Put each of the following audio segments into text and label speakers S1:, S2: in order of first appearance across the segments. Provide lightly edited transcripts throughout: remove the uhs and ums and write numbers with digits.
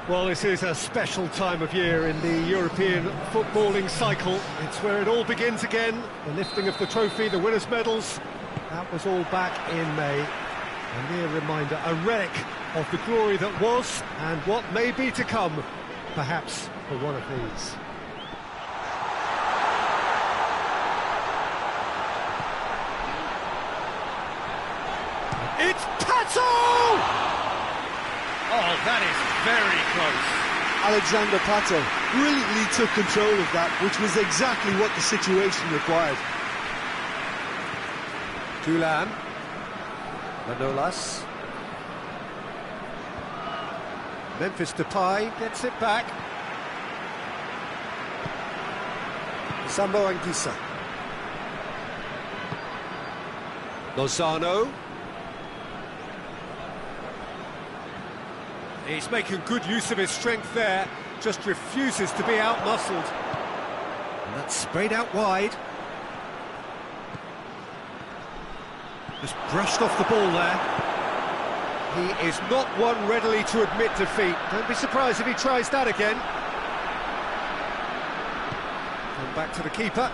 S1: Well, this is a special time of year in the European footballing cycle. It's where it all begins again. The lifting of the trophy, the winners' medals. That was all back in May. A mere reminder, a relic of the glory that was and what may be to come, perhaps for one of these. It's Pato! Oh, that is very close.
S2: Alexander Pato brilliantly took control of that, which was exactly what the situation required.
S1: Tulan. Manolas. Memphis Depay gets it back. Sambo Anguissa. Lozano. He's making good use of his strength there, just refuses to be out-muscled. And that's sprayed out wide. Just brushed off the ball there. He is not one readily to admit defeat. Don't be surprised if he tries that again. And back to the keeper.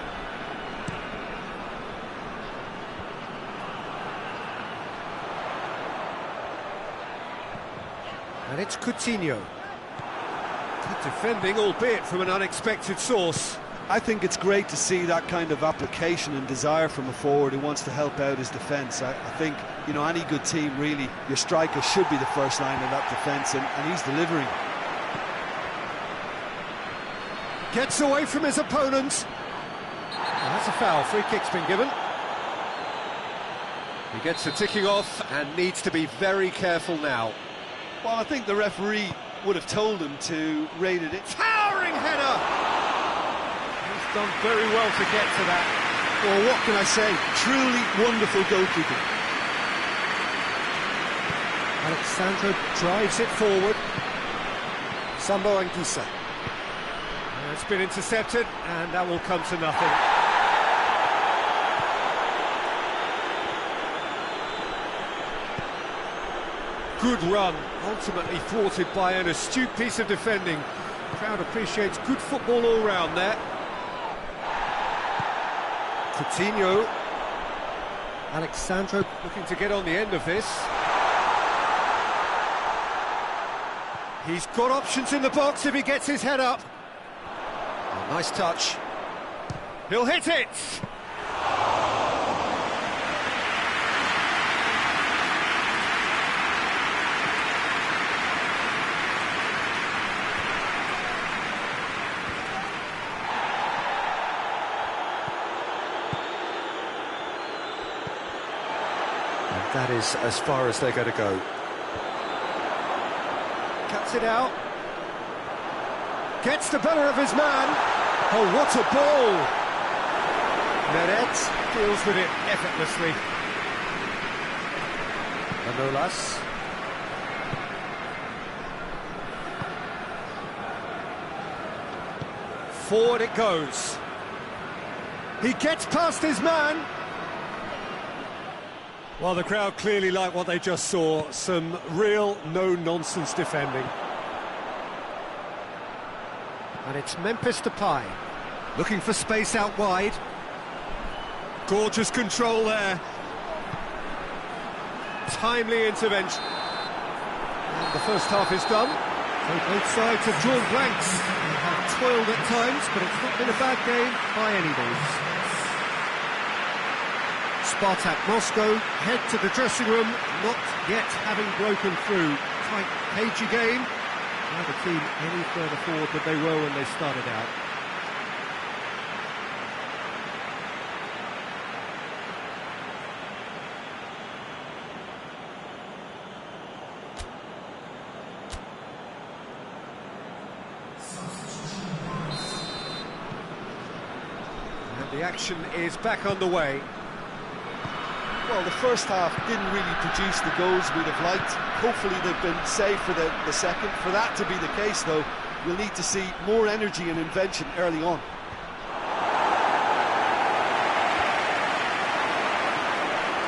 S1: And it's Coutinho. Good defending, albeit from an unexpected source.
S2: I think it's great to see that kind of application and desire from a forward who wants to help out his defence. I think, you know, any good team, really, your striker should be the first line of that defence, and he's delivering.
S1: Gets away from his opponent. And that's a foul. Free kick's been given. He gets the ticking off and needs to be very careful now.
S2: Well, I think the referee would have told him to rate it.
S1: Towering header! He's done very well to get to that.
S2: Well, what can I say? Truly wonderful goalkeeping.
S1: Alexandro drives it forward. Sambo Anguissa. It's been intercepted, and that will come to nothing. Good run, ultimately thwarted by an astute piece of defending. The crowd appreciates good football all round there. Coutinho. Alexandro looking to get on the end of this. He's got options in the box if he gets his head up. Oh, nice touch. He'll hit it! That is as far as they're going to go. Cuts it out. Gets the better of his man. Oh, what a ball! Meret deals with it effortlessly. Manolas. Forward it goes. He gets past his man. Well, the crowd clearly like what they just saw. Some real no-nonsense defending. And it's Memphis Depay, looking for space out wide. Gorgeous control there. Timely intervention. And the first half is done. So both sides have drawn blanks. They have toiled at times, but it's not been a bad game by any means. Spartak Moscow head to the dressing room, not yet having broken through. Tight, cagey game. Now the team any further forward than they were when they started out. And the action is back underway.
S2: Well, the first half didn't really produce the goals we'd have liked. Hopefully they've been saved for the second. For that to be the case, though, we'll need to see more energy and invention early on.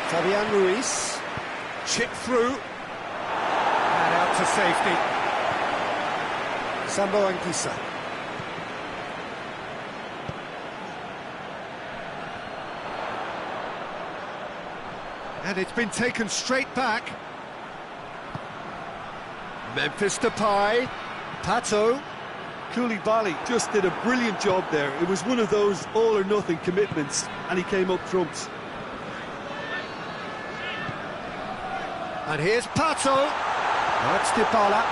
S1: Fabian Ruiz, chip through, and out to safety. Anguissa. And it's been taken straight back. Memphis Depay. Pato.
S2: Koulibaly just did a brilliant job there. It was one of those all-or-nothing commitments, and he came up trumps.
S1: And here's Pato. Now it's Dybala.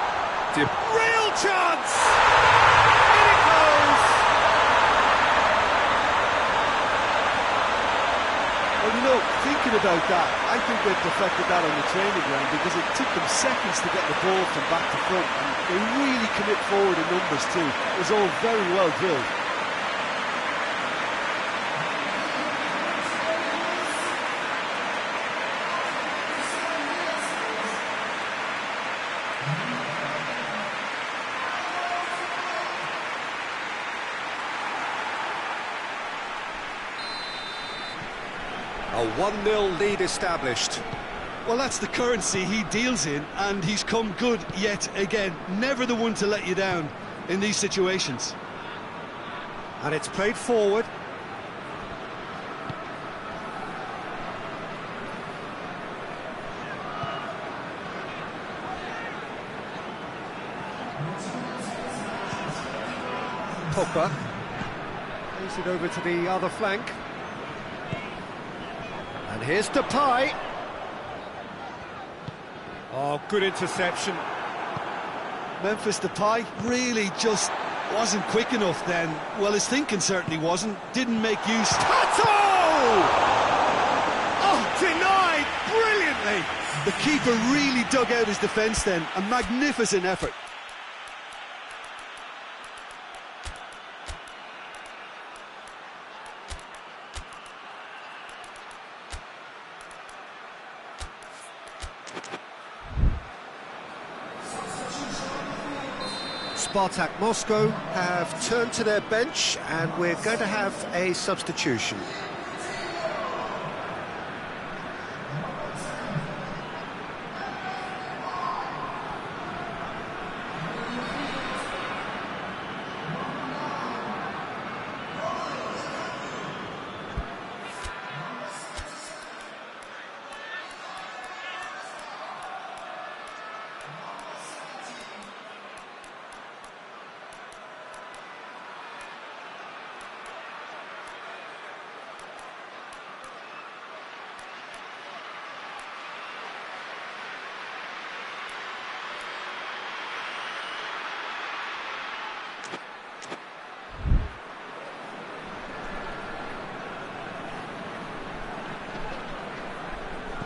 S1: Real chance! In it goes!
S2: Well, you know, thinking about that, I think they perfected that on the training ground because it took them seconds to get the ball from back to front, and they really commit forward in numbers too. It was all very well drilled.
S1: A 1-0 lead established.
S2: Well, that's the currency he deals in, and he's come good yet again. Never the one to let you down in these situations.
S1: And it's played forward. Pogba. Plays it over to the other flank. And here's Depay. Oh, good interception.
S2: Memphis Depay really just wasn't quick enough then. Well, his thinking certainly wasn't. Didn't make use.
S1: Pato! Oh, denied brilliantly.
S2: The keeper really dug out his defence then. A magnificent effort.
S1: Spartak Moscow have turned to their bench, and we're going to have a substitution.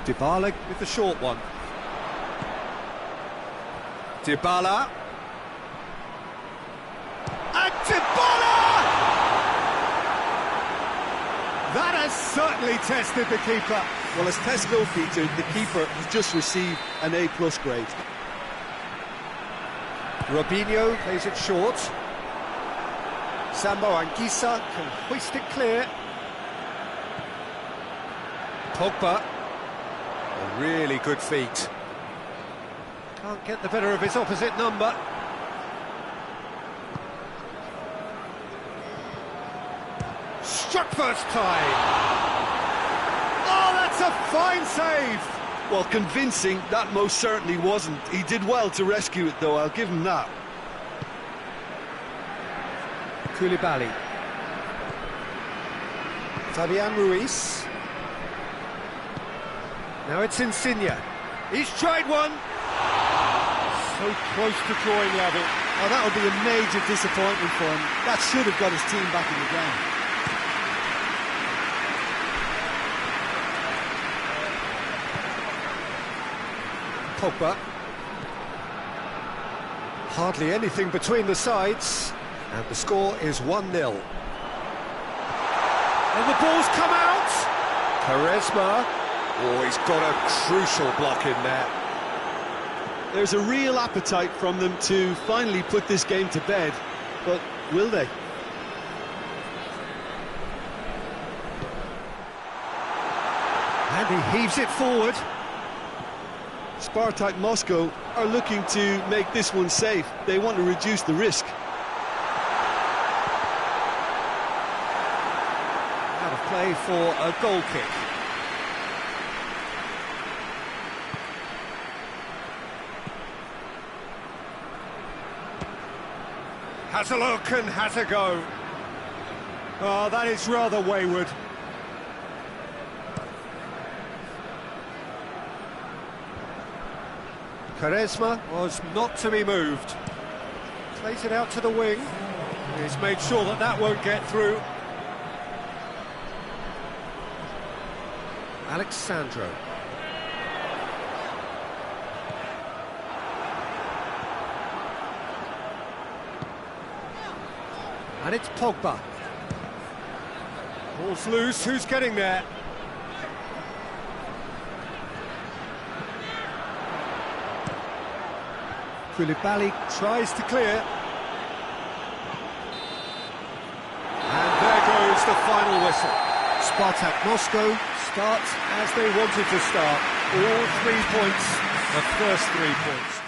S1: Dybala with the short one. Dybala. And Dybala! That has certainly tested the keeper.
S2: Well, as tests go, Peter, the keeper has just received an A+ grade.
S1: Robinho plays it short. Anguissa can hoist it clear. Pogba. A really good feat. Can't get the better of his opposite number. Struck first time. Oh, that's a fine save.
S2: Well, convincing, that most certainly wasn't. He did well to rescue it, though, I'll give him that.
S1: Koulibaly. Fabian Ruiz. Now it's Insigne. He's tried one. So close to drawing level.
S2: Oh, that would be a major disappointment for him. That should have got his team back in the game.
S1: Pogba. Hardly anything between the sides. And the score is 1-0. And the ball's come out. Quaresma. Oh, he's got a crucial block in there.
S2: There's a real appetite from them to finally put this game to bed, but will they?
S1: And he heaves it forward.
S2: Spartak Moscow are looking to make this one safe. They want to reduce the risk.
S1: Out of play for a goal kick. Has a look and has a go. Oh, that is rather wayward. Quaresma was not to be moved. Plays it out to the wing. He's made sure that that won't get through. Alexandro. And it's Pogba. Ball's loose, who's getting there? Koulibaly tries to clear. And there goes the final whistle. Spartak Moscow starts as they wanted to start. All 3 points, the first 3 points.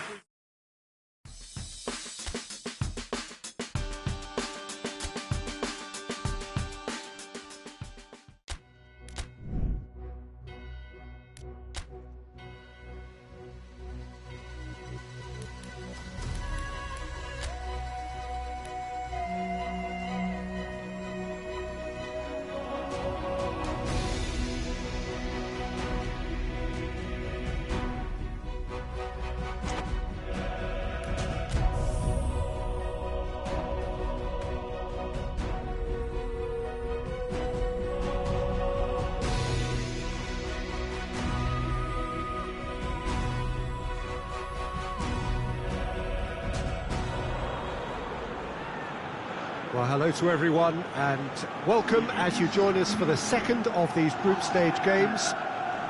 S1: Well, hello to everyone and welcome as you join us for the second of these group stage games.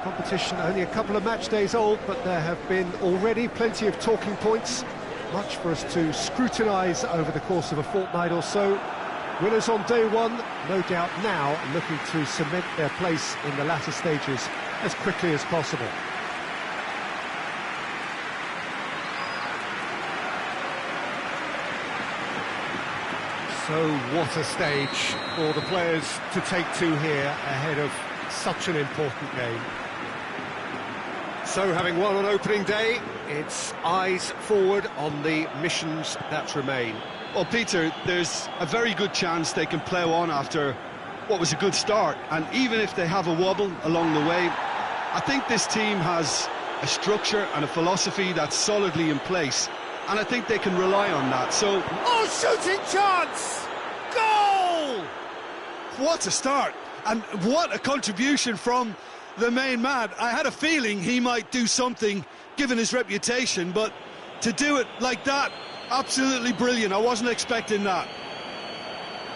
S1: Competition only a couple of match days old, but there have been already plenty of talking points, much for us to scrutinise over the course of a fortnight or so. Winners on day one, no doubt now looking to cement their place in the latter stages as quickly as possible. So what a stage for the players to take to here ahead of such an important game. So having won on opening day, it's eyes forward on the missions that remain.
S2: Well, Peter, there's a very good chance they can plough on after what was a good start. And even if they have a wobble along the way, I think this team has a structure and a philosophy that's solidly in place. And I think they can rely on that, so...
S1: Oh, shooting chance! Goal!
S2: What a start! And what a contribution from the main man. I had a feeling he might do something, given his reputation, but to do it like that, absolutely brilliant. I wasn't expecting that.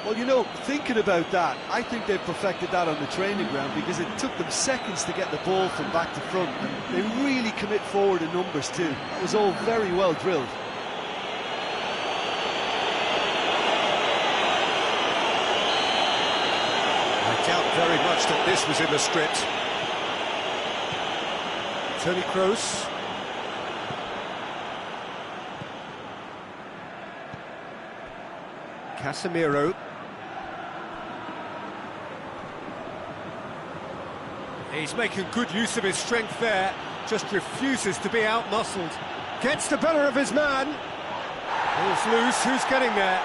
S2: Well, you know, thinking about that, I think they've perfected that on the training ground because it took them seconds to get the ball from back to front, and they really commit forward in numbers too. It was all very well drilled.
S1: I doubt very much that this was in the script. Toni Kroos. Casemiro. He's making good use of his strength there, just refuses to be out-muscled. Gets the better of his man. Ball's loose, who's getting there?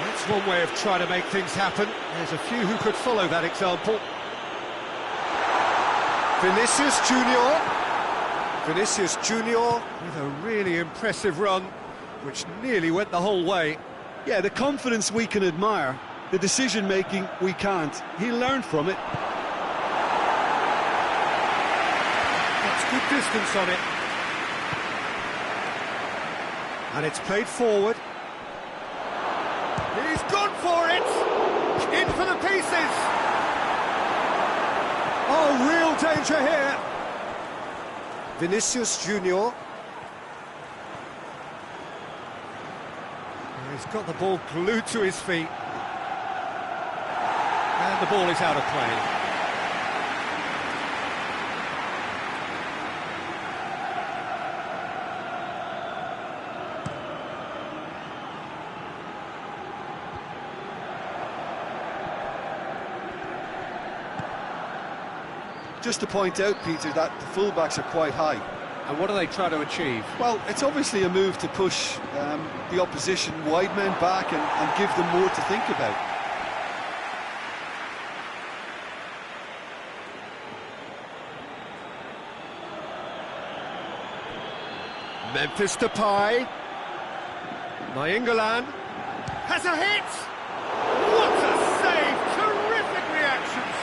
S1: That's one way of trying to make things happen. There's a few who could follow that example. Vinicius Junior. Vinicius Junior with a really impressive run, which nearly went the whole way.
S2: Yeah, the confidence we can admire. The decision-making, we can't. He learned from it.
S1: That's good distance on it. And it's played forward. He's gone for it! In for the pieces! Oh, real danger here. Vinicius Junior. He's got the ball glued to his feet. And the ball is out of play.
S2: Just to point out, Peter, that the fullbacks are quite high.
S3: And what do they try to achieve?
S2: Well, it's obviously a move to push the opposition wide men back and give them more to think about.
S1: Memphis Depay. Nainggolan has a hit! What a save! Terrific reactions!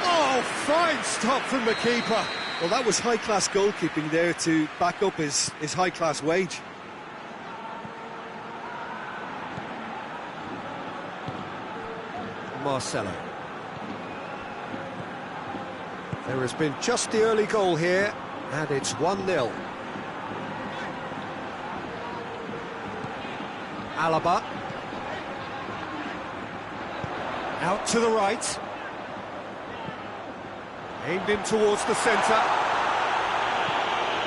S1: Oh, fine stop from the keeper.
S2: Well, that was high-class goalkeeping there to back up his high-class wage.
S1: Marcelo. There has been just the early goal here, and it's 1-0. Alaba. Out to the right. Aimed in towards the centre.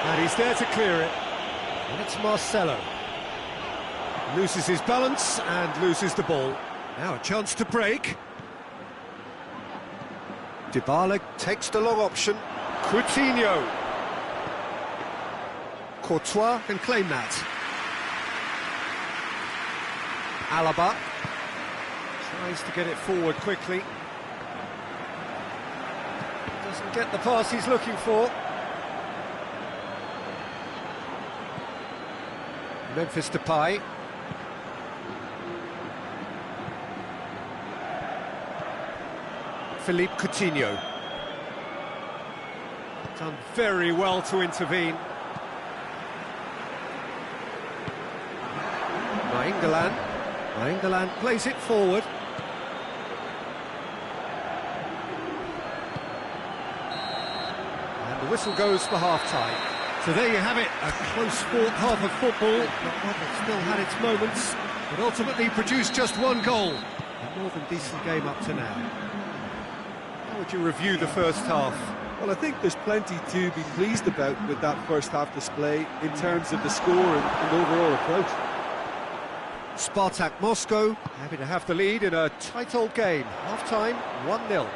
S1: And he's there to clear it. And it's Marcelo. Loses his balance and loses the ball. Now a chance to break. Dybala takes the long option. Coutinho. Courtois can claim that. Alaba tries to get it forward quickly. Doesn't get the pass he's looking for. Memphis Depay. Philippe Coutinho. Done very well to intervene. Nainggolan plays it forward. And the whistle goes for half-time. So there you have it, a close-fought half of football, but one that still had its moments, but ultimately produced just one goal. A more than decent game up to now. How would you review the first half?
S2: Well, I think there's plenty to be pleased about with that first half display in terms of the score and overall approach.
S1: Spartak Moscow happy to have the lead in a tight old game. Half-time, 1-0.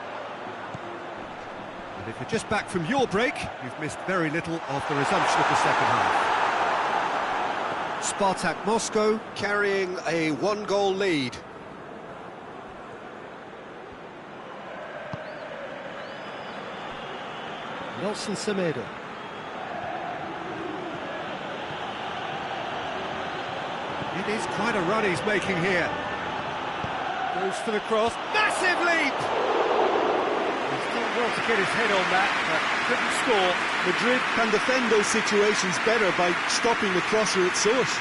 S1: And if you're just back from your break, you've missed very little of the resumption of the second half. Spartak Moscow carrying a one-goal lead. Nelson Semedo. It is quite a run he's making here. Goes for the cross. Massive leap! He's done well to get his head on that, but couldn't score.
S2: Madrid can defend those situations better by stopping the crosser at source.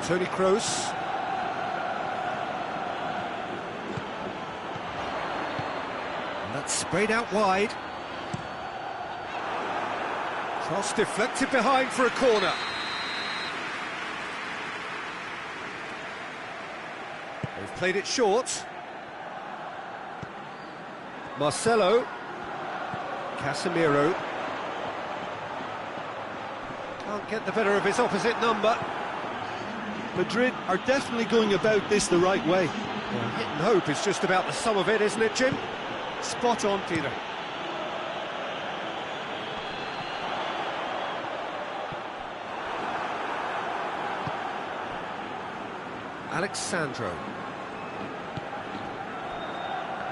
S1: Toni Kroos. And that's sprayed out wide. Cross deflected behind for a corner. They've played it short. Marcelo. Casemiro. Can't get the better of his opposite number.
S2: Madrid are definitely going about this the right way.
S1: Well, hit and hope is just about the sum of it, isn't it, Jim?
S2: Spot on, Peter.
S1: Alexandro.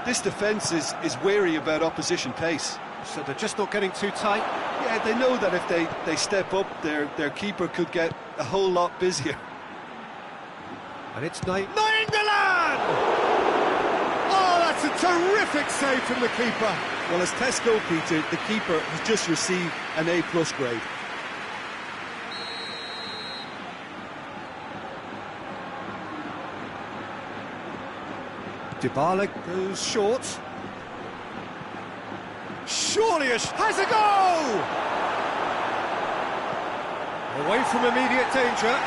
S2: This defence is wary about opposition pace.
S1: So they're just not getting too tight?
S2: Yeah, they know that if they step up, their keeper could get a whole lot busier.
S1: And it's Nainggolan! Oh, that's a terrific save from the keeper.
S2: Well, as tests go, Peter, the keeper has just received an A+ grade.
S1: Dybala goes short. Surely has a goal! Away from immediate danger.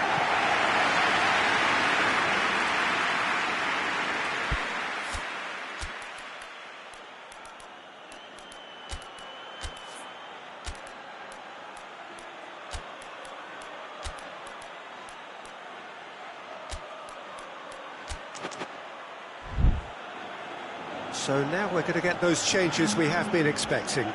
S1: So now we're going to get those changes we have been expecting.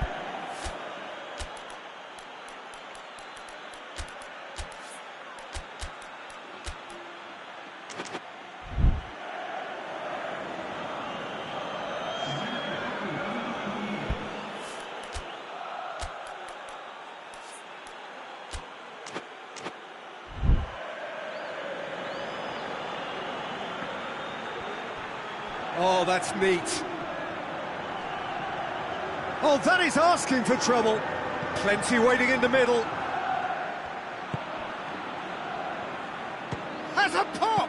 S1: Oh, that's neat. Oh, that is asking for trouble. Plenty waiting in the middle. Has a pop!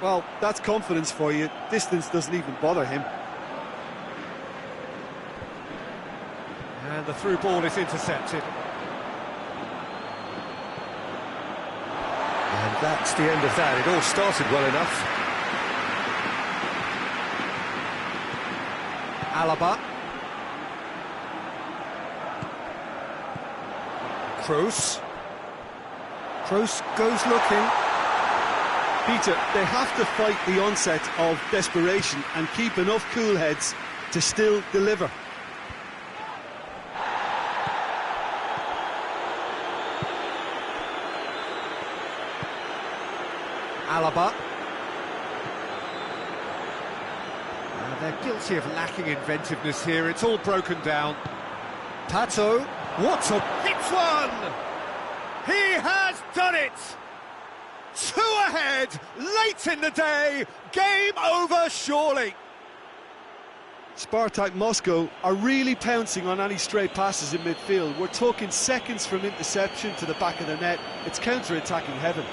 S2: Well, that's confidence for you. Distance doesn't even bother him.
S1: And the through ball is intercepted. And that's the end of that. It all started well enough. Alaba. Kroos. Kroos goes looking.
S2: Peter, they have to fight the onset of desperation and keep enough cool heads to still deliver.
S1: Alaba. They're guilty of lacking inventiveness here. It's all broken down. Pato. What a hit one! He has done it! 2 ahead, late in the day, game over surely.
S2: Spartak Moscow are really pouncing on any stray passes in midfield. We're talking seconds from interception to the back of the net. It's counter-attacking heaven.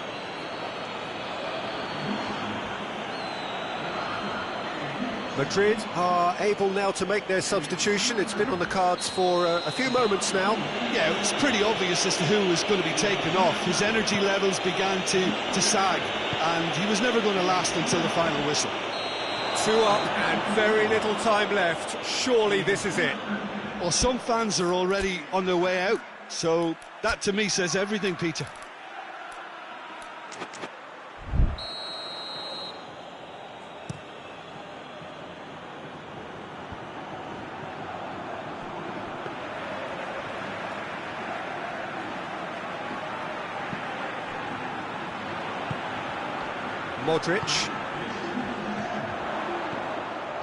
S1: Madrid are able now to make their substitution. It's been on the cards for a few moments now.
S2: Yeah, it was pretty obvious as to who was going to be taken off. His energy levels began to sag, and he was never going to last until the final whistle.
S1: 2 up and very little time left. Surely this is it.
S2: Well, some fans are already on their way out, so that to me says everything, Peter.
S1: Modric.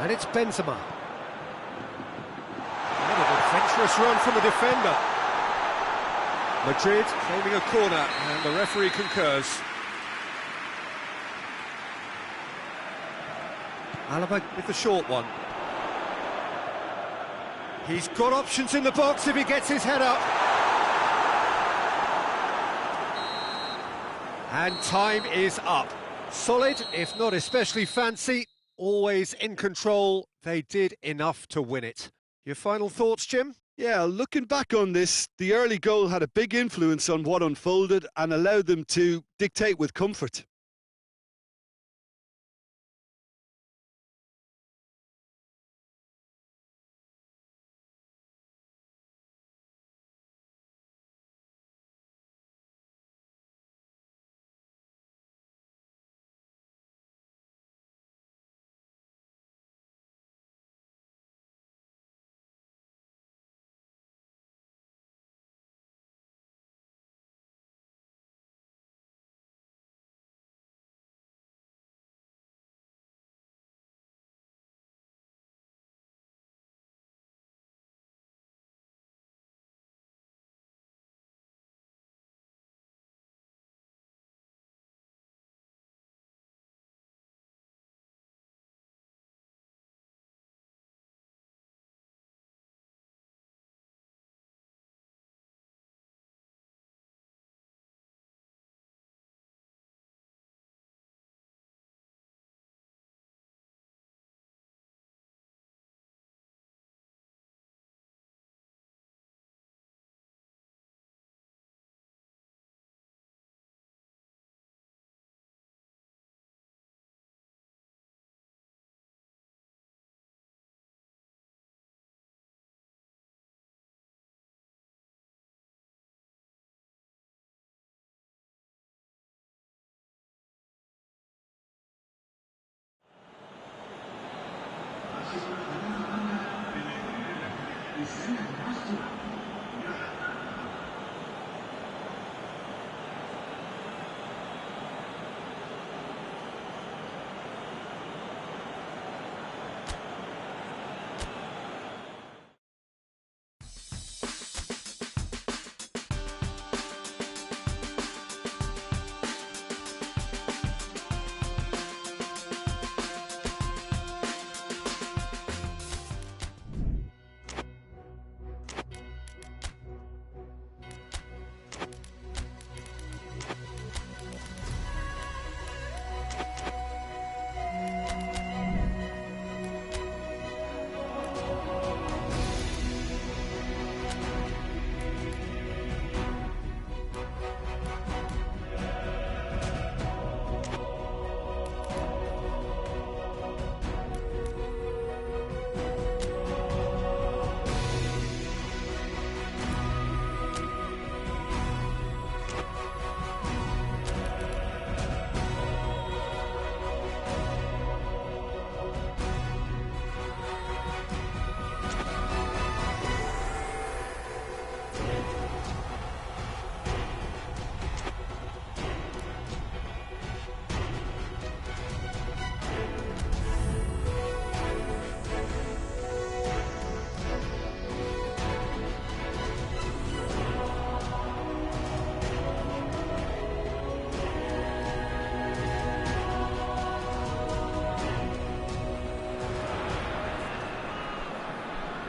S1: And it's Benzema. What an adventurous run from the defender. Madrid claiming a corner, and the referee concurs. Alaba with the short one. He's got options in the box if he gets his head up. And time is up. Solid, if not especially fancy, always in control. They did enough to win it. Your final thoughts, Jim?
S2: Yeah, looking back on this, the early goal had a big influence on what unfolded and allowed them to dictate with comfort.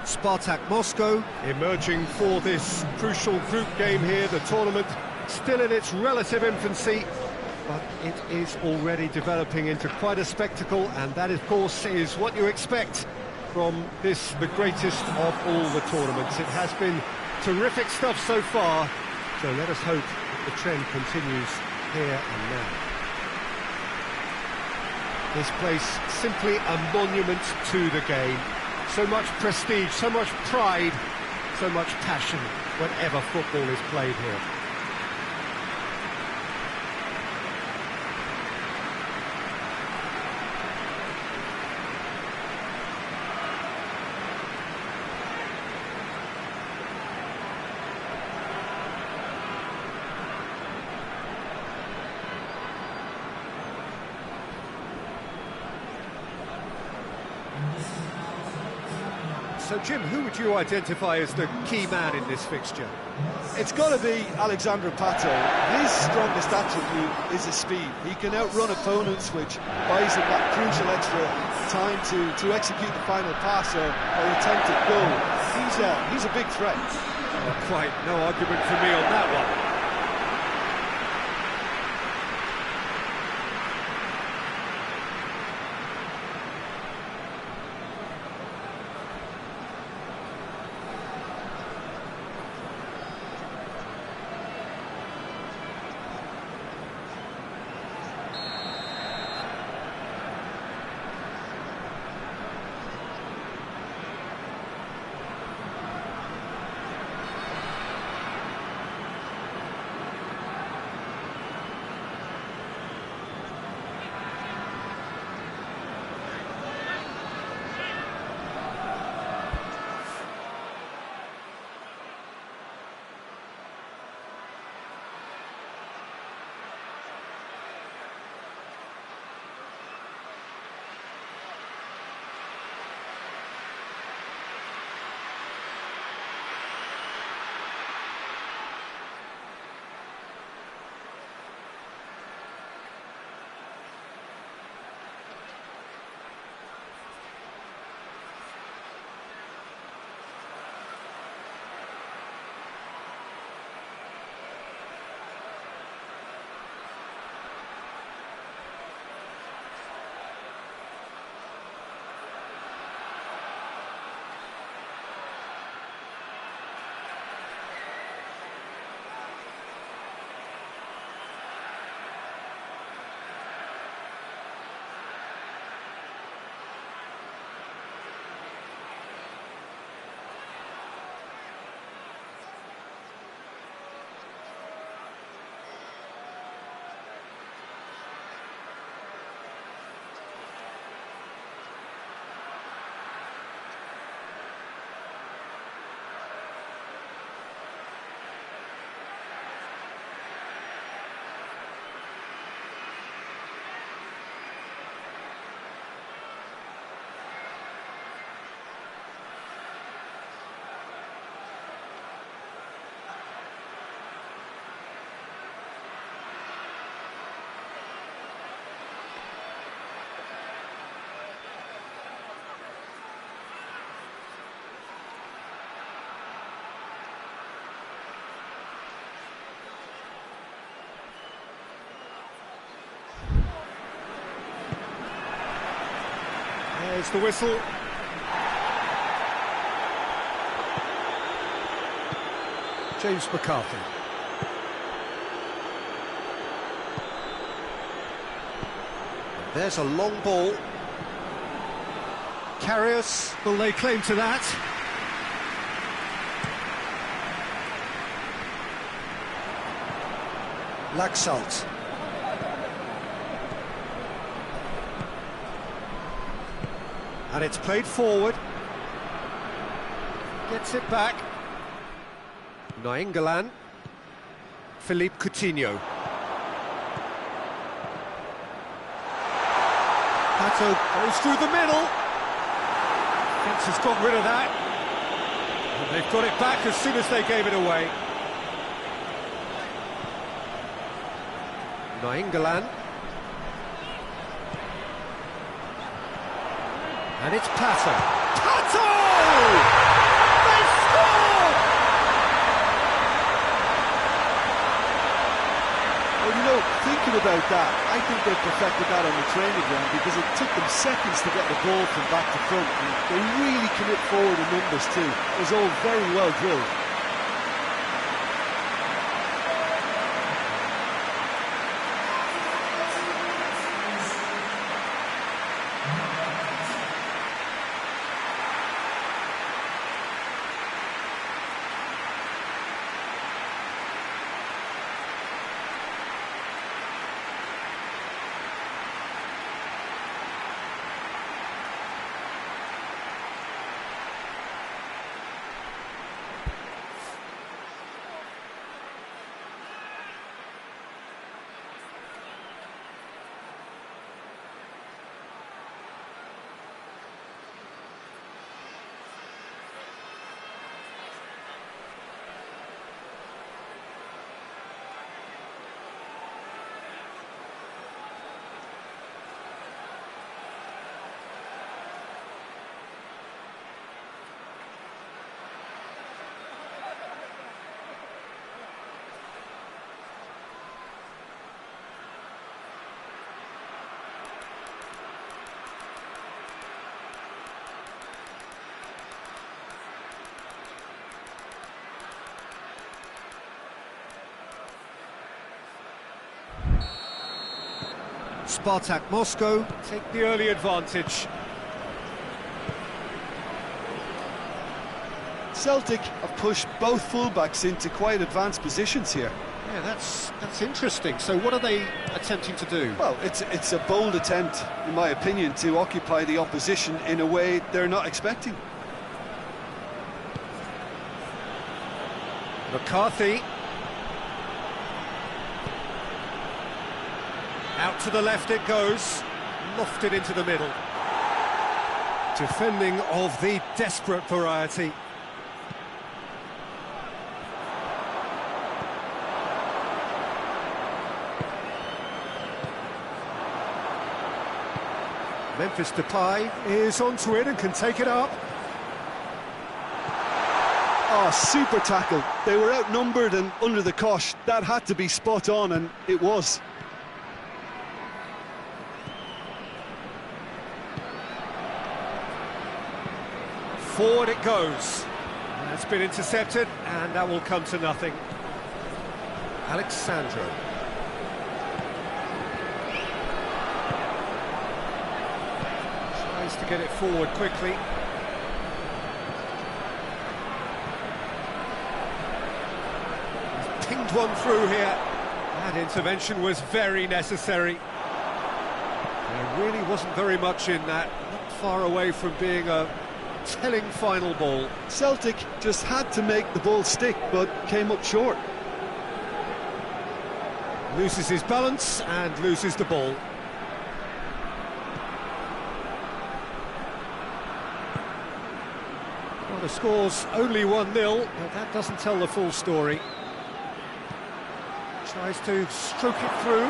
S1: Spartak Moscow emerging for this crucial group game here. The tournament still in its relative infancy, but it is already developing into quite a spectacle, and that, of course, is what you expect from this, the greatest of all the tournaments. It has been terrific stuff so far, so let us hope that the trend continues here and now. This place simply a monument to the game. So much prestige, so much pride, so much passion whenever football is played here. So, Jim, who would you identify as the key man in this fixture?
S2: It's got to be Alexandre Pato. His strongest attribute is his speed. He can outrun opponents, which buys him that crucial extra time to execute the final pass or attempted goal. He's a big threat.
S1: Well, quite no argument for me on that one. blows the whistle. James McCarthy.
S4: There's a long ball. Carriers.
S1: Will they claim to that?
S4: Laxalt.
S1: And it's played forward. Gets it back. Nainggolan. Philippe Coutinho. Pato goes through the middle. Fence has got rid of that. And they've got it back as soon as they gave it away. Nainggolan. And it's Pato. Pato! They've scored!
S2: Well, you know, thinking about that, I think they perfected that on the training ground because it took them seconds to get the ball from back to front, and they really commit forward in numbers too. It was all very well drilled.
S1: Spartak Moscow take the early advantage.
S2: Celtic have pushed both fullbacks into quite advanced positions here.
S3: Yeah, that's interesting. So what are they attempting to do?
S2: Well, it's a bold attempt, in my opinion, to occupy the opposition in a way they're not expecting.
S1: McCarthy. Out to the left it goes, lofted into the middle. Defending of the desperate variety. Memphis Depay is onto it and can take it up.
S2: Oh, super tackle. They were outnumbered and under the cosh. That had to be spot on, and it was.
S1: Forward it goes. That's been intercepted, and that will come to nothing. Alexandro. Tries to get it forward quickly. He's pinged one through here. That intervention was very necessary. There really wasn't very much in that. Not far away from being a telling final ball.
S2: Celtic just had to make the ball stick, but came up short.
S1: Loses his balance and loses the ball. Well, the score's only 1-0, but that doesn't tell the full story. Tries to stroke it through.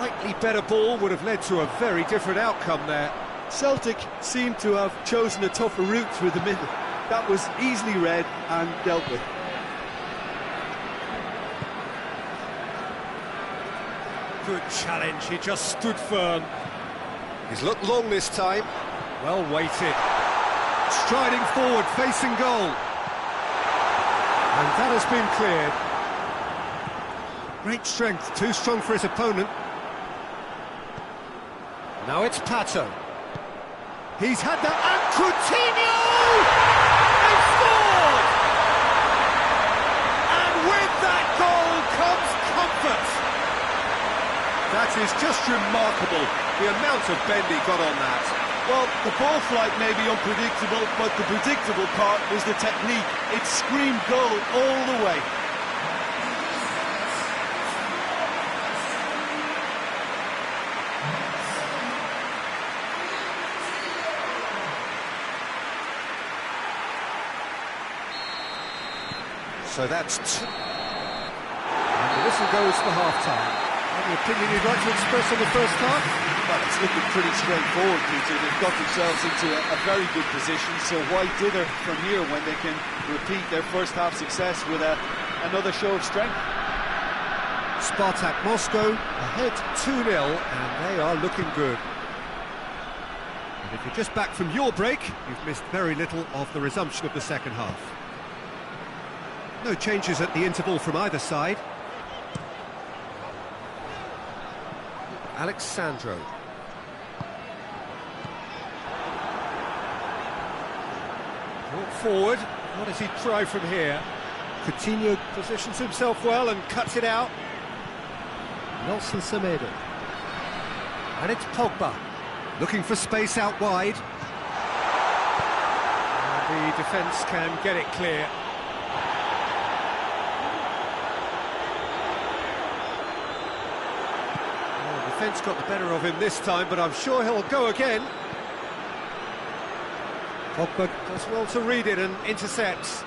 S1: Slightly better ball would have led to a very different outcome there.
S2: Celtic seemed to have chosen a tougher route through the middle. That was easily read and dealt with.
S1: Good challenge, he just stood firm.
S4: He's looked long this time.
S1: Well weighted. Striding forward, facing goal. And that has been cleared. Great strength, too strong for his opponent. Now it's Pato. He's had that, and Coutinho! They've scored! And with that goal comes comfort.
S3: That is just remarkable, the amount of bend he got on that.
S2: Well, the ball flight may be unpredictable, but the predictable part was the technique. It screamed goal all the way.
S4: So that's
S1: And the whistle goes for half-time. Any opinion you'd like to express on the first half?
S2: Well, it's looking pretty straightforward, Peter. They've got themselves into a very good position, so why dither from here when they can repeat their first half success with another show of strength?
S1: Spartak Moscow ahead 2-0, and they are looking good. And if you're just back from your break, you've missed very little of the resumption of the second half. No changes at the interval from either side. Alexandro. Brought forward. What does he try from here? Coutinho positions himself well and cuts it out. Nelson Semedo. And it's Pogba. Looking for space out wide. And the defence can get it clear. Defence got the better of him this time, but I'm sure he'll go again. Pogba does well to read it and intercepts.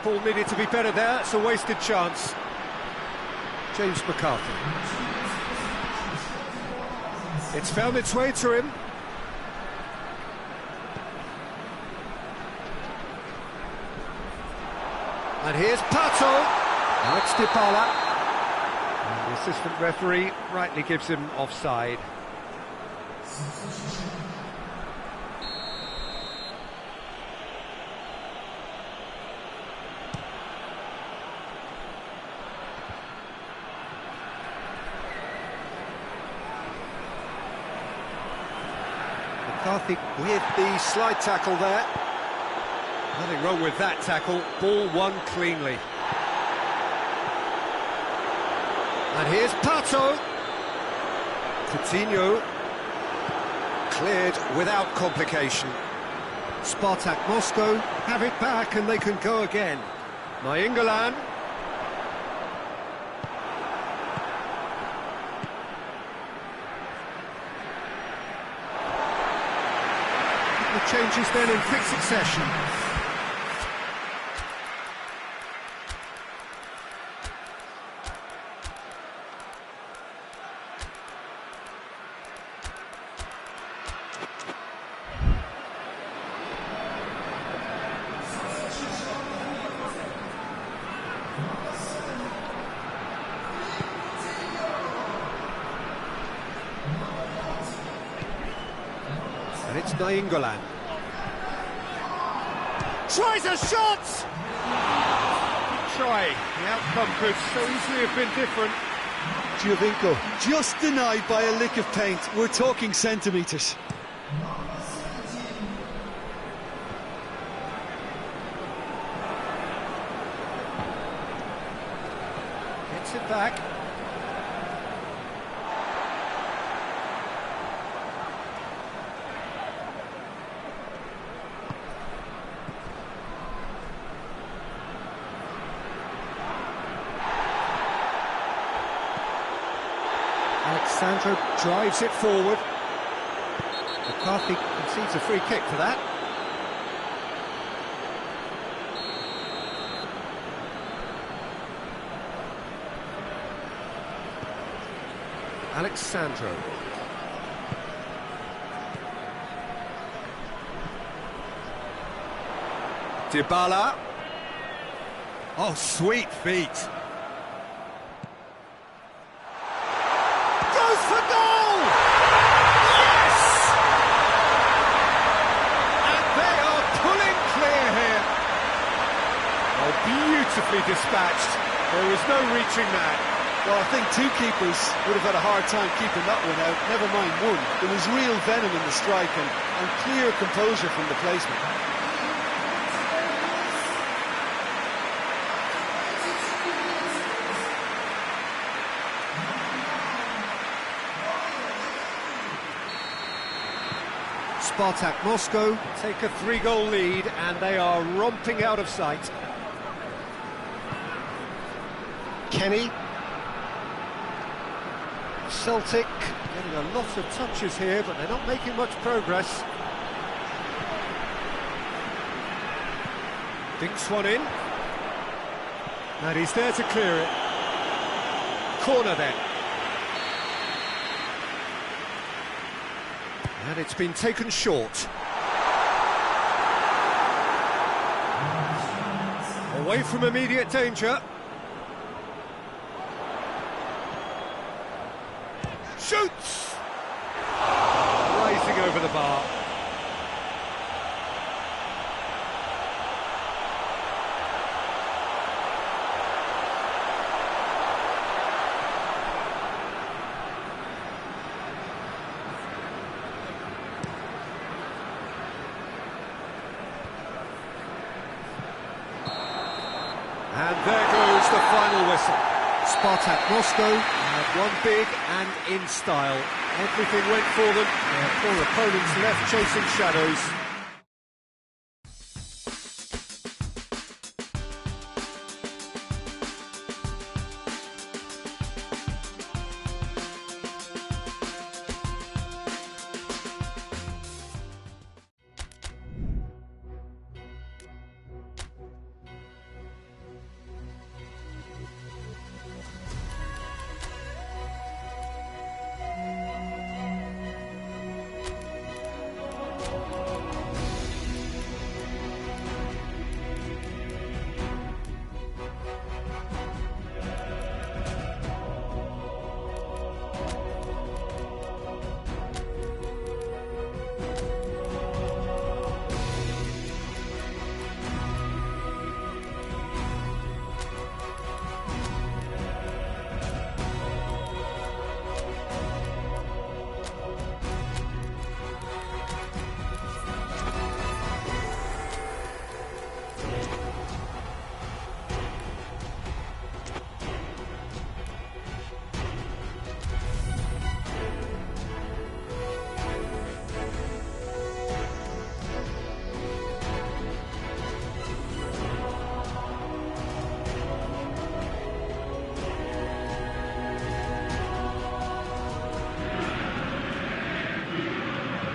S1: Ball needed to be better there, it's a wasted chance. James McCarthy. It's found its way to him. And here's Pato. Now it's Dybala. And the assistant referee rightly gives him offside. McCarthy
S4: with the slide tackle there.
S1: Nothing wrong with that tackle, ball won cleanly. And here's Pato.
S4: Coutinho cleared without complication.
S1: Spartak Moscow have it back and they can go again. Nainggolan. The changes then in quick succession. And it's Nainggolan. Tries a shot! Good try. The outcome could so easily have been different.
S2: Giovinco just denied by a lick of paint. We're talking centimetres.
S1: Gets it back. Alexandro drives it forward. McCarthy concedes a free kick for that. Alexandro. Dybala. Oh, sweet feet. There was no reaching that.
S2: Well, I think two keepers would have had a hard time keeping that one out, never mind one. There was real venom in the strike and clear composure from the placement.
S1: Spartak Moscow take a 3-goal lead and they are romping out of sight. Kenny. Celtic getting a lot of touches here, but they're not making much progress. Dinks one in. And he's there to clear it. Corner then. And it's been taken short. Away from immediate danger. Shoots! Rising over the bar. And there goes the final whistle. Spartak Moscow had won big and in style. Everything went for them. Their poor opponents left chasing shadows.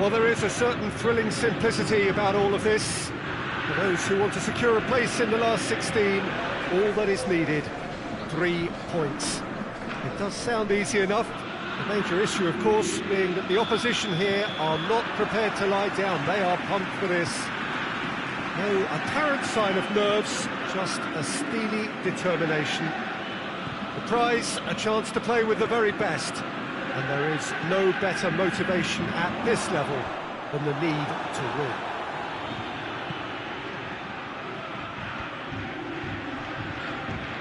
S1: Well, there is a certain thrilling simplicity about all of this. For those who want to secure a place in the last 16, all that is needed, 3 points. It does sound easy enough. The major issue, of course, being that the opposition here are not prepared to lie down. They are pumped for this. No apparent sign of nerves, just a steely determination. The prize, a chance to play with the very best. And there is no better motivation at this level than the need to win.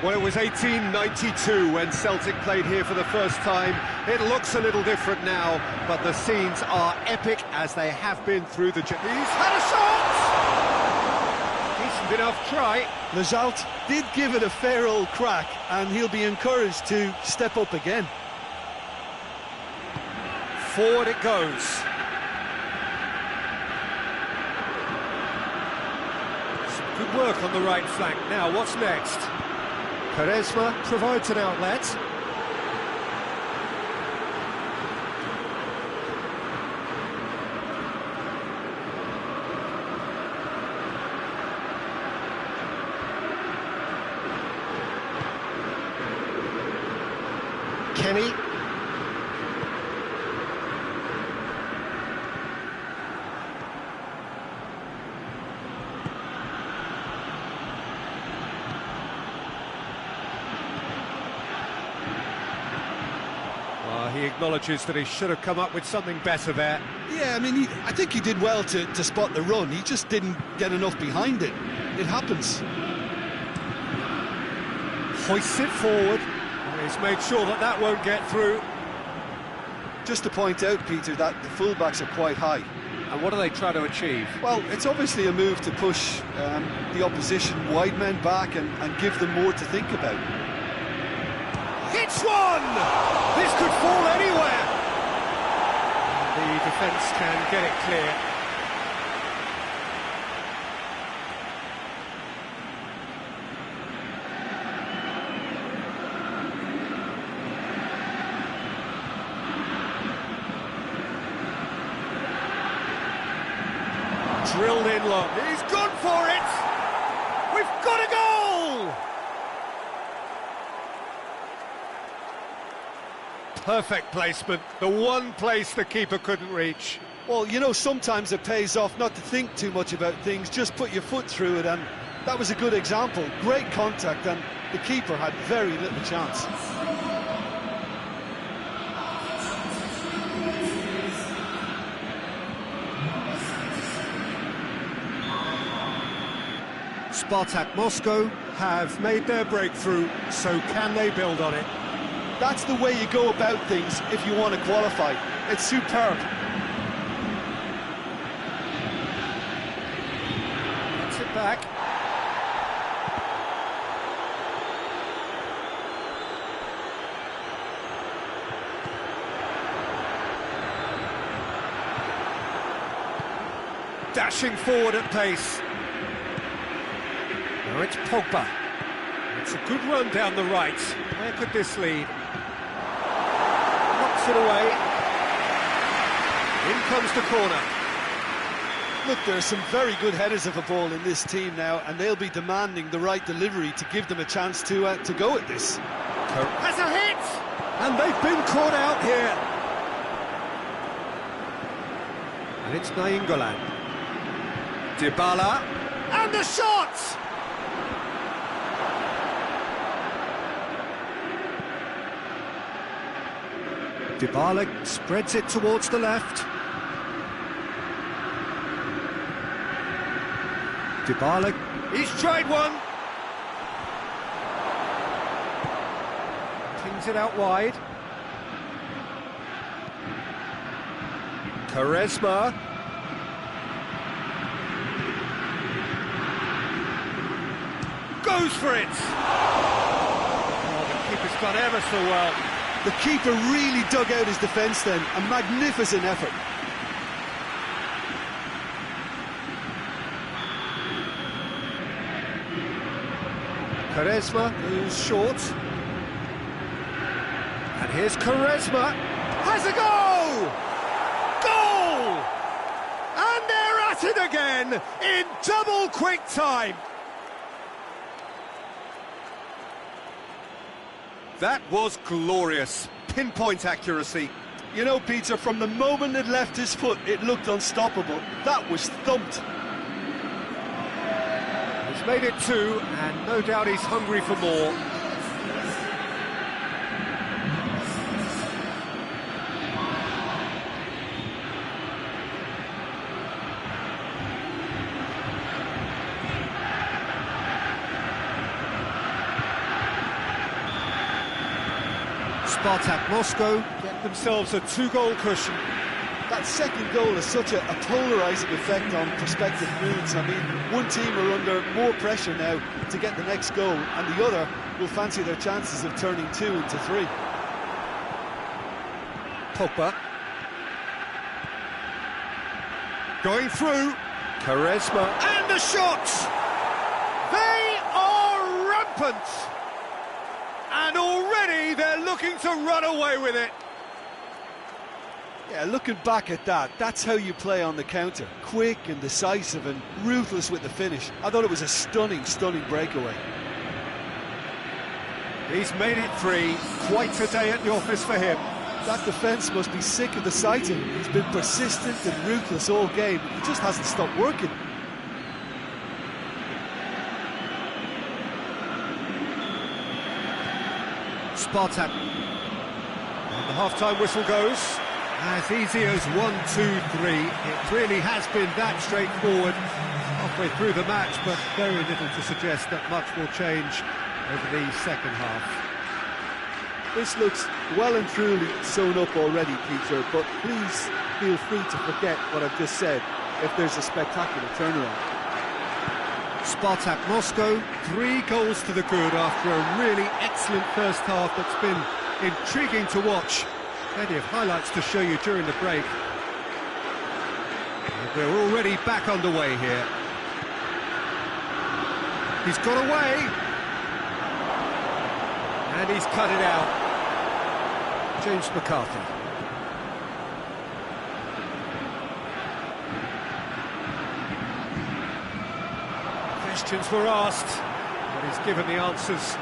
S1: Well, it was 1892 when Celtic played here for the first time. It looks a little different now, but the scenes are epic as they have been through the... He's had a shot! Decent enough try.
S2: Lejalt did give it a fair old crack, and he'll be encouraged to step up again.
S1: Forward it goes. Some good work on the right flank. Now, what's next? Quaresma provides an outlet. Kenny. He acknowledges that he should have come up with something better there.
S2: Yeah, I mean, I think he did well to spot the run. He just didn't get enough behind it. It happens.
S1: Hoists it forward. And he's made sure that that won't get through.
S2: Just to point out, Peter, that the fullbacks are quite high.
S3: And what do they try to achieve?
S2: Well, it's obviously a move to push the opposition wide men back and give them more to think about.
S1: Hits one! This could fall anywhere. The defence can get it clear. Drilled in low. He's gone for it! We've got a goal! Perfect placement, the one place the keeper couldn't reach.
S2: Well, you know, sometimes it pays off not to think too much about things, just put your foot through it, and that was a good example. Great contact, and the keeper had very little chance.
S1: Spartak Moscow have made their breakthrough, so can they build on it?
S2: That's the way you go about things if you want to qualify. It's superb.
S1: Gets it back. Dashing forward at pace. Now it's Pogba. It's a good run down the right. Where could this lead? Knocks it away. In comes the corner.
S2: Look, there are some very good headers of a ball in this team now, and they'll be demanding the right delivery to give them a chance to go at this.
S1: Has a hit! And they've been caught out here. And it's Nainggolan. Dybala. And the shot! Dybala spreads it towards the left. Dybala, he's tried one. Pings it out wide. Quaresma. Goes for it. Oh, the keeper's done ever so well.
S2: The keeper really dug out his defence then, a magnificent effort.
S1: Quaresma goes short. And here's Quaresma. Has a goal! Goal! And they're at it again in double quick time. That was glorious. Pinpoint accuracy.
S2: You know, Peter, from the moment it left his foot, it looked unstoppable. That was thumped.
S1: He's made it two, and no doubt he's hungry for more. Spartak Moscow get themselves a two-goal cushion.
S2: That second goal has such a polarising effect on prospective moods. I mean, one team are under more pressure now to get the next goal, and the other will fancy their chances of turning 2 into 3.
S1: Pogba. Going through. Quaresma. And the shot! They are rampant! And already they're looking to run away with it.
S2: Yeah, looking back at that, that's how you play on the counter. Quick and decisive and ruthless with the finish. I thought it was a stunning, stunning breakaway.
S1: He's made it 3. Quite a day at the office for him.
S2: That defence must be sick of the sight of him. He's been persistent and ruthless all game. He just hasn't stopped working. Spartak.
S1: And the half-time whistle goes. As easy as 1, 2, 3. It really has been that straightforward halfway through the match, but very little to suggest that much will change over the second half.
S2: This looks well and truly sewn up already, Peter, but please feel free to forget what I've just said if there's a spectacular turnaround.
S1: Spartak Moscow, 3 goals to the good after a really excellent first half that's been intriguing to watch. Plenty of highlights to show you during the break. And we're already back underway here. He's got away. And he's cut it out. James McCarthy. Questions were asked, but he's given the answers.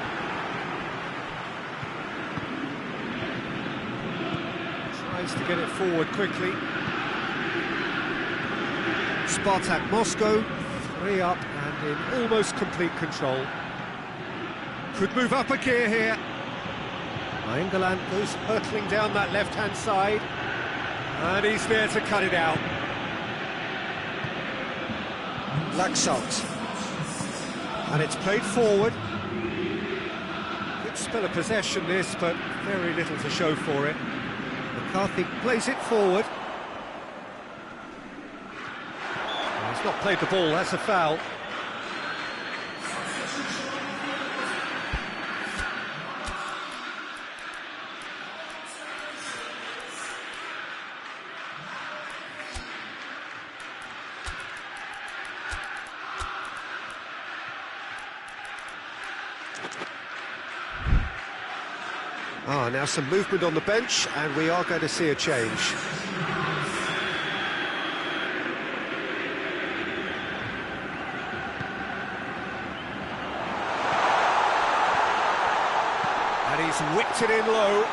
S1: Tries to get it forward quickly. Spartak Moscow, 3 up and in almost complete control. Could move up a gear here. Nainggolan goes hurtling down that left-hand side. And he's there to cut it out.
S4: Laxalt.
S1: And it's played forward. Good spell of possession this, but very little to show for it. McCarthy plays it forward. He's not played the ball, that's a foul.
S4: Now some movement on the bench, and we are going to see a change.
S1: And he's whipped it in low.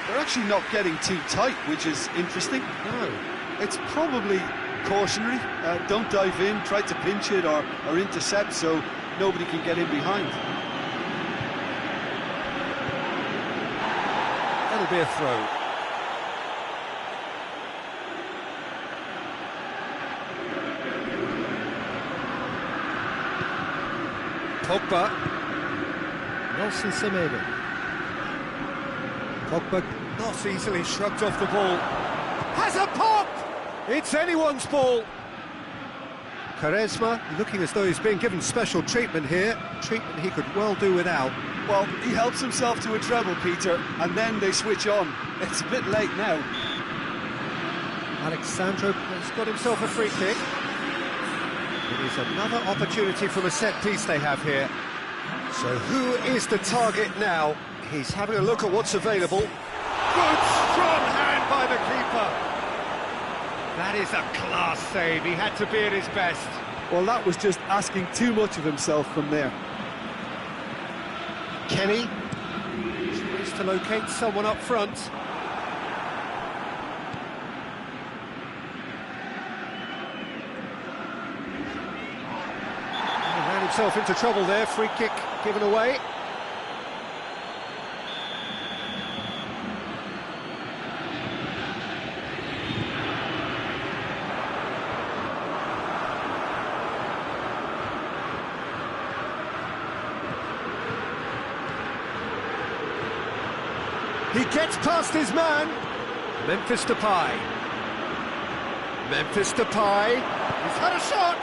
S2: They're actually not getting too tight, which is interesting.
S1: No.
S2: It's probably cautionary. Don't dive in, try to pinch it or intercept so nobody can get in behind.
S1: That'll be a throw. Pogba. Nelson Semedo. Pogba not easily shrugged off the ball. Has a pop! It's anyone's ball. Quaresma looking as though he's being given special treatment here. Treatment he could well do without.
S2: Well, he helps himself to a treble, Peter, and then they switch on. It's a bit late now.
S1: Alexandro has got himself a free kick. It is another opportunity from a set piece they have here.
S4: So who is the target now? He's having a look at what's available.
S1: Good, strong hand by the keeper. That is a class save. He had to be at his best.
S2: Well, that was just asking too much of himself from there.
S1: Kenny tries to locate someone up front. He ran himself into trouble there. Free kick given away. He gets past his man. Memphis Depay. Memphis Depay. He's had a shot.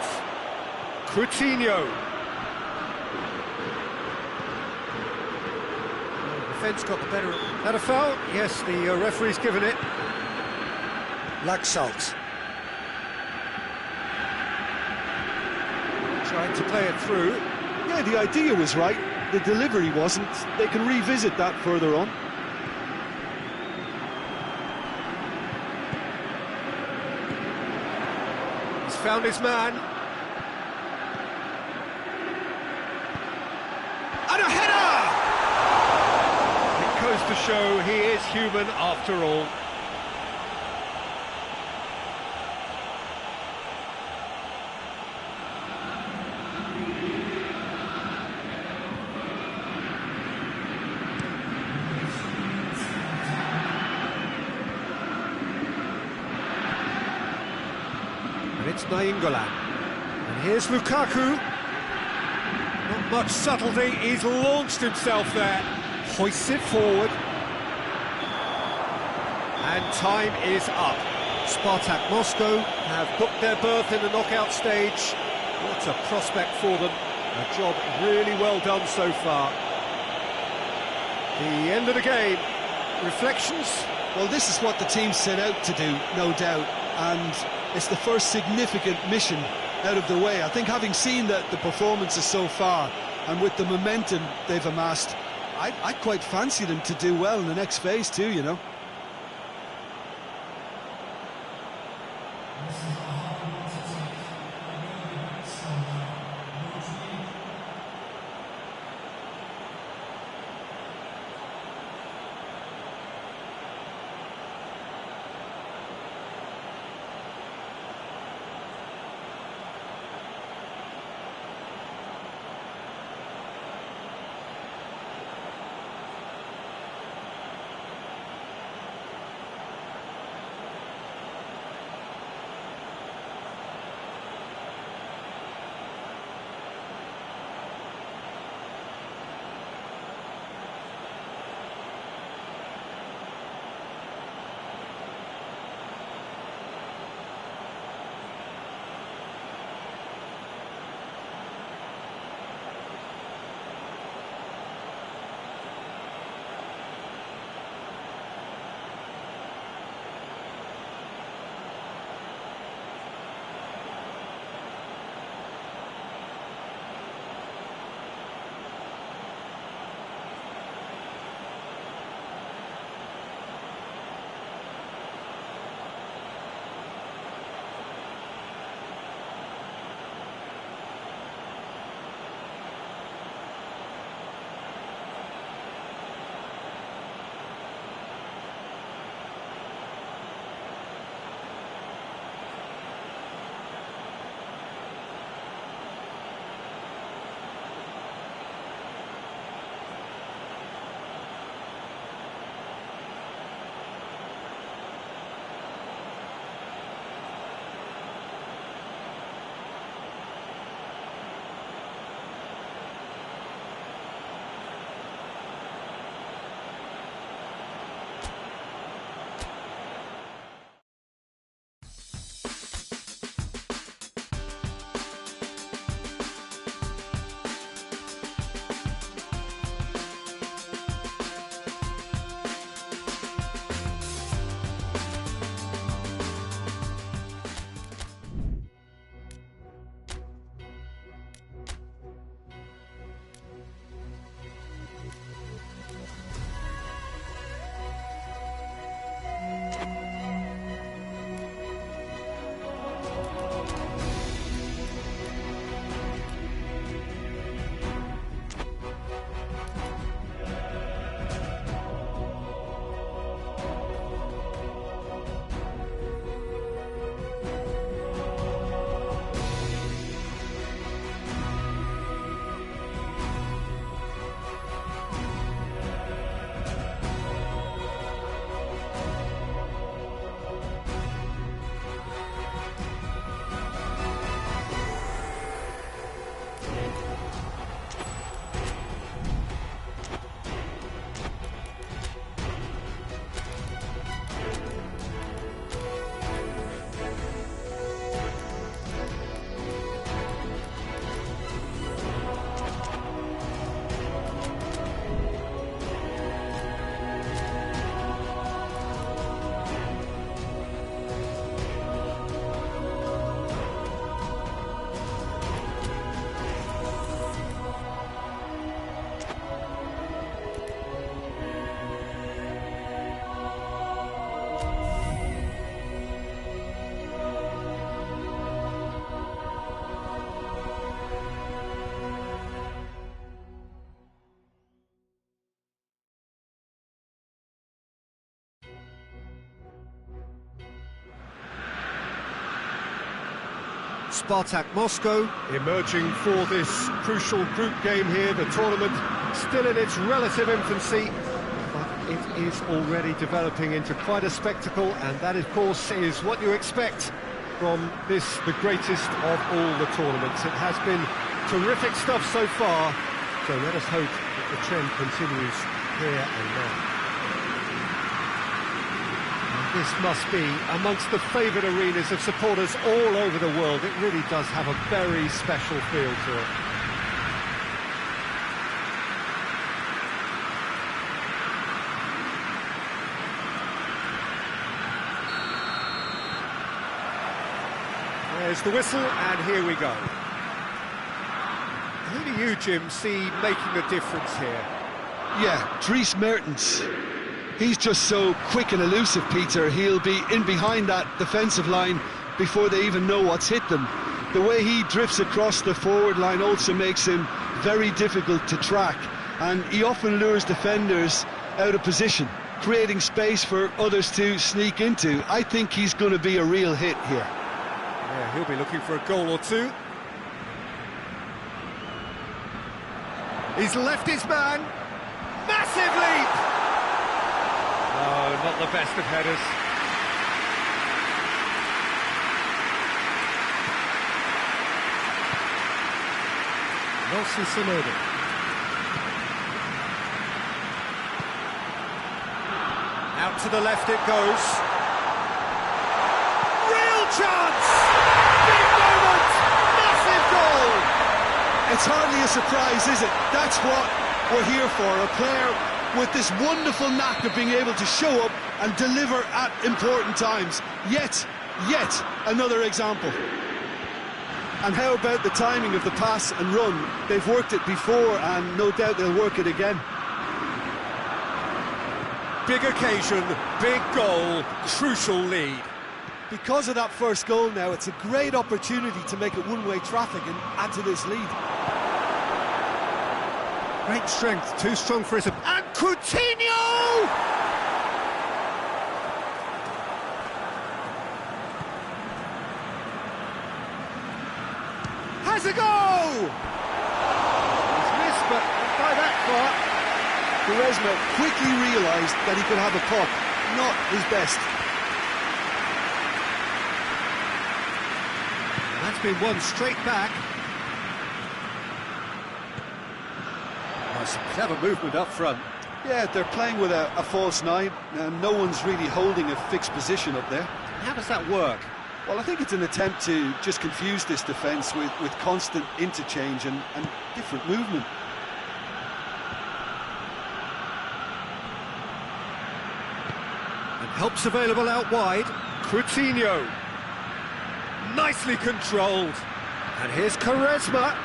S1: Coutinho. The defence got the better. Had a foul? Yes, the referee's given it.
S4: Laxalt.
S1: Trying to play it through.
S2: Yeah, the idea was right. The delivery wasn't. They can revisit that further on.
S1: Found his man. And a header! It goes to show he is human after all. It's Nainggolan, and Here's Lukaku. Not much subtlety, he's launched himself there. Hoists it forward. And time is up. Spartak Moscow have booked their berth in the knockout stage. What a prospect for them. A job really well done so far. The end of the game. Reflections?
S2: Well, this is what the team set out to do, no doubt, and it's the first significant mission out of the way. I think having seen the performances so far, and with the momentum they've amassed, I quite fancy them to do well in the next phase too, you know.
S1: Spartak Moscow emerging for this crucial group game here. The tournament still in its relative infancy, but it is already developing into quite a spectacle, and that of course is what you expect from this, the greatest of all the tournaments. It has been terrific stuff so far, so let us hope that the trend continues here and now. And this must be amongst the favoured arenas of supporters all over the world. It really does have a very special feel to it. There's the whistle, and here we go. Who do you, Jim, see making the difference here?
S2: Yeah, Dries Mertens. He's just so quick and elusive, Peter. He'll be in behind that defensive line before they even know what's hit them. The way he drifts across the forward line also makes him very difficult to track, and he often lures defenders out of position, creating space for others to sneak into. I think he's going to be a real hit here.
S1: Yeah, he'll be looking for a goal or two. He's left his man. Massive leap! Oh, not the best of headers. Nelson Semedo. Out to the left it goes. Real chance! Big moment! Massive goal!
S2: It's hardly a surprise, is it? That's what we're here for, a player with this wonderful knack of being able to show up and deliver at important times. Yet another example. And how about the timing of the pass and run? They've worked it before, and no doubt they'll work it again.
S1: Big occasion, big goal, crucial lead.
S2: Because of that first goal now, it's a great opportunity to make it one-way traffic and add to this lead.
S1: Great strength, too strong for his... And Coutinho! Has a go! He's missed, but not by that far.
S2: Quaresma quickly realised that he could have a puck, not his best.
S1: That's been won straight back. Oh, some clever movement up front.
S2: Yeah, they're playing with a false nine, and no one's really holding a fixed position up there.
S1: How does that work?
S2: Well, I think it's an attempt to just confuse this defence with constant interchange and different movement.
S1: And help's available out wide. Coutinho. Nicely controlled. And here's Quaresma.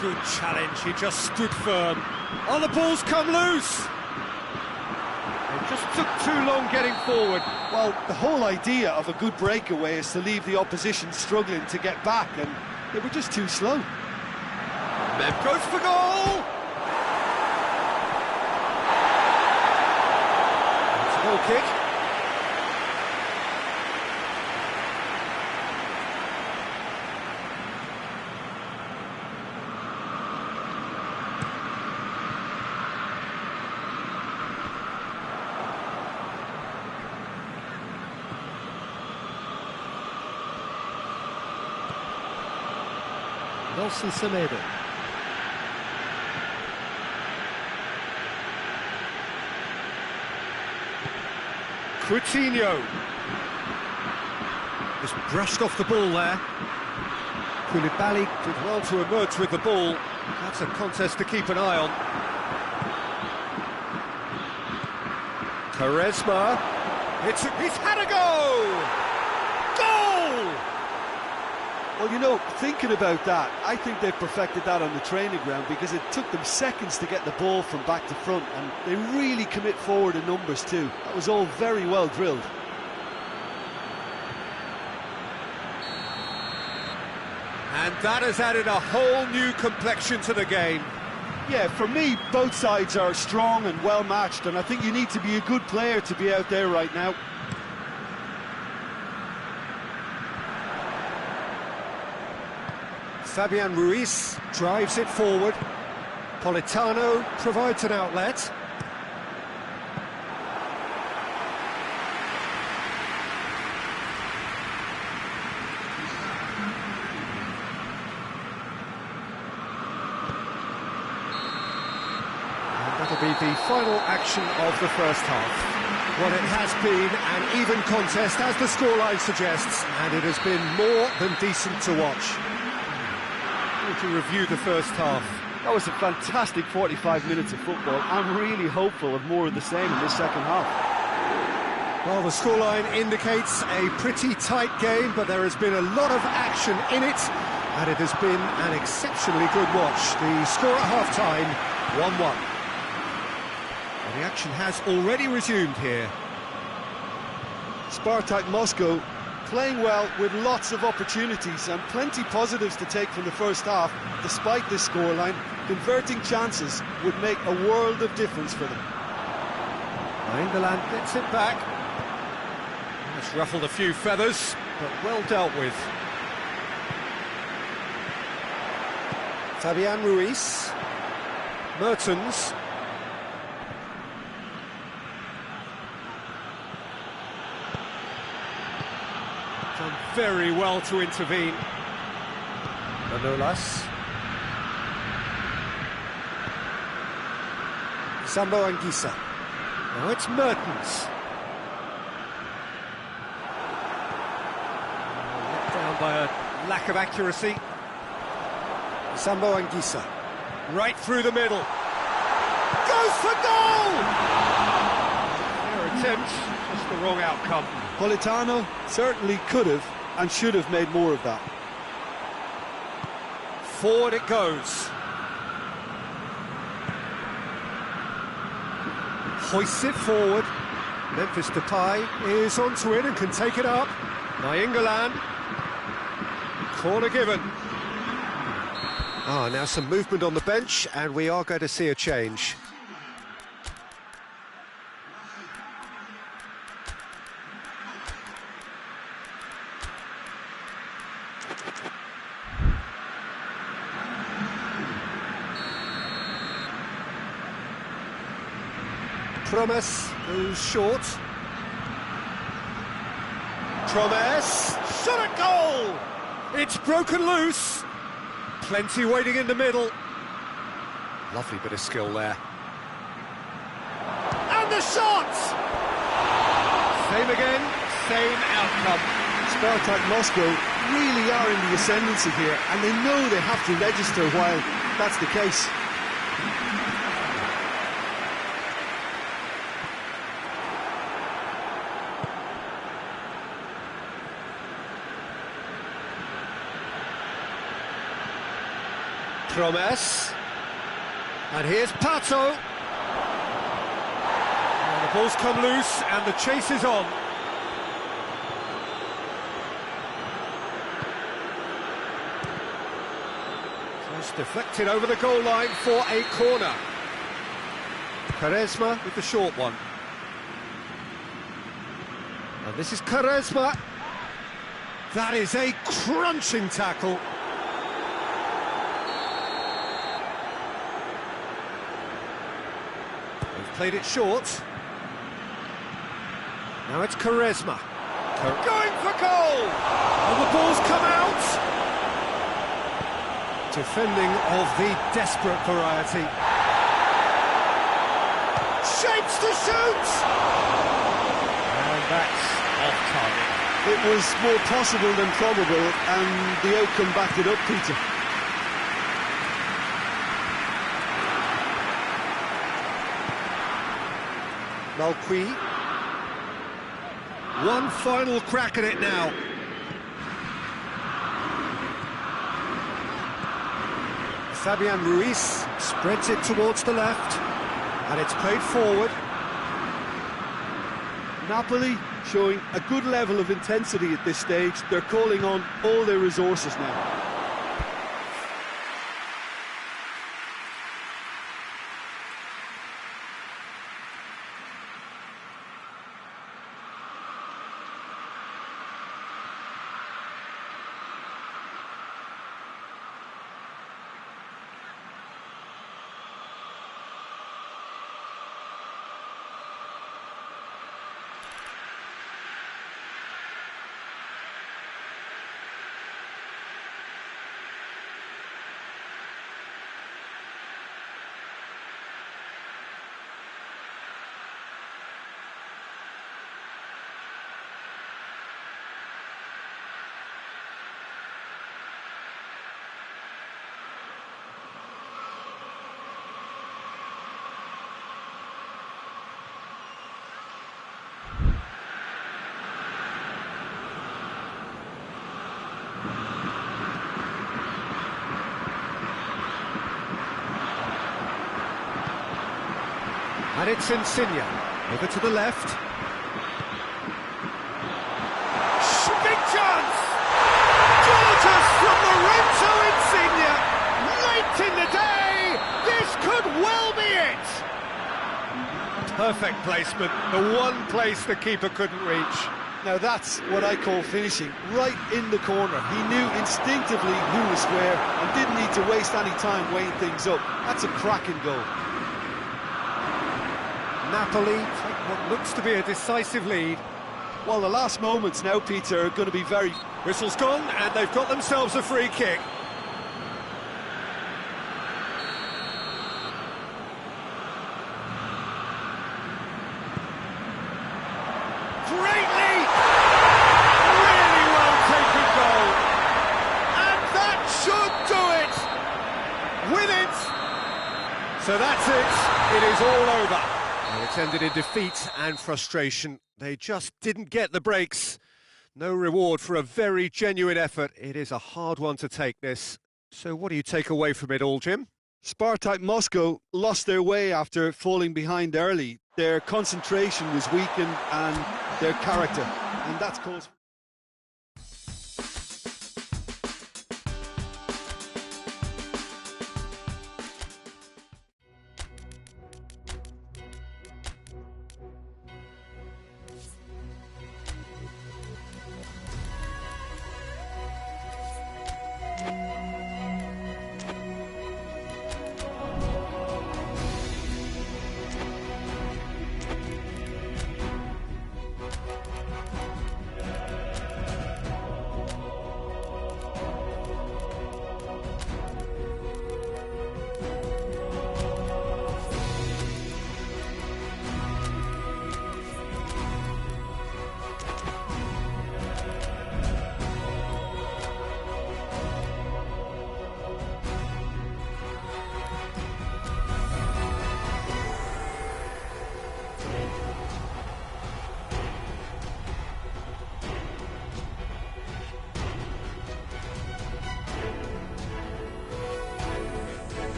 S1: Good challenge, he just stood firm. Oh, the ball's come loose! It just took too long getting forward.
S2: Well, the whole idea of a good breakaway is to leave the opposition struggling to get back, and they were just too slow.
S1: Mem goes for goal! It's a goal kick. Nelson Semedo. Coutinho. Just brushed off the ball there. Koulibaly did well to emerge with the ball. That's a contest to keep an eye on. Quaresma. He's had a go! Goal!
S2: Well, you know, thinking about that, I think they've perfected that on the training ground, because it took them seconds to get the ball from back to front, and they really commit forward in numbers too. That was all very well drilled.
S1: And that has added a whole new complexion to the game.
S2: Yeah, for me, both sides are strong and well matched, and I think you need to be a good player to be out there right now.
S1: Fabian Ruiz drives it forward. Politano provides an outlet. be the final action of the first half. Well, it has been an even contest, as the scoreline suggests, and it has been more than decent to watch. To review the first half.
S2: That was a fantastic 45 minutes of football. I'm really hopeful of more of the same in this second half.
S1: Well, the scoreline indicates a pretty tight game, but there has been a lot of action in it, and it has been an exceptionally good watch. The score at half-time, 1-1. And the action has already resumed here.
S2: Spartak Moscow playing well with lots of opportunities and plenty positives to take from the first half. Despite this scoreline, converting chances would make a world of difference for them.
S1: England gets it back. It's ruffled a few feathers, but well dealt with. Fabian Ruiz. Mertens. Done very well to intervene. Manolas. Sambo Anguissa. Now it's Mertens. Let down by a lack of accuracy. Sambo Anguissa. Right through the middle. Goes for goal! Their attempt, just the wrong outcome.
S2: Politano certainly could have and should have made more of that.
S1: Forward it goes. Hoists it forward. Memphis Depay is onto it and can take it up. Nainggolan. Corner given. Now some movement on the bench, and we are going to see a change. Promes goes short. Promes, shot at goal! It's broken loose. Plenty waiting in the middle. Lovely bit of skill there. And the shot! Same again, same outcome.
S2: Spartak Moscow really are in the ascendancy here, and they know they have to register while that's the case.
S1: Promes. And here's Pato. And the ball's come loose and the chase is on. So it's deflected over the goal line for a corner. Quaresma with the short one. And this is Quaresma. That is a crunching tackle. Played it short. Now it's Quaresma. Going for goal! And the ball's come out! Defending of the desperate variety. Shapes to shoot! And that's off target.
S2: It was more possible than probable, and the outcome backed it up, Peter.
S1: Malqui. One final crack at it now. Fabian Ruiz spreads it towards the left, and it's played forward.
S2: Napoli showing a good level of intensity at this stage. They're calling on all their resources now.
S1: And it's Insigne. Over to the left.
S4: Big chance! Gorgeous from Lorenzo Insigne! Late in the day! This could well be it!
S1: Perfect placement, the one place the keeper couldn't reach.
S2: Now that's what I call finishing, right in the corner. He knew instinctively who was where and didn't need to waste any time weighing things up. That's a cracking goal.
S1: Napoli take what looks to be a decisive lead.
S2: Well, the last moments now, Peter, are going to be very...
S1: Whistle's gone, and they've got themselves a free kick.
S4: Great lead! Really well taken goal. And that should do it! With it!
S1: So that's it. It is all over. And it's ended in defeat and frustration. They just didn't get the breaks. No reward for a very genuine effort. It is a hard one to take, this. So what do you take away from it all, Jim?
S2: Spartak Moscow lost their way after falling behind early. Their concentration was weakened and their character, and that's cause...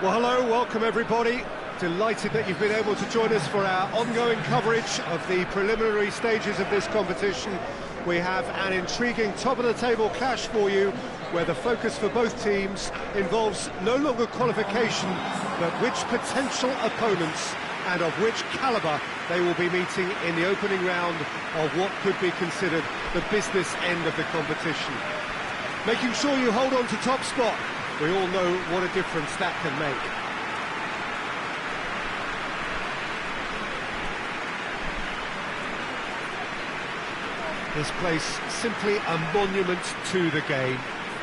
S1: Well, hello, welcome everybody. Delighted that you've been able to join us for our ongoing coverage of the preliminary stages of this competition. We have an intriguing top-of-the-table clash for you, where the focus for both teams involves no longer qualification, but which potential opponents and of which calibre they will be meeting in the opening round of what could be considered the business end of the competition. Making sure you hold on to top spot. We all know what a difference that can make. This place, simply a monument to the game.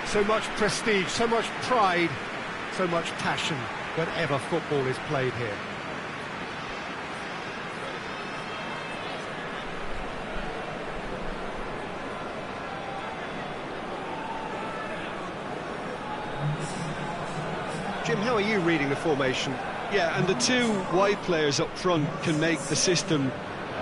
S1: So much prestige, so much pride, so much passion whenever football is played here. Jim, how are you reading the formation?
S2: Yeah, and the two wide players up front can make the system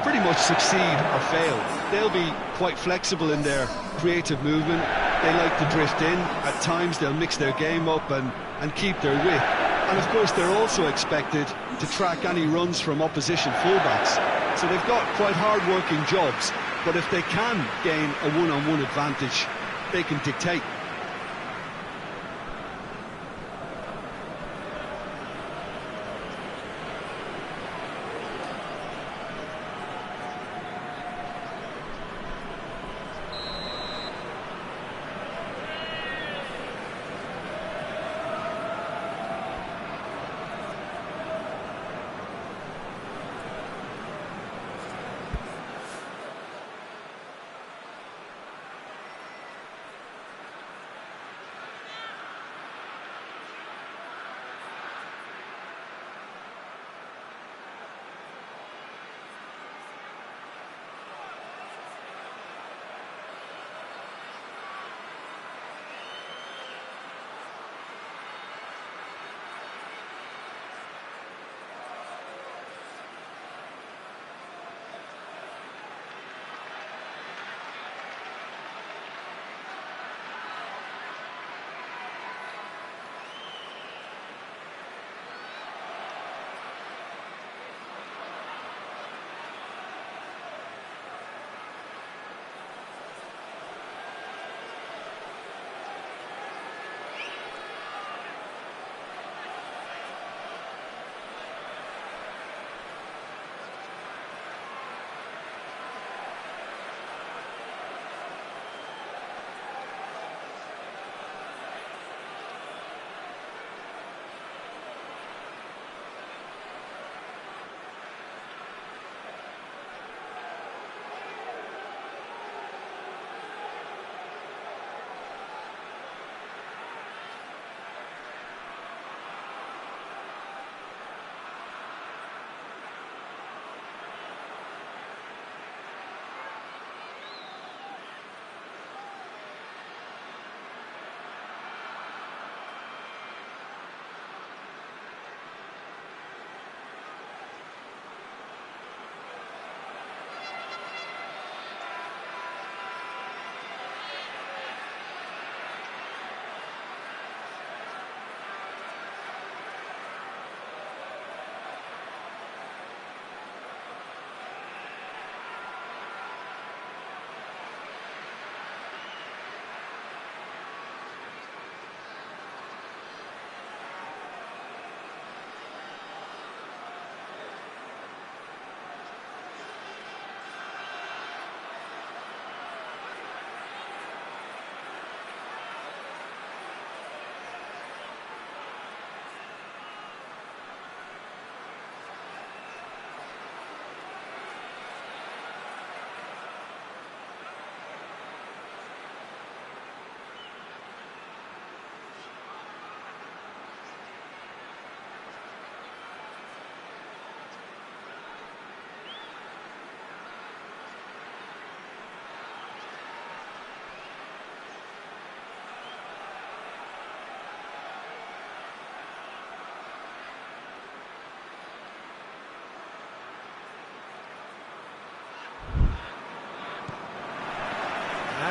S2: pretty much succeed or fail. They'll be quite flexible in their creative movement. They like to drift in. At times they'll mix their game up and keep their width. And of course they're also expected to track any runs from opposition fullbacks. So they've got quite hard-working jobs, but if they can gain a one-on-one advantage, they can dictate.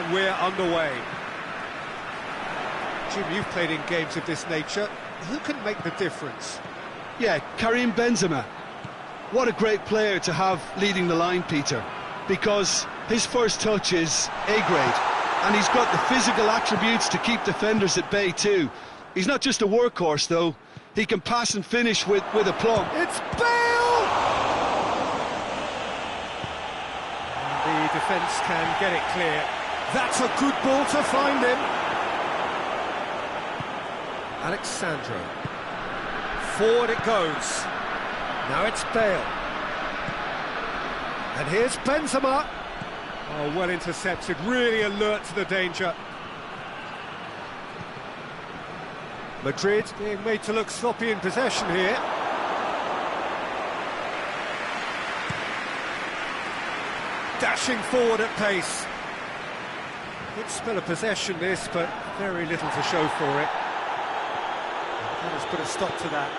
S1: and we're underway. Jim, you've played in games of this nature. Who can make the difference?
S2: Yeah, Karim Benzema. What a great player to have leading the line, Peter, because his first touch is A-grade, and he's got the physical attributes to keep defenders at bay too. He's not just a workhorse, though. He can pass and finish with aplomb.
S1: It's Bale! And the defence can get it clear. That's a good ball to find him. Alexandro. Forward it goes. Now it's Bale. And here's Benzema. Oh, well intercepted, really alert to the danger. Madrid being made to look sloppy in possession here. Dashing forward at pace. Good spell of possession this, but very little to show for it. That has put a stop to that.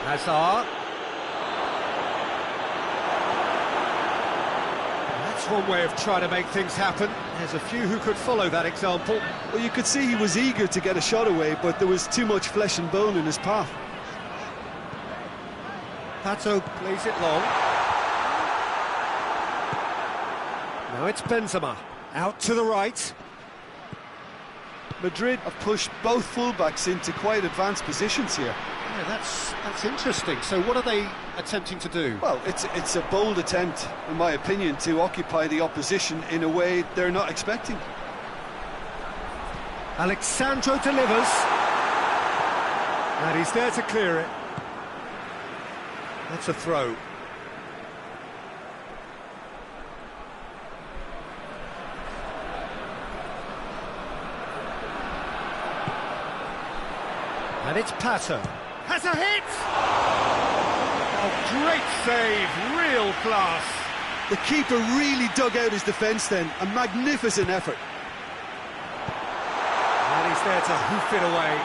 S1: Hazard. That's one way of trying to make things happen. There's a few who could follow that example.
S2: Well, you could see he was eager to get a shot away, but there was too much flesh and bone in his path.
S1: Pato plays it long. Now it's Benzema. Out to the right.
S2: Madrid have pushed both fullbacks into quite advanced positions here.
S1: Yeah, that's interesting. So what are they attempting to do?
S2: Well, it's a bold attempt, in my opinion, to occupy the opposition in a way they're not expecting.
S1: Alexandro delivers. And he's there to clear it. That's a throw. And it's Pato. Has a hit! Oh, great save, real class.
S2: The keeper really dug out his defence then, a magnificent effort.
S1: And he's there to hoof it away.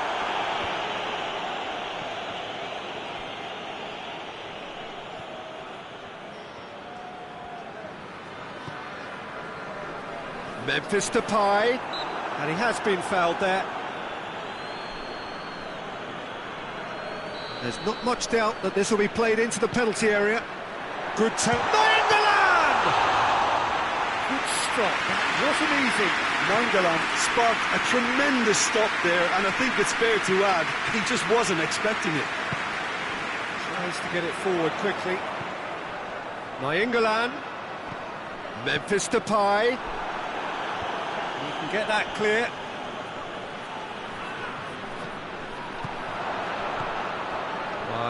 S1: Memphis Depay, and he has been fouled there. There's not much doubt that this will be played into the penalty area. Good turn. Nainggolan! Good stop. That wasn't easy.
S2: Nainggolan sparked a tremendous stop there, and I think it's fair to add, he just wasn't expecting it.
S1: Tries to get it forward quickly. Nainggolan. Memphis Depay. You can get that clear.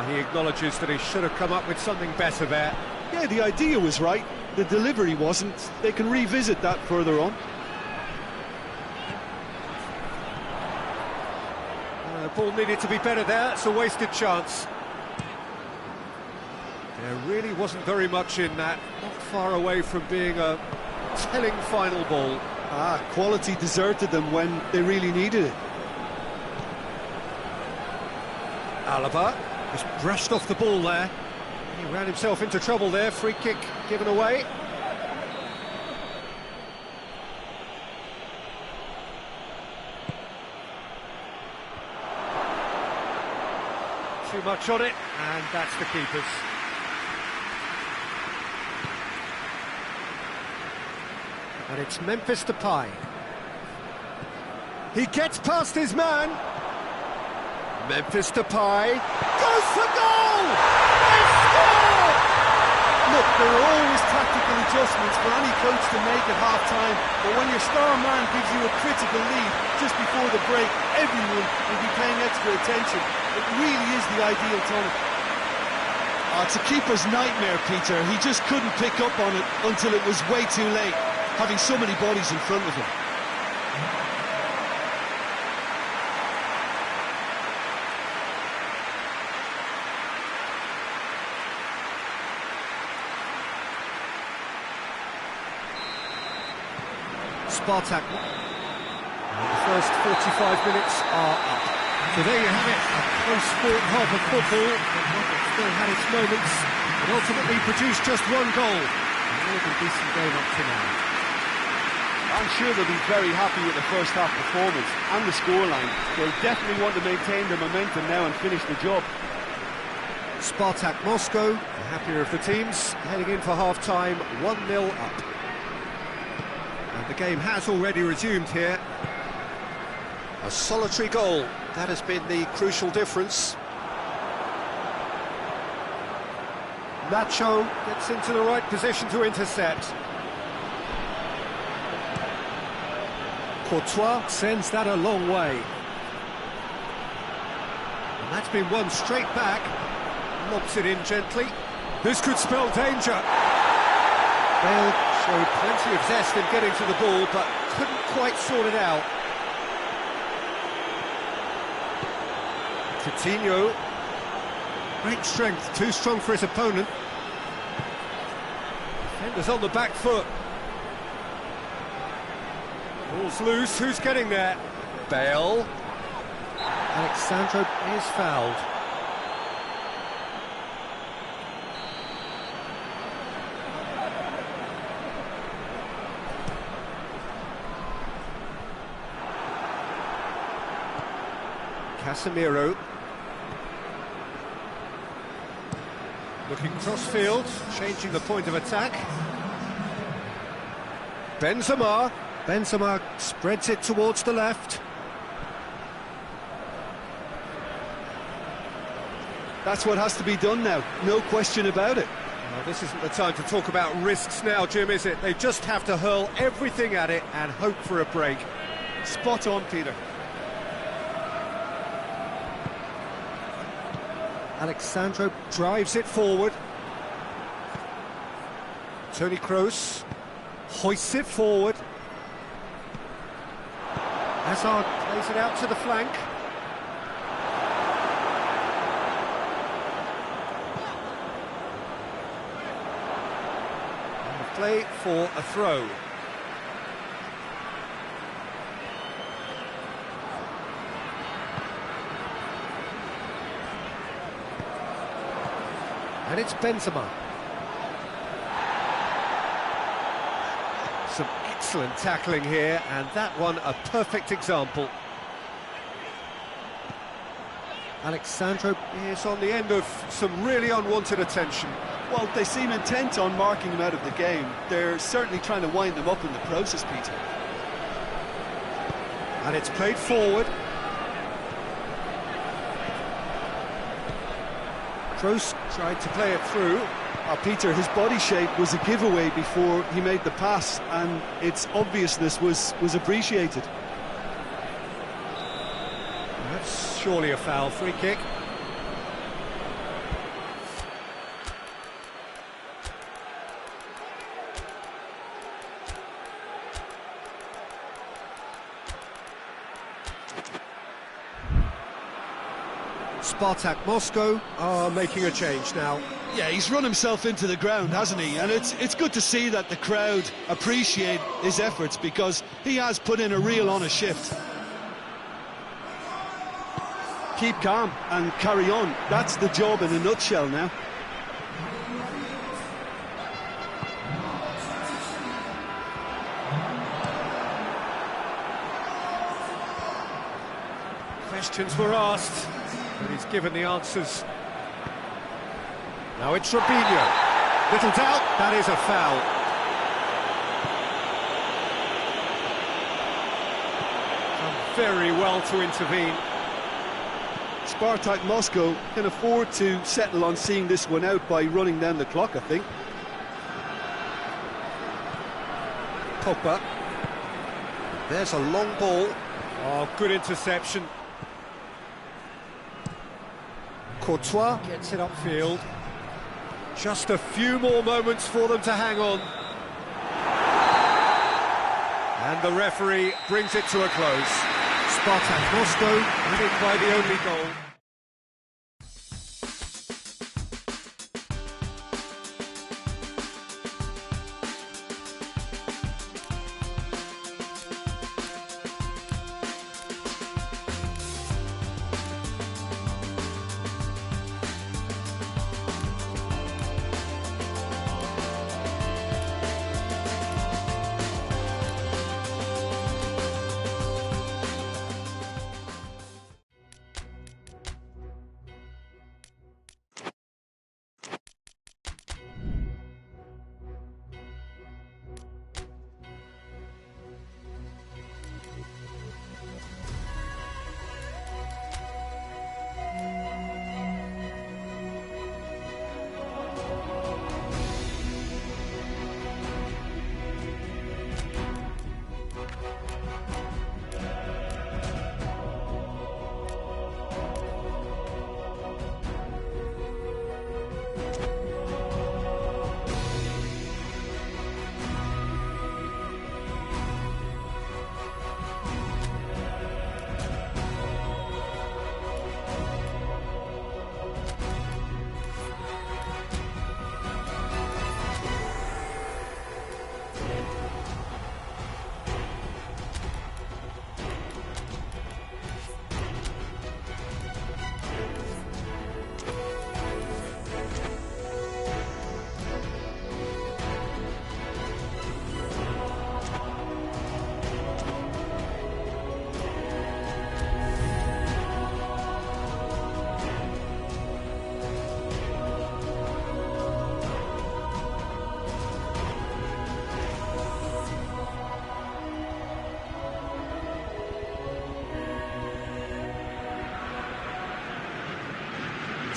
S1: He acknowledges that he should have come up with something better there.
S2: Yeah, the idea was right, the delivery wasn't. They can revisit that further on.
S1: The ball needed to be better there, it's a wasted chance. There really wasn't very much in that, not far away from being a telling final ball.
S2: Quality deserted them when they really needed it.
S1: Alaba just brushed off the ball there. He ran himself into trouble there. Free kick given away. Too much on it, and that's the keeper's. And it's Memphis Depay. He gets past his man. Memphis Depay goes for goal! They score!
S2: Look, there are always tactical adjustments for any coach to make at half-time, but when your star man gives you a critical lead just before the break, everyone will be paying extra attention. It really is the ideal time. It's a keeper's nightmare, Peter. He just couldn't pick up on it until it was way too late, having so many bodies in front of him.
S1: Spartak. And the first 45 minutes are up. So there you have it, a close-fought half of football, and one that still had its moments, but ultimately produced just one goal. a decent game up to now.
S2: I'm sure they'll be very happy with the first half performance and the scoreline. They'll definitely want to maintain their momentum now and finish the job.
S1: Spartak Moscow, the happier of the teams, heading in for half-time, 1-0 up. And the game has already resumed here. A solitary goal, that has been the crucial difference. Nacho gets into the right position to intercept. Courtois sends that a long way. And that's been won straight back. Lobs it in gently. This could spell danger. Bale showed plenty of zest in getting to the ball, but couldn't quite sort it out. Coutinho. Great strength, too strong for his opponent. Defenders on the back foot. Ball's loose, who's getting there? Bale. Alexandro is fouled. Casemiro. Looking cross-field, changing the point of attack. Benzema. Benzema spreads it towards the left.
S2: That's what has to be done now, no question about it.
S1: Well, this isn't the time to talk about risks now, Jim, is it? They just have to hurl everything at it and hope for a break.
S2: Spot on, Peter.
S1: Alexandro drives it forward. Toni Kroos hoists it forward. Hazard plays it out to the flank. And the play for a throw. And it's Benzema. Some excellent tackling here, and that one a perfect example. Alexandro is on the end of some really unwanted attention.
S2: Well, they seem intent on marking him out of the game. They're certainly trying to wind them up in the process, Peter.
S1: And it's played forward. Kroos tried to play it through.
S2: Peter, his body shape was a giveaway before he made the pass, and its obviousness was appreciated.
S1: That's surely a foul. Free kick. Spartak Moscow are making a change now.
S2: Yeah, he's run himself into the ground, hasn't he? And it's good to see that the crowd appreciate his efforts, because he has put in a real honest shift. Keep calm and carry on. That's the job in a nutshell now.
S1: Questions were asked, but he's given the answers. Now it's Robinho. Little doubt, that is a foul. Done very well to intervene.
S2: Spartak Moscow can afford to settle on seeing this one out by running down the clock, I think.
S1: Pogba. There's a long ball. Oh, good interception. Courtois gets it upfield. Just a few more moments for them to hang on. And the referee brings it to a close. Spartak Moscow winning by the only goal.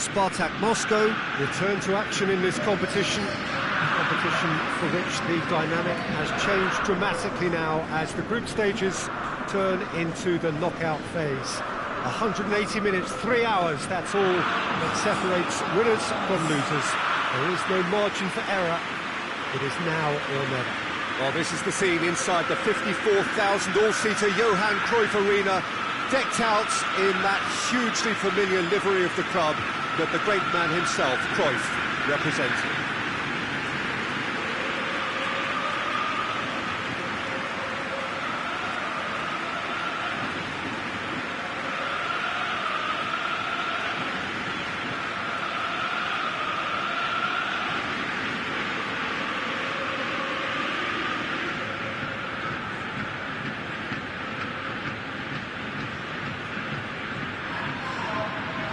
S1: Spartak Moscow return to action in this competition. Competition for which the dynamic has changed dramatically now as the group stages turn into the knockout phase. 180 minutes, 3 hours, that's all that separates winners from losers. There is no margin for error. It is now or never.
S3: Well, this is the scene inside the 54,000 all-seater Johan Cruyff Arena, decked out in that hugely familiar livery of the club that the great man himself, Cruyff, represented.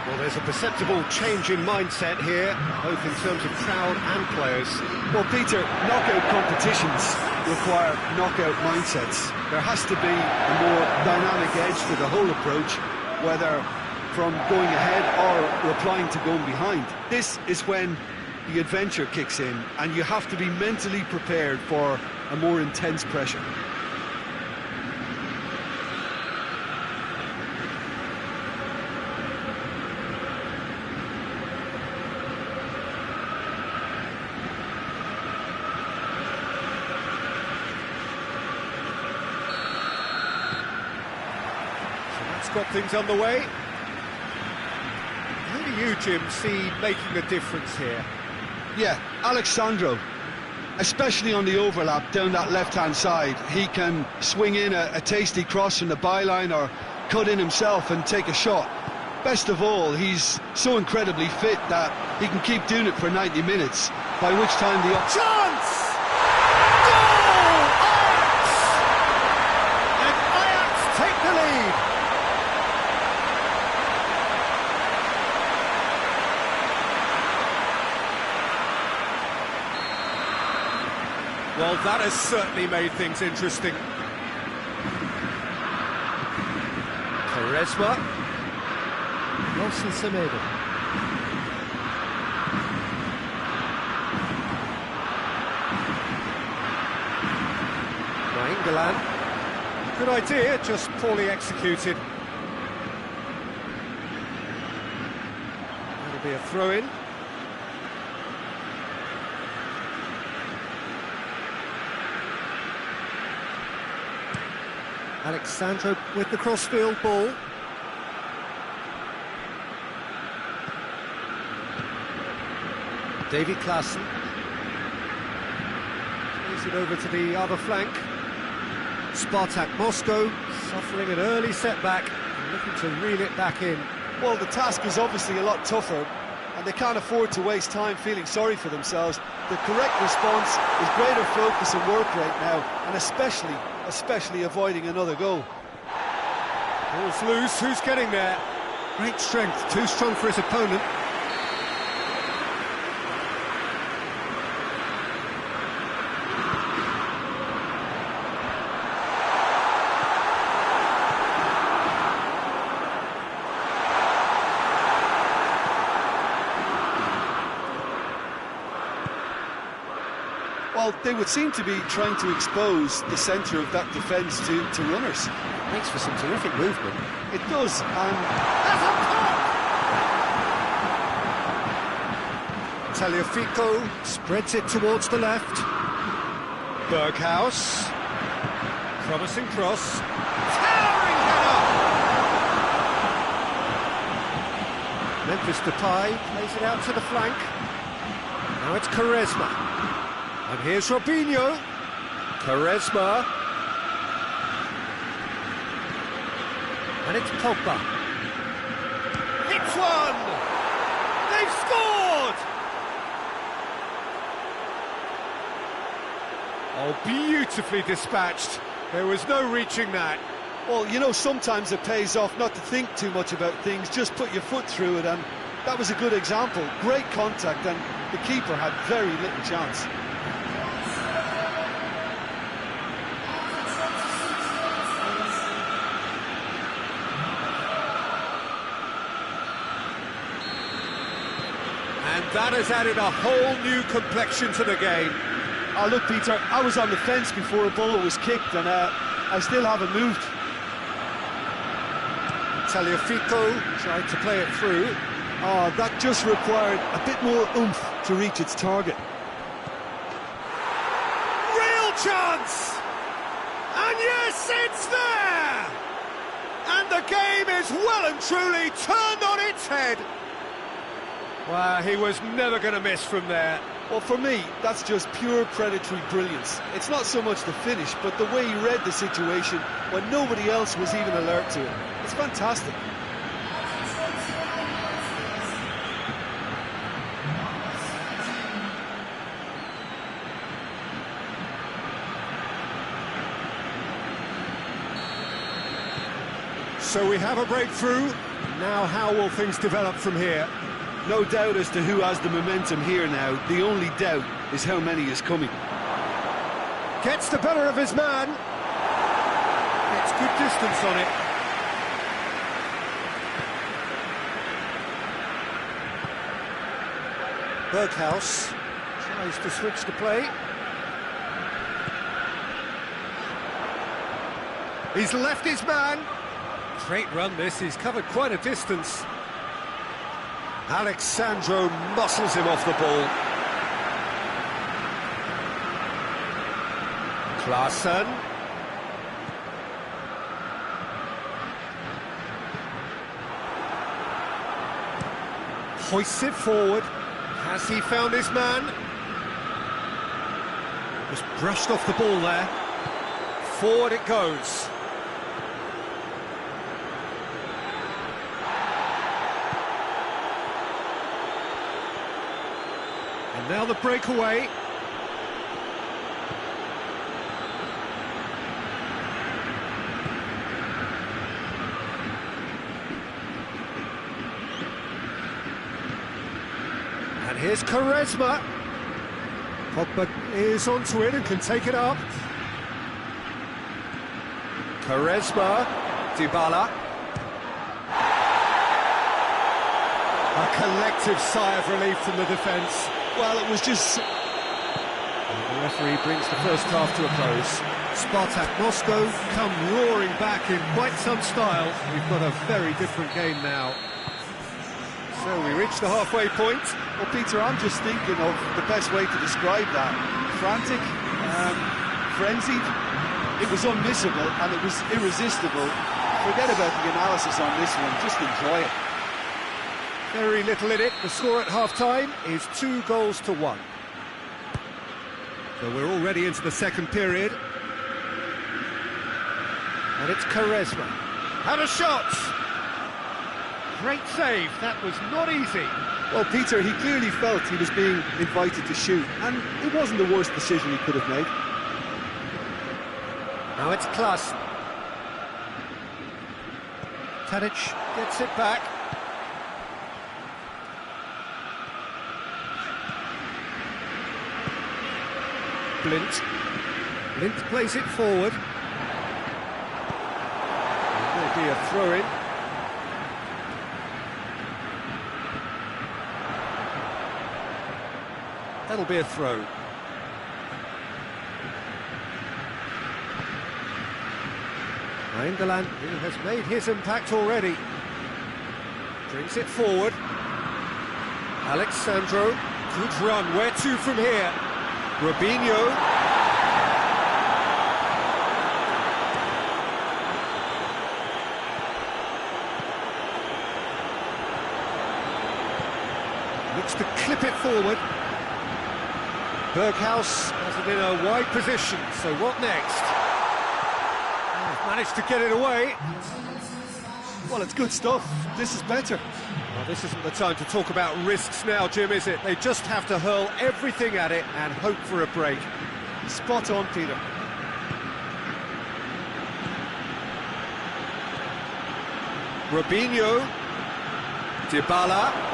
S1: Well, there's a perceptible change in mindset here, both in terms of crowd and players.
S2: Well, Peter, knockout competitions require knockout mindsets. There has to be a more dynamic edge to the whole approach, whether from going ahead or replying to going behind. This is when the adventure kicks in, and you have to be mentally prepared for a more intense pressure.
S3: Got things on the way. Who do you, Jim, see making a difference here?
S2: Yeah, Alexandro, especially on the overlap down that left-hand side. He can swing in a tasty cross from the byline or cut in himself and take a shot. Best of all, he's so incredibly fit that he can keep doing it for 90 minutes, by which time the...
S4: Chance! Goal! Ajax! And Ajax take the lead.
S3: Well, that has certainly made things interesting.
S1: Quaresma. Nelson Semedo. Nainggolan.
S3: Good idea, just poorly executed. That'll be a throw-in.
S1: Alexandro with the crossfield ball. Davy Klaassen. Plays it over to the other flank. Spartak Moscow suffering an early setback and looking to reel it back in.
S2: Well, the task is obviously a lot tougher, and they can't afford to waste time feeling sorry for themselves. The correct response is greater focus and work rate now, and especially avoiding another goal.
S3: Ball's loose, who's getting there?
S1: Great strength, too strong for his opponent.
S2: Well, they would seem to be trying to expose the centre of that defence to runners.
S1: Makes for some terrific movement.
S2: It does, and...
S1: Tagliafico spreads it towards the left.
S3: Berghaus. Promising cross.
S4: Towering header!
S1: Memphis Depay plays it out to the flank. Now it's Quaresma. And here's Robinho. Quaresma. And it's Pogba.
S4: It's one! They've scored!
S3: Oh, beautifully dispatched. There was no reaching that.
S2: Well, you know, sometimes it pays off not to think too much about things, just put your foot through it, and that was a good example. Great contact, and the keeper had very little chance.
S3: And that has added a whole new complexion to the game.
S2: Oh, look, Peter, I was on the fence before a ball was kicked, and I still haven't moved.
S1: Tagliafico tried to play it through.
S2: Oh, that just required a bit more oomph to reach its target.
S4: Real chance! And yes, it's there! And the game is well and truly turned on its head.
S1: Well, he was never going to miss from there.
S2: Well, for me, that's just pure predatory brilliance. It's not so much the finish, but the way he read the situation when nobody else was even alert to it. It's fantastic.
S1: So we have a breakthrough. Now how will things develop from here?
S2: No doubt as to who has the momentum here now. The only doubt is how many is coming.
S1: Gets the better of his man. Gets good distance on it. Berghaus tries to switch the play. He's left his man. Great run this, he's covered quite a distance. Alexandro muscles him off the ball. Klaassen. Hoists it forward. Has he found his man? Just brushed off the ball there. Forward it goes. And now the breakaway. And here's Quaresma. Pogba is onto it and can take it up. Quaresma, Dybala. A collective sigh of relief from the defence.
S2: Well, it was just...
S1: And the referee brings the first half to a close. Spartak Moscow come roaring back in quite some style. We've got a very different game now. So we reach the halfway point.
S2: Well, Peter, I'm just thinking of the best way to describe that. Frantic, frenzied. It was unmissable and it was irresistible. Forget about the analysis on this one, just enjoy it.
S1: Very little in it. The score at half-time is 2-1. So we're already into the second period. And it's Quaresma.
S4: And a shot! Great save, that was not easy.
S2: Well, Peter, he clearly felt he was being invited to shoot, and it wasn't the worst decision he could have made.
S1: Now it's Klaassen. Tadic gets it back. Blind plays it forward. There'll be a throw-in. That'll be a throw. Wijnaldum, who has made his impact already, brings it forward. Alexandro, good run. Where to from here? Robinho. Looks to clip it forward. Berghaus has it in a wide position, so what next? Managed to get it away.
S2: Well, it's good stuff. This is better.
S1: Well, this isn't the time to talk about risks now, Jim, is it? They just have to hurl everything at it and hope for a break.
S2: Spot on, Peter.
S1: Robinho. Dybala.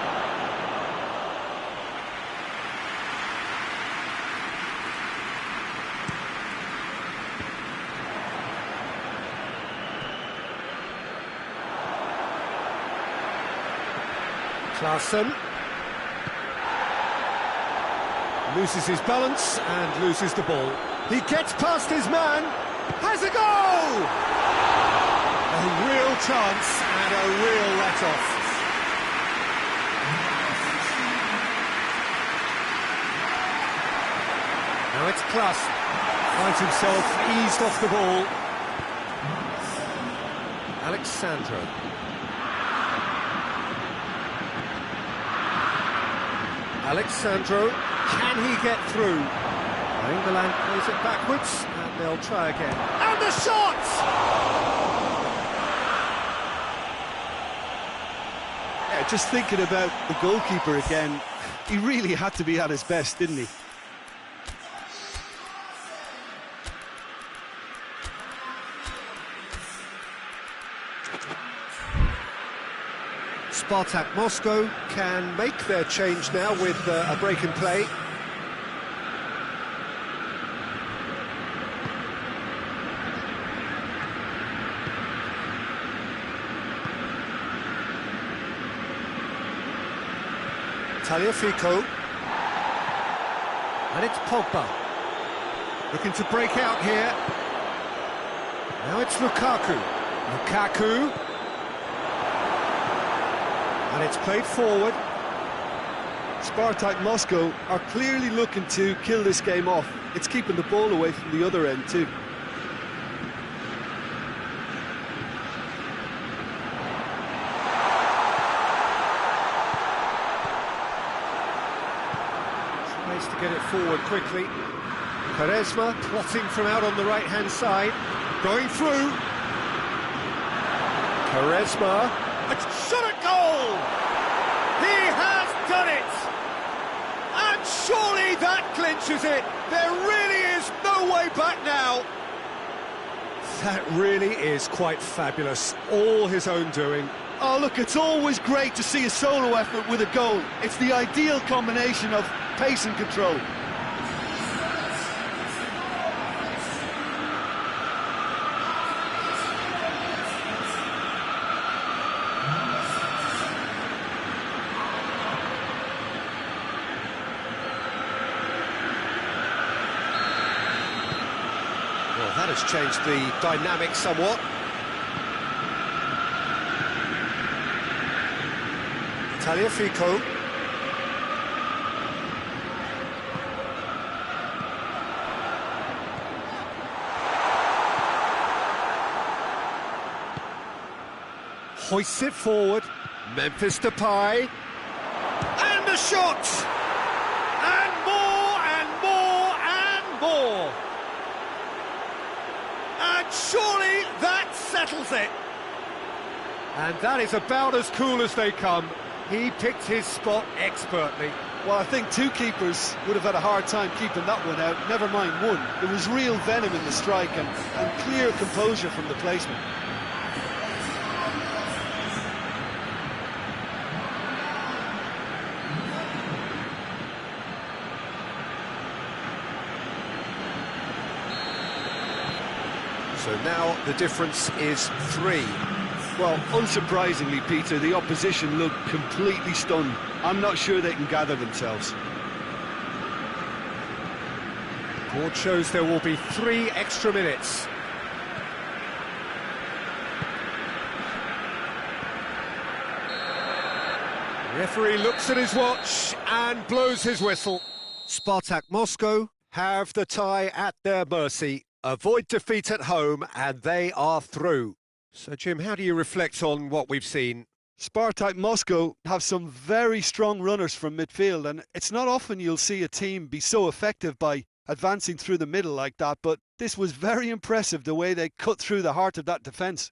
S1: Klaassen. Loses his balance and loses the ball. He gets past his man. Has a goal! A real chance and a real let-off. Now it's Klaas. Finds himself eased off the ball. Alexandro. Alexandro, can he get through? England plays it backwards, and they'll try again. And the shot!
S2: Yeah, just thinking about the goalkeeper again, he really had to be at his best, didn't he?
S1: Spartak Moscow can make their change now with a break in play. Tagliafico. And it's Pogba. Looking to break out here. Now it's Lukaku. Lukaku. And it's played forward.
S2: Spartak Moscow are clearly looking to kill this game off. It's keeping the ball away from the other end too.
S1: Tries to get it forward quickly. Quaresma plotting from out on the right-hand side. Going through. Quaresma.
S4: A shot at goal! He has done it! And surely that clinches it! There really is no way back now!
S1: That really is quite fabulous. All his own doing.
S2: Oh, look, it's always great to see a solo effort with a goal. It's the ideal combination of pace and control.
S1: Well, that has changed the dynamic somewhat. Tagliafico. Hoists it forward. Memphis Depay.
S4: And the shot! And more, and more, and more! And surely that settles it!
S1: And that is about as cool as they come. He picked his spot expertly.
S2: Well, I think two keepers would have had a hard time keeping that one out, never mind one. There was real venom in the strike and clear composure from the placement.
S1: So now the difference is 3.
S2: Well, unsurprisingly, Peter, the opposition look completely stunned. I'm not sure they can gather themselves.
S1: Board shows there will be 3 extra minutes. Referee looks at his watch and blows his whistle. Spartak Moscow have the tie at their mercy. Avoid defeat at home and they are through. So, Jim, how do you reflect on what we've seen?
S2: Spartak Moscow have some very strong runners from midfield, and it's not often you'll see a team be so effective by advancing through the middle like that, but this was very impressive the way they cut through the heart of that defence.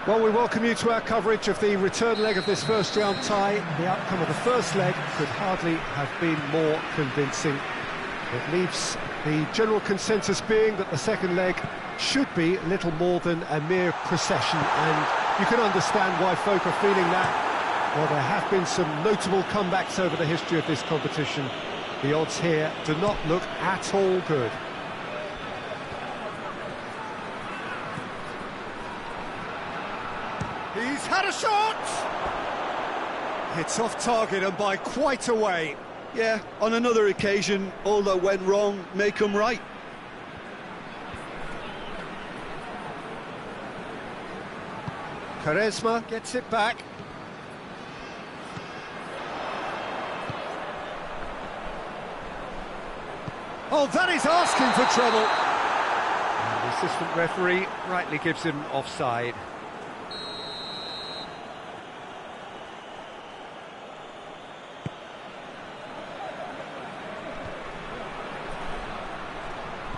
S1: Well, we welcome you to our coverage of the return leg of this first-round tie. The outcome of the first leg could hardly have been more convincing. It leaves the general consensus being that the second leg should be little more than a mere procession, and you can understand why folk are feeling that. Well, there have been some notable comebacks over the history of this competition. The odds here do not look at all good.
S4: He's had a shot!
S3: It's off target and by quite a way.
S2: Yeah, on another occasion, all that went wrong may come right.
S1: Quaresma gets it back.
S3: Oh, that is asking for trouble.
S1: And the assistant referee rightly gives him offside.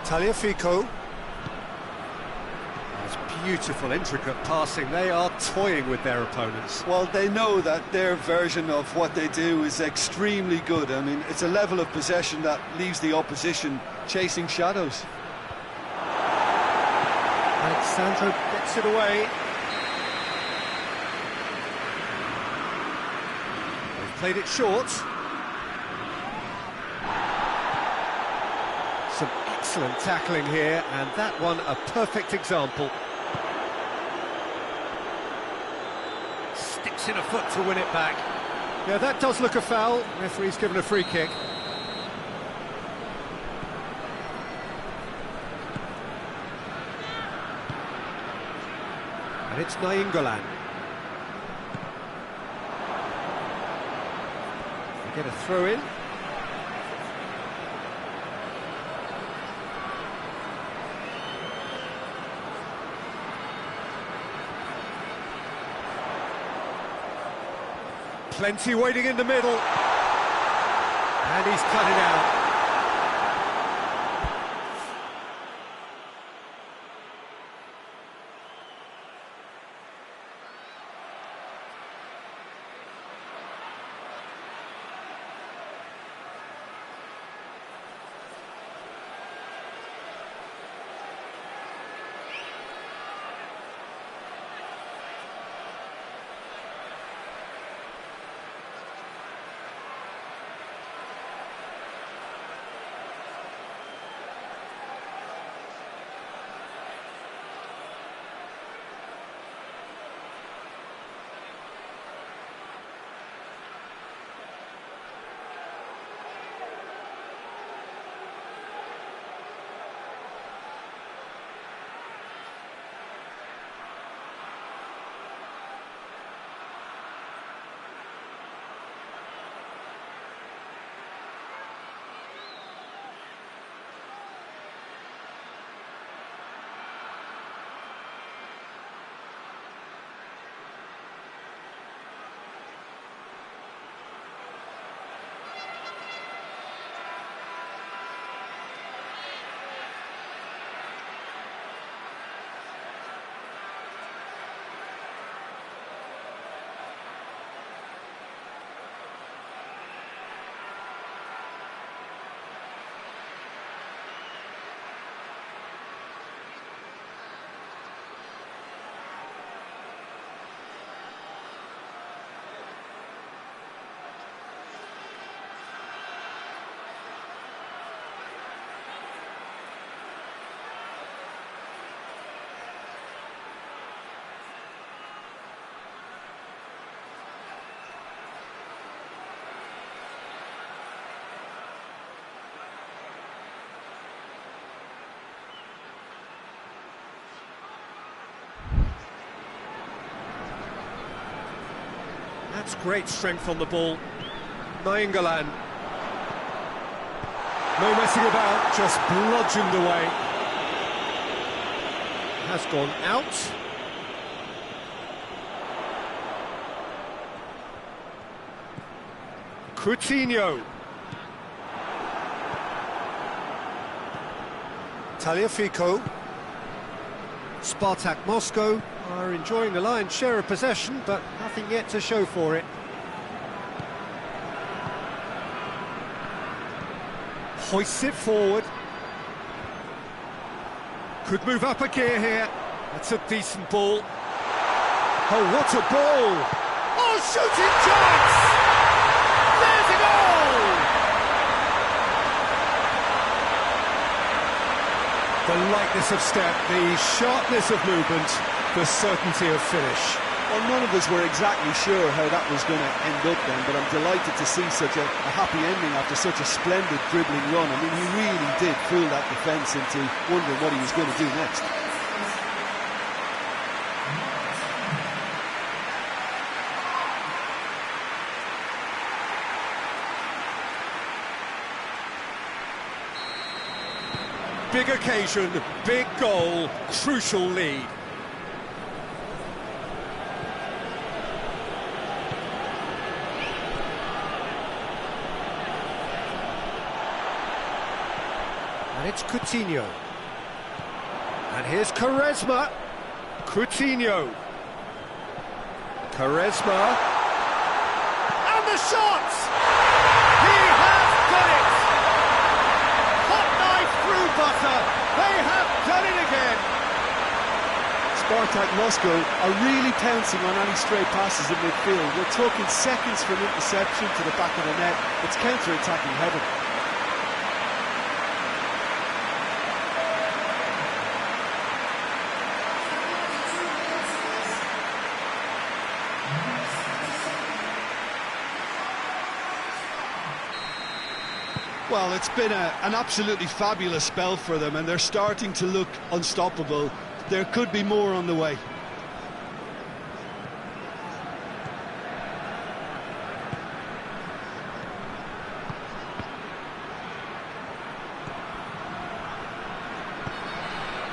S3: Tagliafico. That's beautiful, intricate passing. They are toying with their opponents.
S2: Well, they know that their version of what they do is extremely good. I mean, it's a level of possession that leaves the opposition chasing shadows.
S1: Alexandro gets it away.
S3: They've played it short. Some excellent tackling here, and that one a perfect example. Sticks in a foot to win it back.
S1: Yeah, that does look a foul. Referee's given a free kick. And it's Nainggolan. They get a throw in.
S3: Plenty waiting in the middle. And he's cut it out. That's great strength on the ball. Nainggolan. No messing about, just bludgeoned away. Has gone out. Coutinho. Tagliafico. Spartak Moscow
S1: are enjoying the lion's share of possession, but nothing yet to show for it. Hoists it forward. Could move up a gear here. That's a decent ball. Oh, what a ball!
S4: Oh, shooting chance! There's a goal!
S1: The lightness of step, the sharpness of movement, the certainty of finish.
S2: Well, none of us were exactly sure how that was going to end up then, but I'm delighted to see such a happy ending after such a splendid dribbling run. I mean, he really did fool that defence into wondering what he was going to do next.
S1: Big occasion, big goal, crucial lead. And it's Coutinho. And here's Quaresma. Coutinho. Quaresma.
S4: And the shot! He has done it! Hot knife through butter. They have done it again.
S2: Spartak Moscow are really pouncing on any stray passes in midfield. We're talking seconds from interception to the back of the net. It's counter-attacking heaven. Well, it's been an absolutely fabulous spell for them, and they're starting to look unstoppable. There could be more on the way.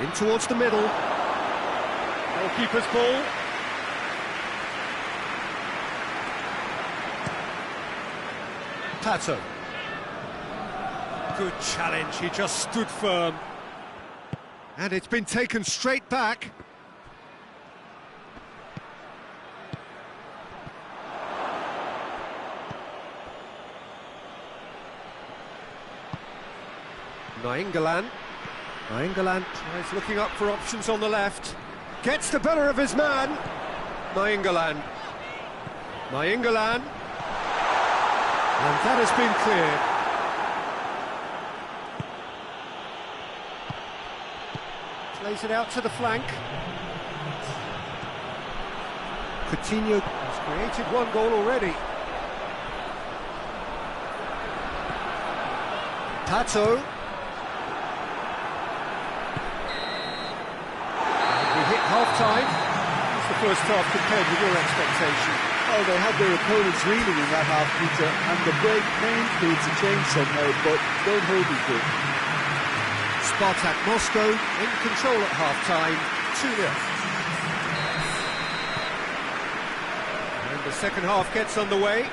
S1: In towards the middle. Goalkeeper's ball. Pato. Good challenge, he just stood firm. And it's been taken straight back. Nainggolan. Nainggolan is looking up for options on the left. Gets the better of his man. Nainggolan. Nainggolan. And that has been cleared. Plays it out to the flank. Coutinho has created one goal already. Pato. We hit half-time. What's the first half compared with your expectation?
S2: Oh, they had their opponents reeling in that half, Peter, and the break may need to change somehow, but don't hold me to it.
S1: Spartak Moscow in control at half-time, 2-0. And the second half gets underway.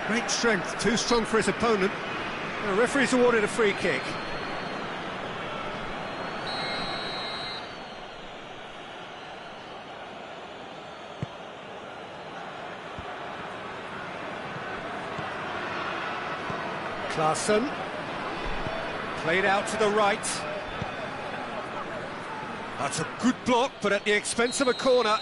S1: Great strength, too strong for his opponent. The referee's awarded a free kick. Klaassen. Played out to the right. That's a good block, but at the expense of a corner.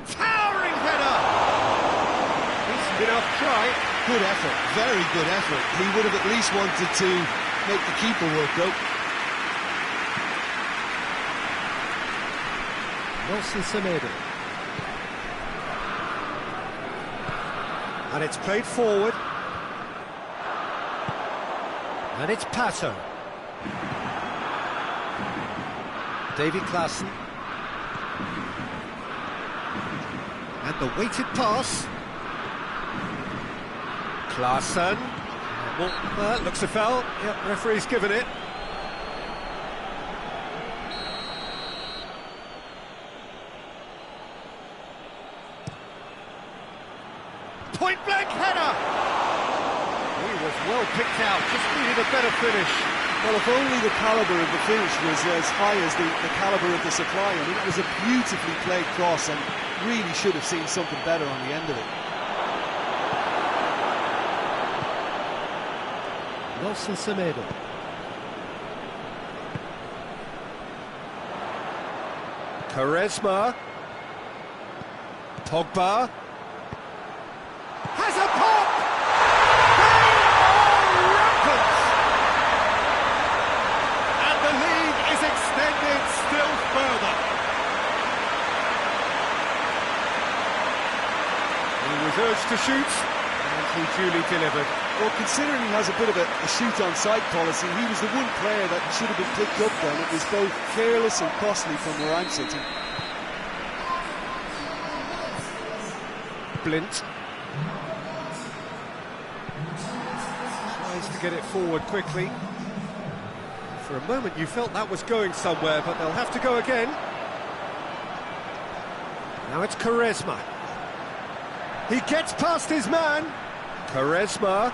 S4: Towering header!
S1: Decent enough try.
S2: Good effort, very good effort. He would have at least wanted to make the keeper work, though.
S1: Nelson Semedo. And it's played forward. And it's Pato. Davy Klaassen. And the weighted pass. Klaassen. Well, looks a foul. Yep, referee's given it.
S4: Point-blank header!
S1: He was well picked out, just needed a better finish.
S2: Well, if only the calibre of the finish was as high as the calibre of the supply. I mean, it was a beautifully played cross and really should have seen something better on the end of it.
S1: Nelson Semedo. Quaresma. Pogba. Has a pop! They are rampant! And the lead is extended still further. He was urged to shoot, and he duly delivered.
S2: Well, considering he has a bit of a shoot-on-sight policy, he was the one player that should have been picked up then. It was both careless and costly from where I'm sitting.
S1: Blint. Tries to get it forward quickly. For a moment you felt that was going somewhere, but they'll have to go again. Now it's Quaresma. He gets past his man. Quaresma.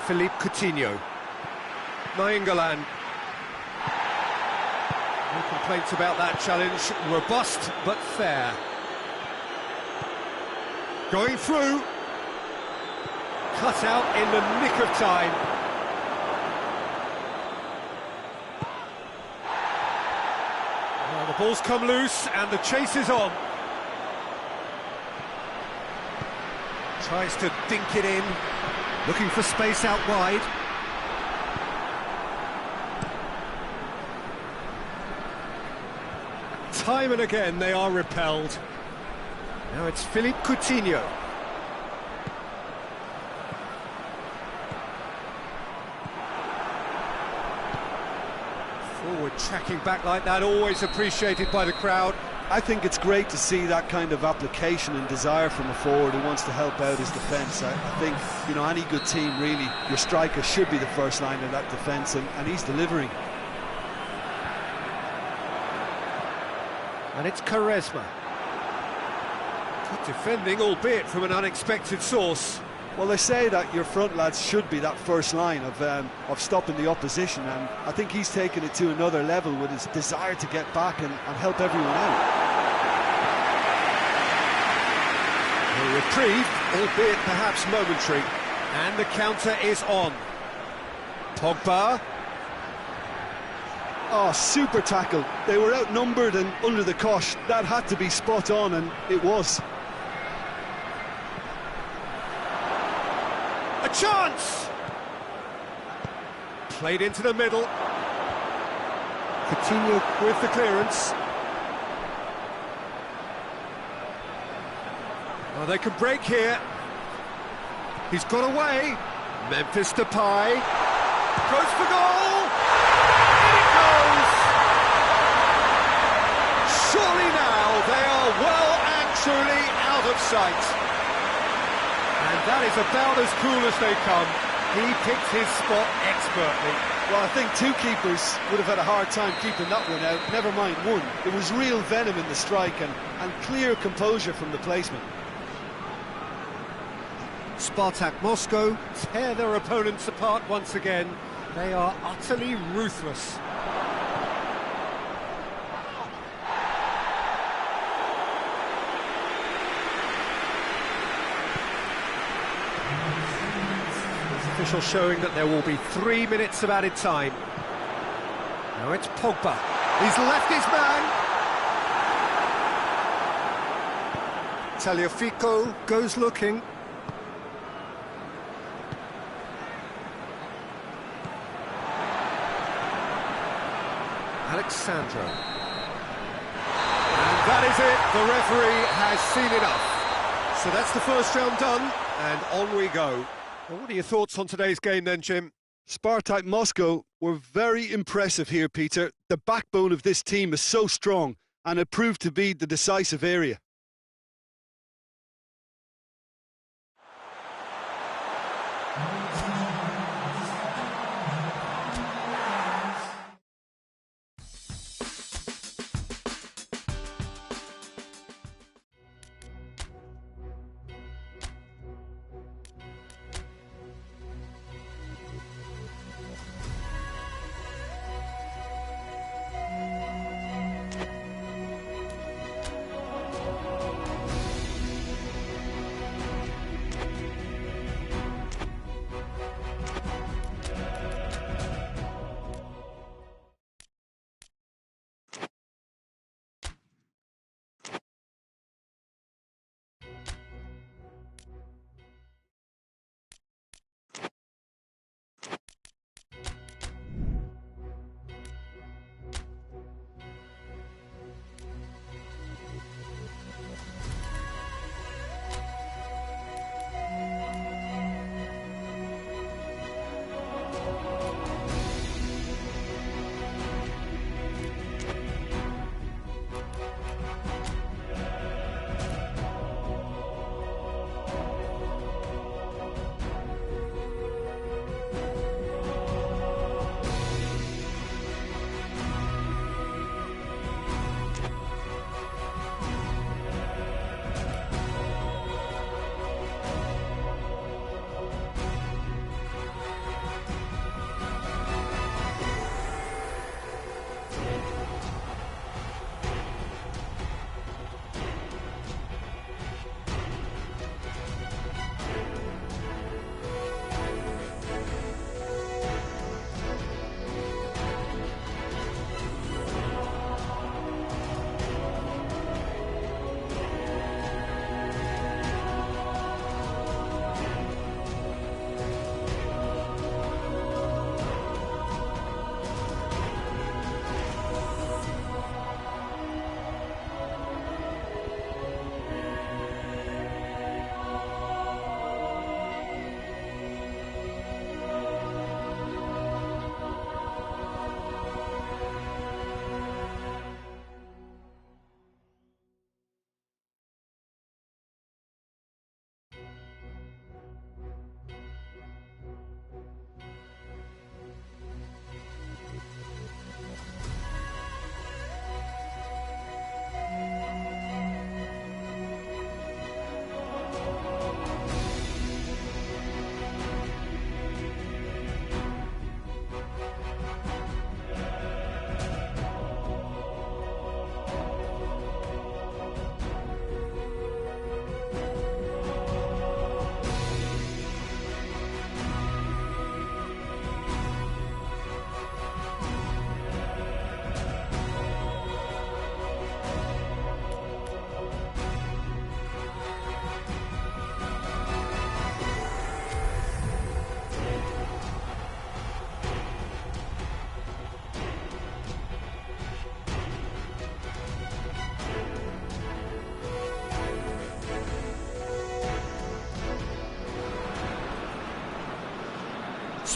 S1: Philippe Coutinho. Nainggolan. No complaints about that challenge. Robust but fair. Going through. Cut out in the nick of time. Well, the ball's come loose and the chase is on. Tries to dink it in, looking for space out wide. Time and again they are repelled. Now it's Philippe Coutinho. Forward tracking back like that, always appreciated by the crowd.
S2: I think it's great to see that kind of application and desire from a forward who wants to help out his defence. I think, you know, any good team, really, your striker should be the first line of that defence, and he's delivering.
S1: And it's Quaresma. Good defending, albeit from an unexpected source.
S2: Well, they say that your front lads should be that first line of stopping the opposition, and I think he's taken it to another level with his desire to get back and help everyone out.
S1: A reprieve, albeit perhaps momentary, and the counter is on. Pogba.
S2: Oh, super tackle. They were outnumbered and under the cosh. That had to be spot on, and it was.
S1: A chance! Played into the middle. Coutinho with the clearance. Oh, they can break here. He's got away. Memphis Depay. Goes for goal! In it goes! Surely now they are well and truly out of sight. And that is about as cool as they come. He picked his spot expertly.
S2: Well, I think two keepers would have had a hard time keeping that one out, never mind one. There was real venom in the strike and clear composure from the placement.
S1: Spartak Moscow tear their opponents apart once again. They are utterly ruthless. Official showing that there will be 3 minutes of added time. Now it's Pogba. He's left his man. Tagliafico goes looking. Alexandro. And that is it. The referee has seen enough. So that's the first round done, and on we go. Well, what are your thoughts on today's game then, Jim?
S2: Spartak Moscow were very impressive here, Peter. The backbone of this team is so strong, and it proved to be the decisive area.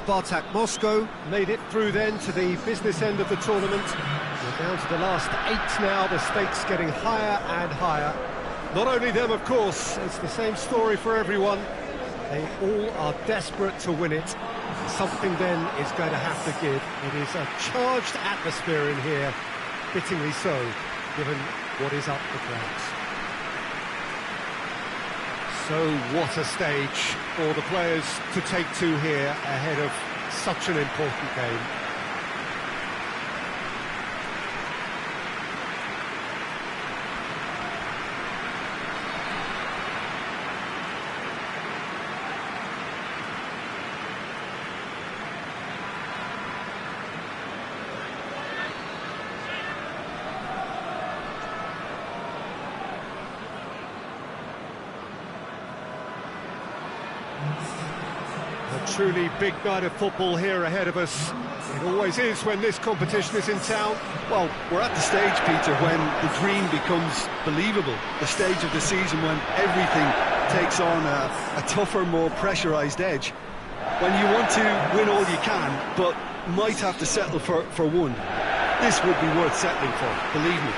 S3: Spartak Moscow.
S1: Made it through then to the business end of the tournament. We're down to the last 8 now, the stakes getting higher and higher. Not only them, of course, it's the same story for everyone. They all are desperate to win it. Something then is going to have to give. It is a charged atmosphere in here, fittingly so, given what is up for grabs. So what a stage for the players to take to here ahead of such an important game. A truly big night of football here ahead of us. It always is when this competition is in town.
S2: Well, we're at the stage, Peter, when the dream becomes believable. The stage of the season when everything takes on a tougher, more pressurised edge. When you want to win all you can, but might have to settle for one. This would be worth settling for, believe me.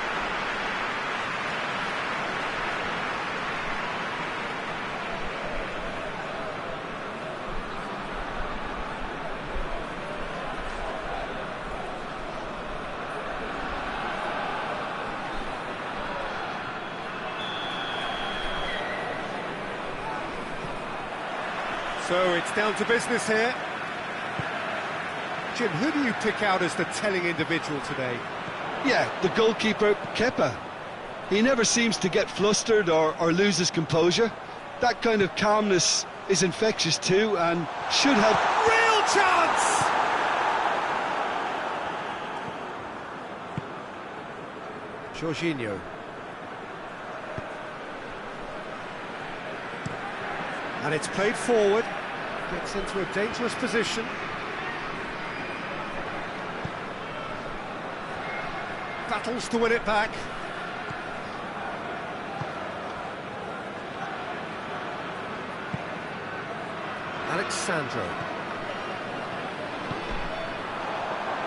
S1: So it's down to business here. Jim, who do you pick out as the telling individual today?
S2: Yeah, the goalkeeper, Kepa. He never seems to get flustered or lose his composure. That kind of calmness is infectious too and should help.
S1: Real chance! Jorginho. And it's played forward. Gets into a dangerous position. Battles to win it back. Alexandro.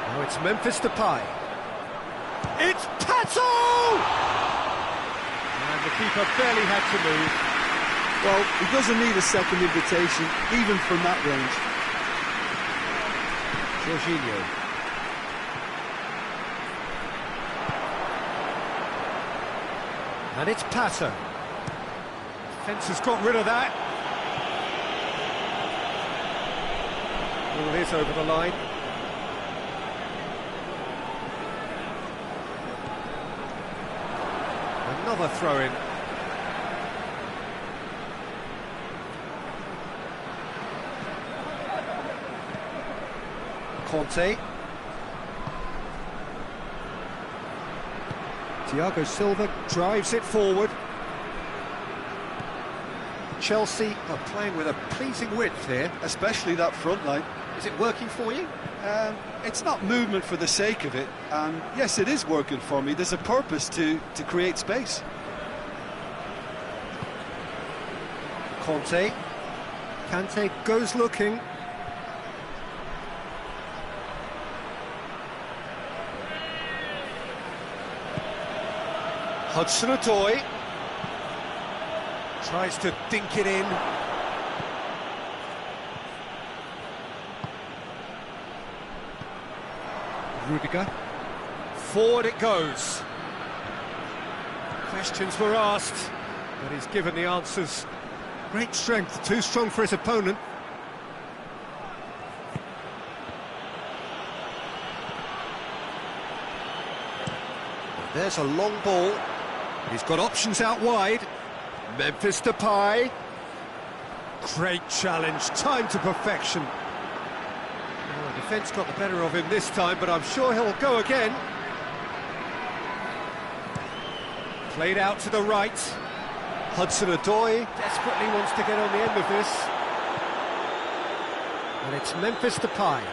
S1: Now it's Memphis Depay. It's Pato! And the keeper barely had to move.
S2: Well, he doesn't need a second invitation, even from that range.
S1: Jorginho. And it's Pato. Defence has got rid of that. Ball is over the line. Another throw-in. Conte. Thiago Silva drives it forward. Chelsea are playing with a pleasing width here.
S2: Especially that front line.
S1: Is it working for you?
S2: It's not movement for the sake of it, and yes, it is working for me. There's a purpose to create space.
S1: Conte. Kante goes looking. Hudson-Odoi tries to dink it in. Rudiger. Forward it goes. Questions were asked, but he's given the answers. Great strength, too strong for his opponent. There's a long ball. He's got options out wide. Memphis Depay. Great challenge, timed to perfection. Oh, the defence got the better of him this time, but I'm sure he'll go again. Played out to the right. Hudson-Odoi desperately wants to get on the end of this. And it's Memphis Depay. Oh,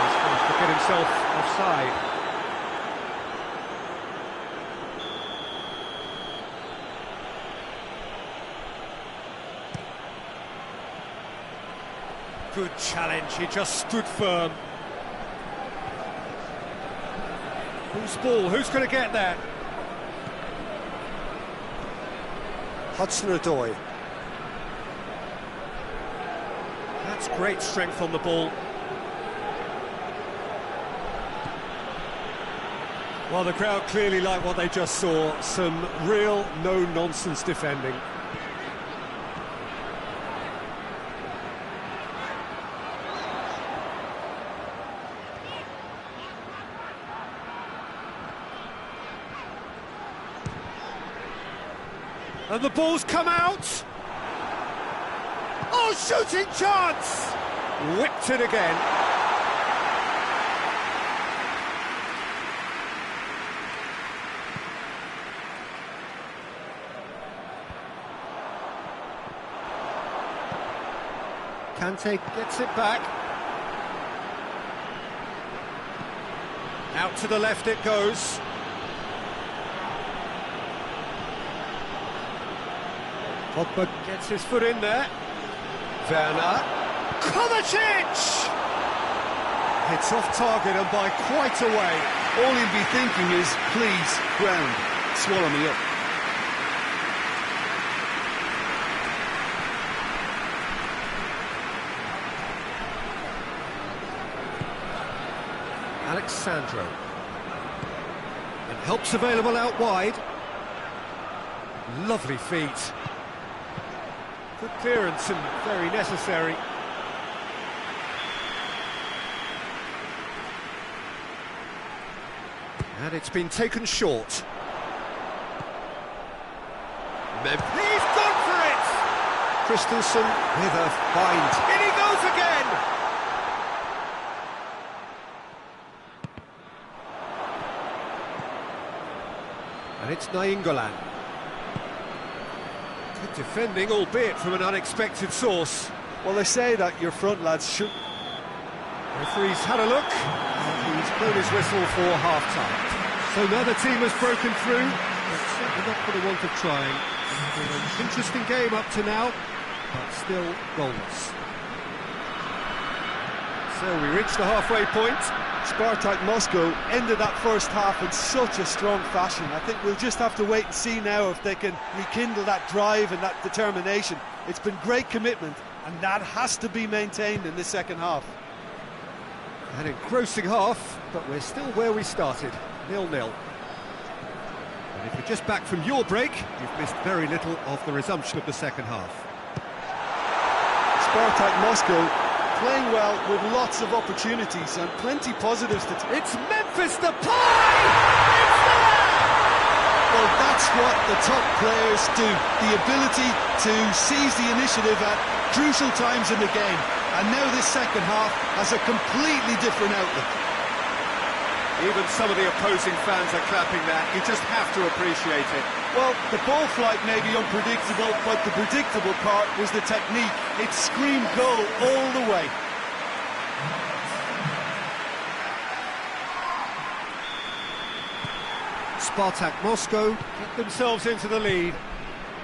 S1: he's going to get himself offside. Good challenge, he just stood firm. Who's ball? Who's going to get that?
S3: Hudson-Odoi.
S1: That's great strength on the ball. Well, the crowd clearly like what they just saw. Some real no-nonsense defending. And the ball's come out. Oh, shooting chance! Whipped it again. Kante gets it back. Out to the left it goes. Pogba gets his foot in there. Werner. Kovacic! Hits off target and by quite a way.
S2: All he'll be thinking is, please, ground, swallow me up.
S1: Alexandro. And help's available out wide. Lovely feet. Good clearance and very necessary. And it's been taken short. He's gone for it!
S3: Christensen with a find.
S1: In he goes again! And it's Nainggolan. Good defending, albeit from an unexpected source.
S2: Well, they say that your front lads should...
S1: Referee's had a look, and he's blown his whistle for half-time. So now the team has broken through, but certainly not for the want of trying. An interesting game up to now, but still goalless. So we reach the halfway point.
S2: Spartak Moscow ended that first half in such a strong fashion. I think we'll just have to wait and see now if they can rekindle that drive and that determination. It's been great commitment, and that has to be maintained in the second half.
S1: An engrossing half, but we're still where we started, 0-0. And if you're just back from your break, you've missed very little of the resumption of the second half.
S2: Spartak Moscow playing well with lots of opportunities and plenty positives to...
S1: It's Memphis Depay! It's there!
S2: Well, that's what the top players do. The ability to seize the initiative at crucial times in the game. And now this second half has a completely different outlook.
S3: Even some of the opposing fans are clapping that. You just have to appreciate it.
S2: Well, the ball flight may be unpredictable, but the predictable part was the technique. It screamed goal all the way.
S1: Spartak Moscow get themselves into the lead.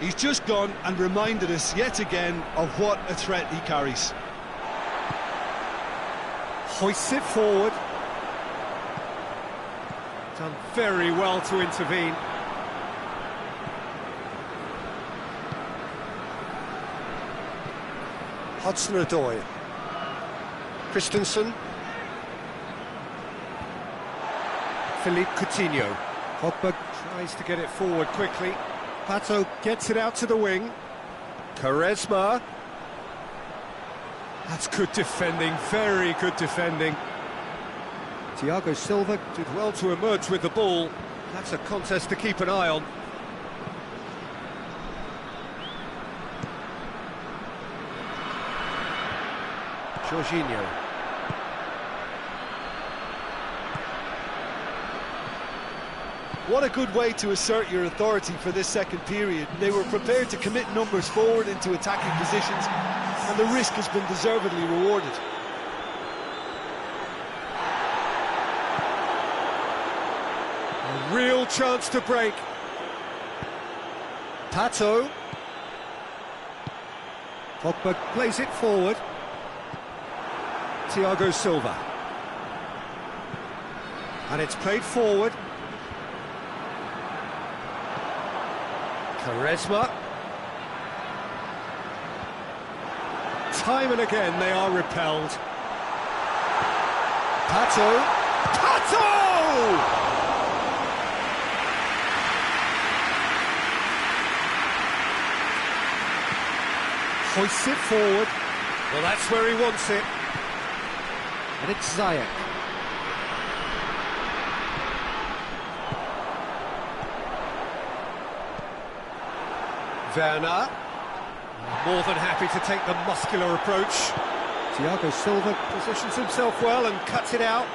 S2: He's just gone and reminded us yet again of what a threat he carries.
S1: Hoists it forward. Done very well to intervene.
S3: Hudson-Odoi. Christensen.
S1: Philippe Coutinho. Pogba tries to get it forward quickly. Pato gets it out to the wing. Quaresma. That's good defending, very good defending. Thiago Silva did well to emerge with the ball. That's a contest to keep an eye on. Jorginho.
S2: What a good way to assert your authority for this second period. They were prepared to commit numbers forward into attacking positions, and the risk has been deservedly rewarded.
S1: A real chance to break. Pato. Pogba plays it forward. Thiago Silva. And it's played forward. Quaresma. Time and again they are repelled. Pato! Hoists it forward. Well, that's where he wants it. And it's Ziyech. Werner. More than happy to take the muscular approach. Thiago Silva positions himself well and cuts it out.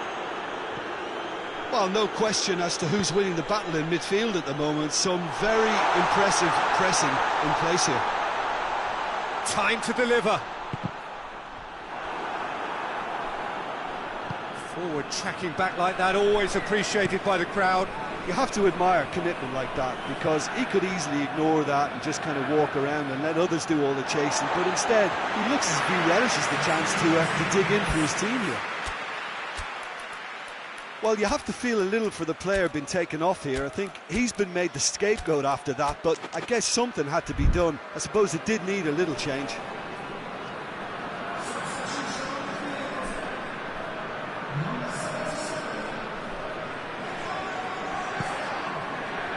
S2: Well, no question as to who's winning the battle in midfield at the moment. Some very impressive pressing in place here.
S1: Time to deliver. Forward tracking back like that, always appreciated by the crowd.
S2: You have to admire commitment like that, because he could easily ignore that and just kind of walk around and let others do all the chasing, but instead he looks as if he relishes the chance to dig in for his team here. Well, you have to feel a little for the player being taken off here. I think he's been made the scapegoat after that, but I guess something had to be done. I suppose it did need a little change.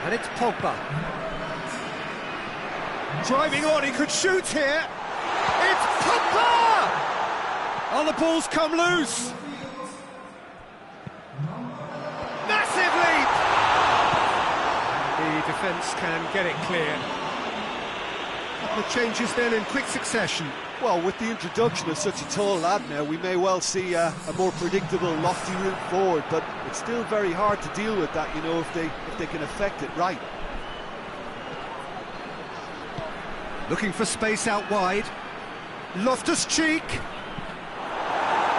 S1: And it's Pogba. Driving on, he could shoot here. It's Pogba! Oh, the ball's come loose. Massive leap! The defence can get it clear. Couple of changes then in quick succession.
S2: Well, with the introduction of such a tall lad now, we may well see a more predictable, lofty route forward, but it's still very hard to deal with that, you know, if they can affect it right.
S1: Looking for space out wide. Loftus-Cheek.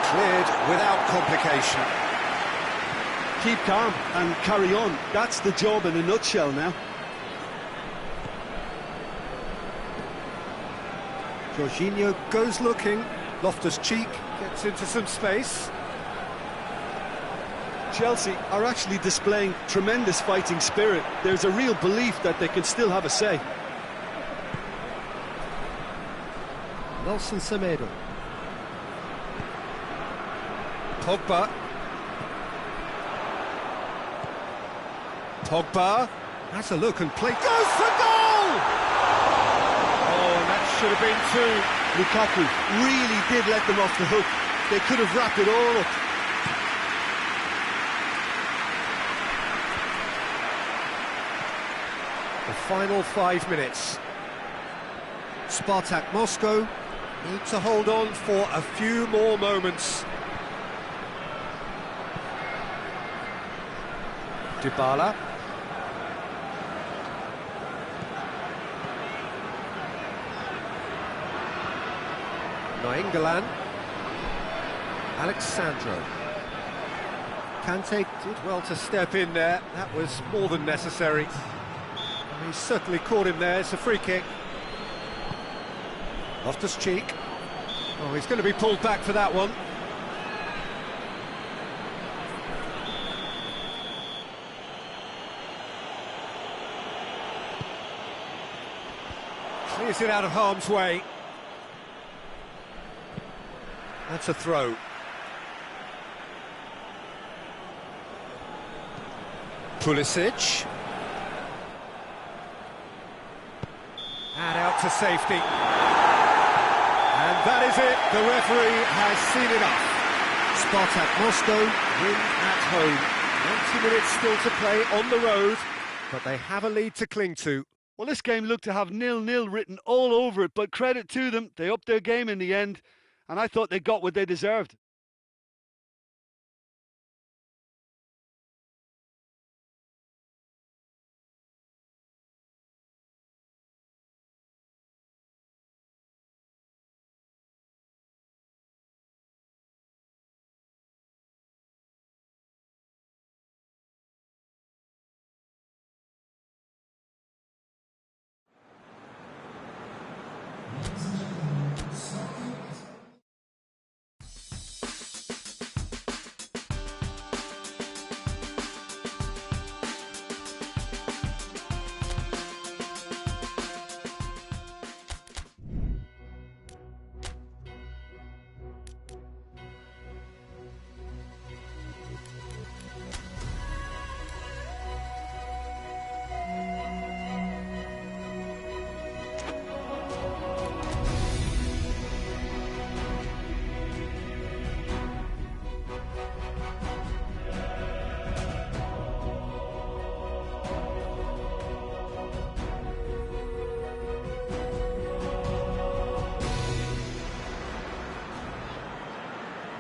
S3: Cleared without complication.
S2: Keep calm and carry on. That's the job in a nutshell now.
S1: Jorginho goes looking. Loftus-Cheek gets into some space.
S2: Chelsea are actually displaying tremendous fighting spirit. There's a real belief that they can still have a say.
S1: Nelson Semedo. Pogba. Pogba has a look and play. Goes for goal! Oh, and that should have been two.
S2: Lukaku really did let them off the hook. They could have wrapped it all up.
S1: The final 5 minutes. Spartak Moscow need to hold on for a few more moments. Dybala. Nainggolan. Alexandro. Kante did well to step in there. That was more than necessary. He certainly caught him there. It's a free kick. Loftus-Cheek. Oh, he's going to be pulled back for that one. Clears it out of harm's way. That's a throw. Pulisic. And out to safety. And that is it. The referee has seen enough. Spartak Moscow win at home. 90 minutes still to play on the road, but they have a lead to cling to.
S2: Well, this game looked to have 0-0 written all over it, but credit to them, they upped their game in the end, and I thought they got what they deserved.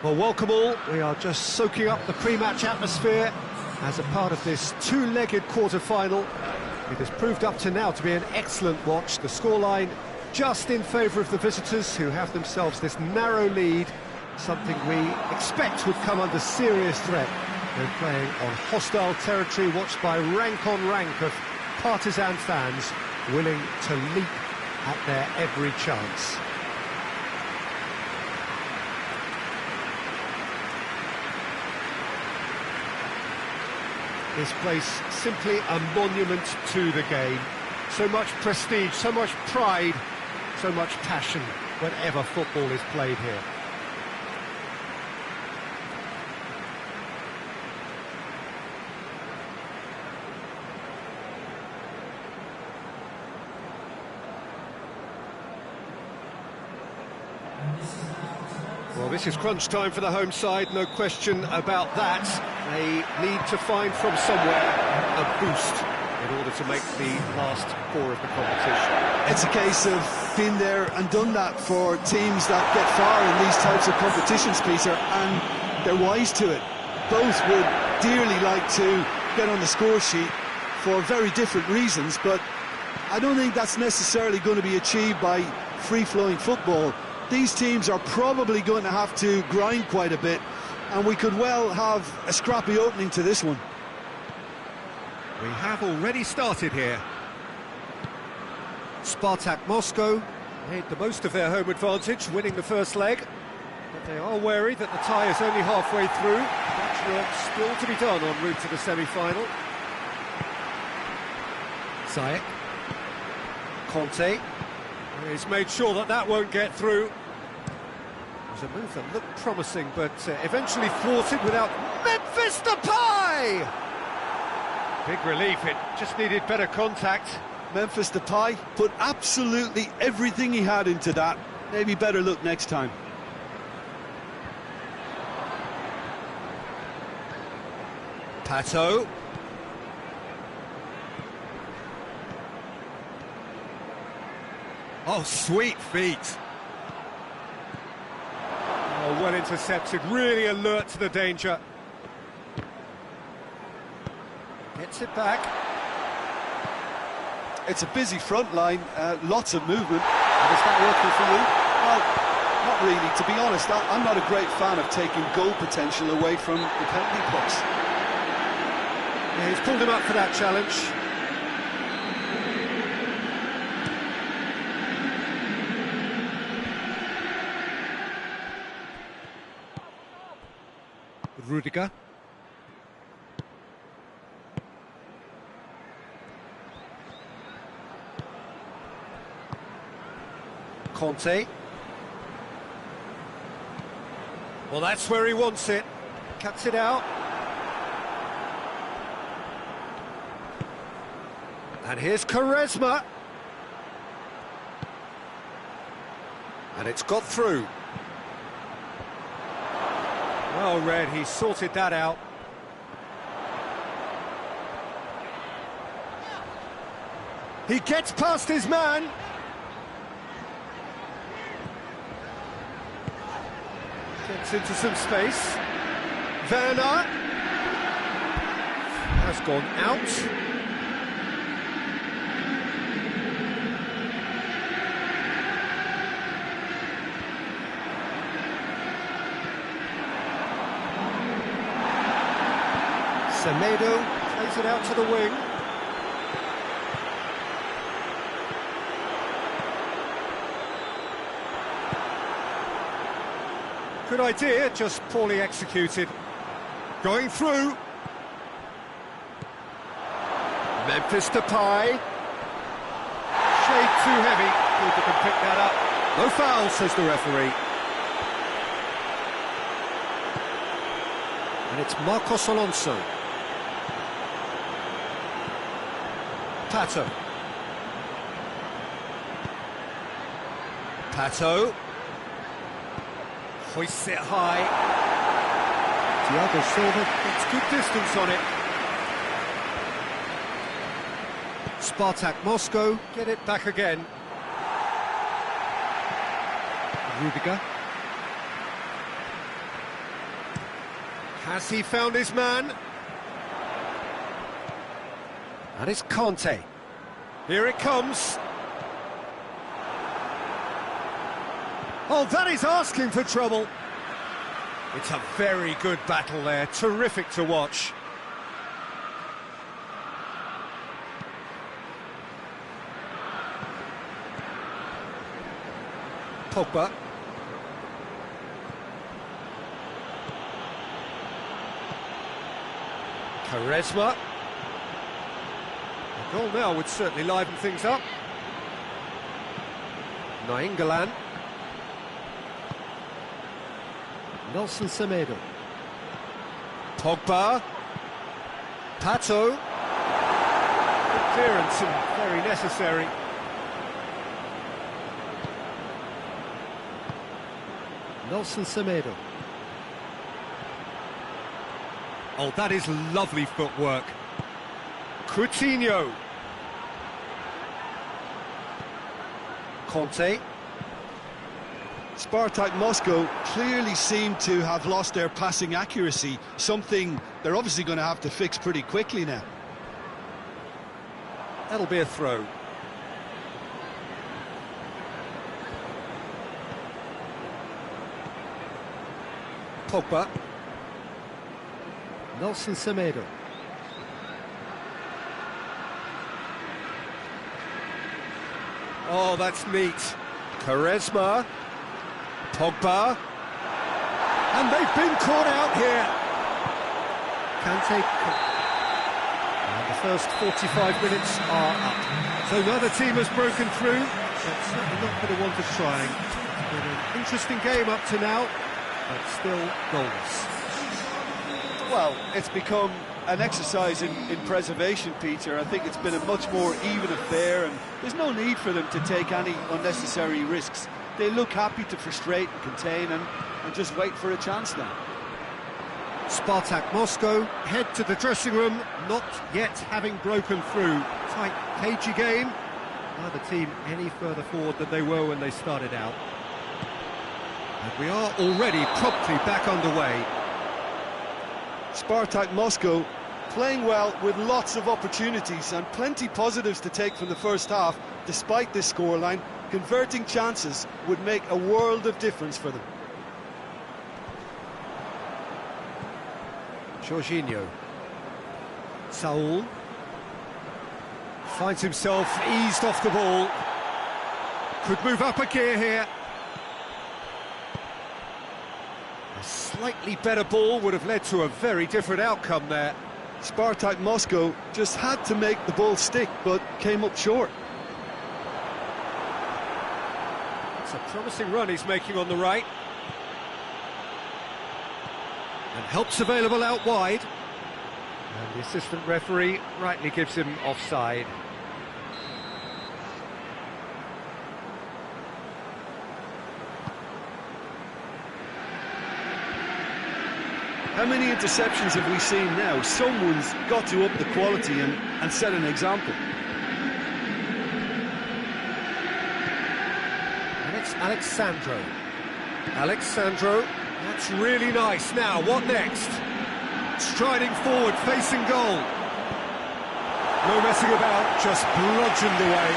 S1: Well, welcome all. We are just soaking up the pre-match atmosphere as a part of this two-legged quarter-final. It has proved up to now to be an excellent watch. The scoreline just in favour of the visitors, who have themselves this narrow lead, something we expect would come under serious threat. They're playing on hostile territory, watched by rank on rank of partisan fans willing to leap at their every chance. This place simply a monument to the game. So much prestige, so much pride, so much passion whenever football is played here. Well, this is crunch time for the home side, no question about that. They need to find from somewhere a boost in order to make the last four of the competition.
S2: It's a case of been there and done that for teams that get far in these types of competitions, Peter, and they're wise to it. Both would dearly like to get on the score sheet for very different reasons, but I don't think that's necessarily going to be achieved by free-flowing football. These teams are probably going to have to grind quite a bit, and we could well have a scrappy opening to this one.
S1: We have already started here. Spartak Moscow made the most of their home advantage, winning the first leg. But they are wary that the tie is only halfway through. Much work still to be done en route to the semi-final. Ziyech. Conte. He's made sure that that won't get through. It was a move that looked promising, but eventually thwarted without... Memphis Depay! Big relief, it just needed better contact.
S2: Memphis Depay put absolutely everything he had into that. Maybe better look next time.
S1: Pato. Oh, sweet feet. Oh, well intercepted, really alert to the danger. Gets it back.
S2: It's a busy front line, lots of movement.
S1: And is that working for you?
S2: Well, not really, to be honest. I'm not a great fan of taking goal potential away from the penalty box.
S1: Yeah, he's pulled him up for that challenge. Rudiger. Conte. Well, that's where he wants it. Cuts it out. And here's Quaresma. And it's got through. Well read, he sorted that out. He gets past his man. Gets into some space. Werner has gone out. Semedo plays it out to the wing. Good idea, just poorly executed. Going through. Memphis Depay. Shade too heavy. Keeper can pick that up. No foul, says the referee. And it's Marcos Alonso. Pato. Pato. Hoists it high. Thiago Silva gets good distance on it. Spartak Moscow get it back again. Rudiger. Has he found his man? And it's Conte. Here it comes. Oh, that is asking for trouble. It's a very good battle there, terrific to watch. Pogba. Quaresma. A goal now would certainly liven things up. Nainggolan. Nelson Semedo. Pogba. Pato. Good clearance and very necessary. Nelson Semedo. Oh, that is lovely footwork. Coutinho. Conte.
S2: Spartak Moscow clearly seem to have lost their passing accuracy, something they're obviously going to have to fix pretty quickly now.
S1: That'll be a throw. Pogba. Nelson Semedo. Oh, that's neat. Quaresma. Pogba. And they've been caught out here. Kante. And the first 45 minutes are up. So neither team has broken through. That's certainly not going to want us trying. It's been an interesting game up to now, but still goalless.
S2: Well, it's become an exercise in preservation, Peter. I think it's been a much more even affair, and there's no need for them to take any unnecessary risks. They look happy to frustrate and contain and just wait for a chance now.
S1: Spartak Moscow head to the dressing room, not yet having broken through. Tight, cagey game. Neither team any further forward than they were when they started out. And we are already promptly back underway.
S2: Spartak Moscow playing well with lots of opportunities and plenty positives to take from the first half. Despite this scoreline, converting chances would make a world of difference for them.
S1: Jorginho. Saul finds himself eased off the ball. Could move up a gear here. A slightly better ball would have led to a very different outcome there.
S2: Spartak Moscow just had to make the ball stick, but came up short.
S1: It's a promising run he's making on the right. And help's available out wide. And the assistant referee rightly gives him offside.
S2: How many interceptions have we seen now? Someone's got to up the quality and set an example.
S1: And it's Alexandro. Alexandro, that's really nice. Now, what next? Striding forward, facing goal. No messing about, just bludgeoned away.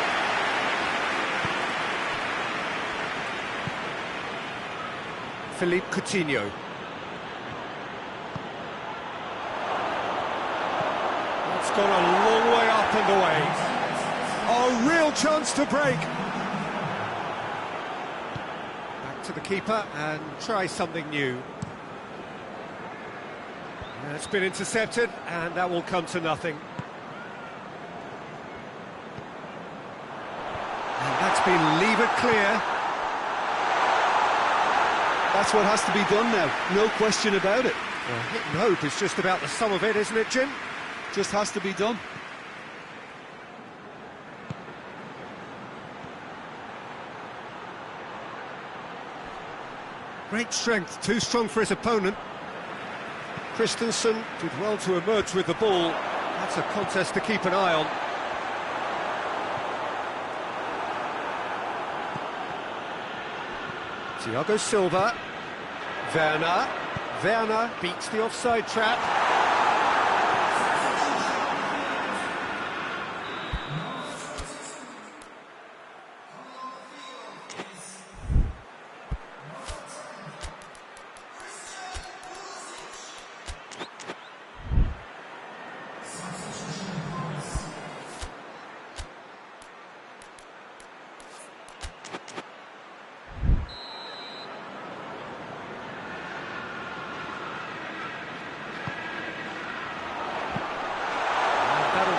S1: Philippe Coutinho. It's gone a long way up and away. A real chance to break. Back to the keeper and try something new. It's been intercepted, and that will come to nothing. And that's been levered clear.
S2: That's what has to be done now, no question about it.
S1: Well, hit and hope is just about the sum of it, isn't it, Jim?
S2: Just has to be done.
S1: Great strength, too strong for his opponent. Christensen did well to emerge with the ball. That's a contest to keep an eye on. Thiago Silva. Werner. Werner beats the offside trap.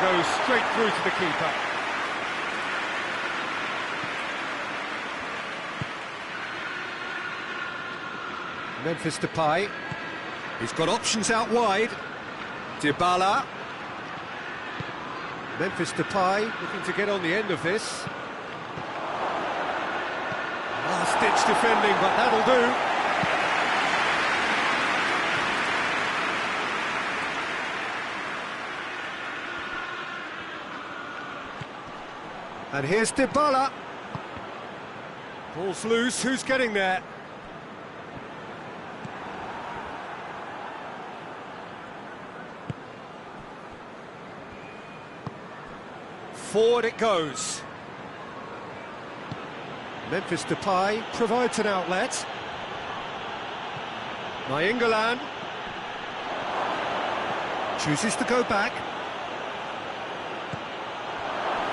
S1: Goes straight through to the keeper. Memphis Depay. He's got options out wide. Dybala. Memphis Depay looking to get on the end of this. Last-ditch defending, but that'll do. And here's Dybala. Ball's loose, who's getting there? Forward it goes. Memphis Depay provides an outlet. Nainggolan chooses to go back.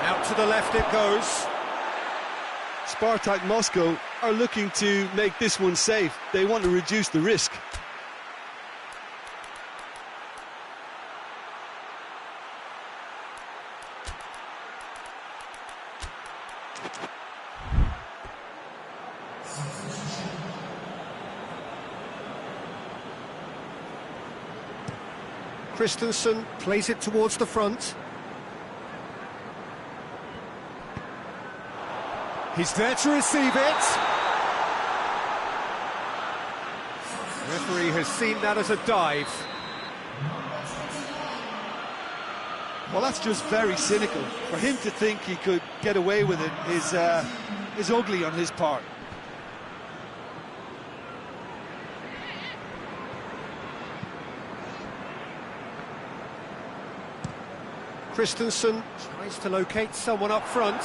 S1: Out to the left it goes.
S2: Spartak Moscow are looking to make this one safe. They want to reduce the risk.
S1: Christensen plays it towards the front. He's there to receive it. The referee has seen that as a dive.
S2: Well, that's just very cynical. For him to think he could get away with it is ugly on his part.
S1: Christensen tries to locate someone up front.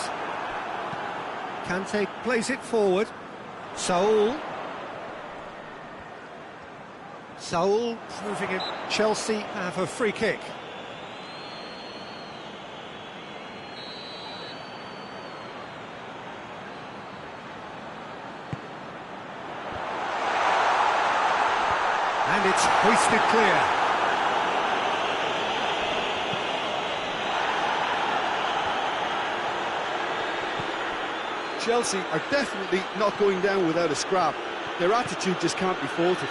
S1: Kante plays it forward. Saul proving it. Chelsea have a free kick. And it's hoisted clear.
S2: Chelsea are definitely not going down without a scrap. Their attitude just can't be faulted.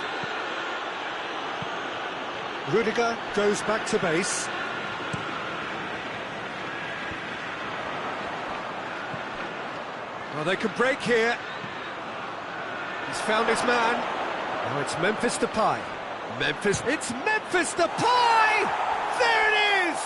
S1: Rudiger goes back to base. Well, they could break here. He's found his man. Now it's Memphis Depay. It's Memphis Depay! There it is!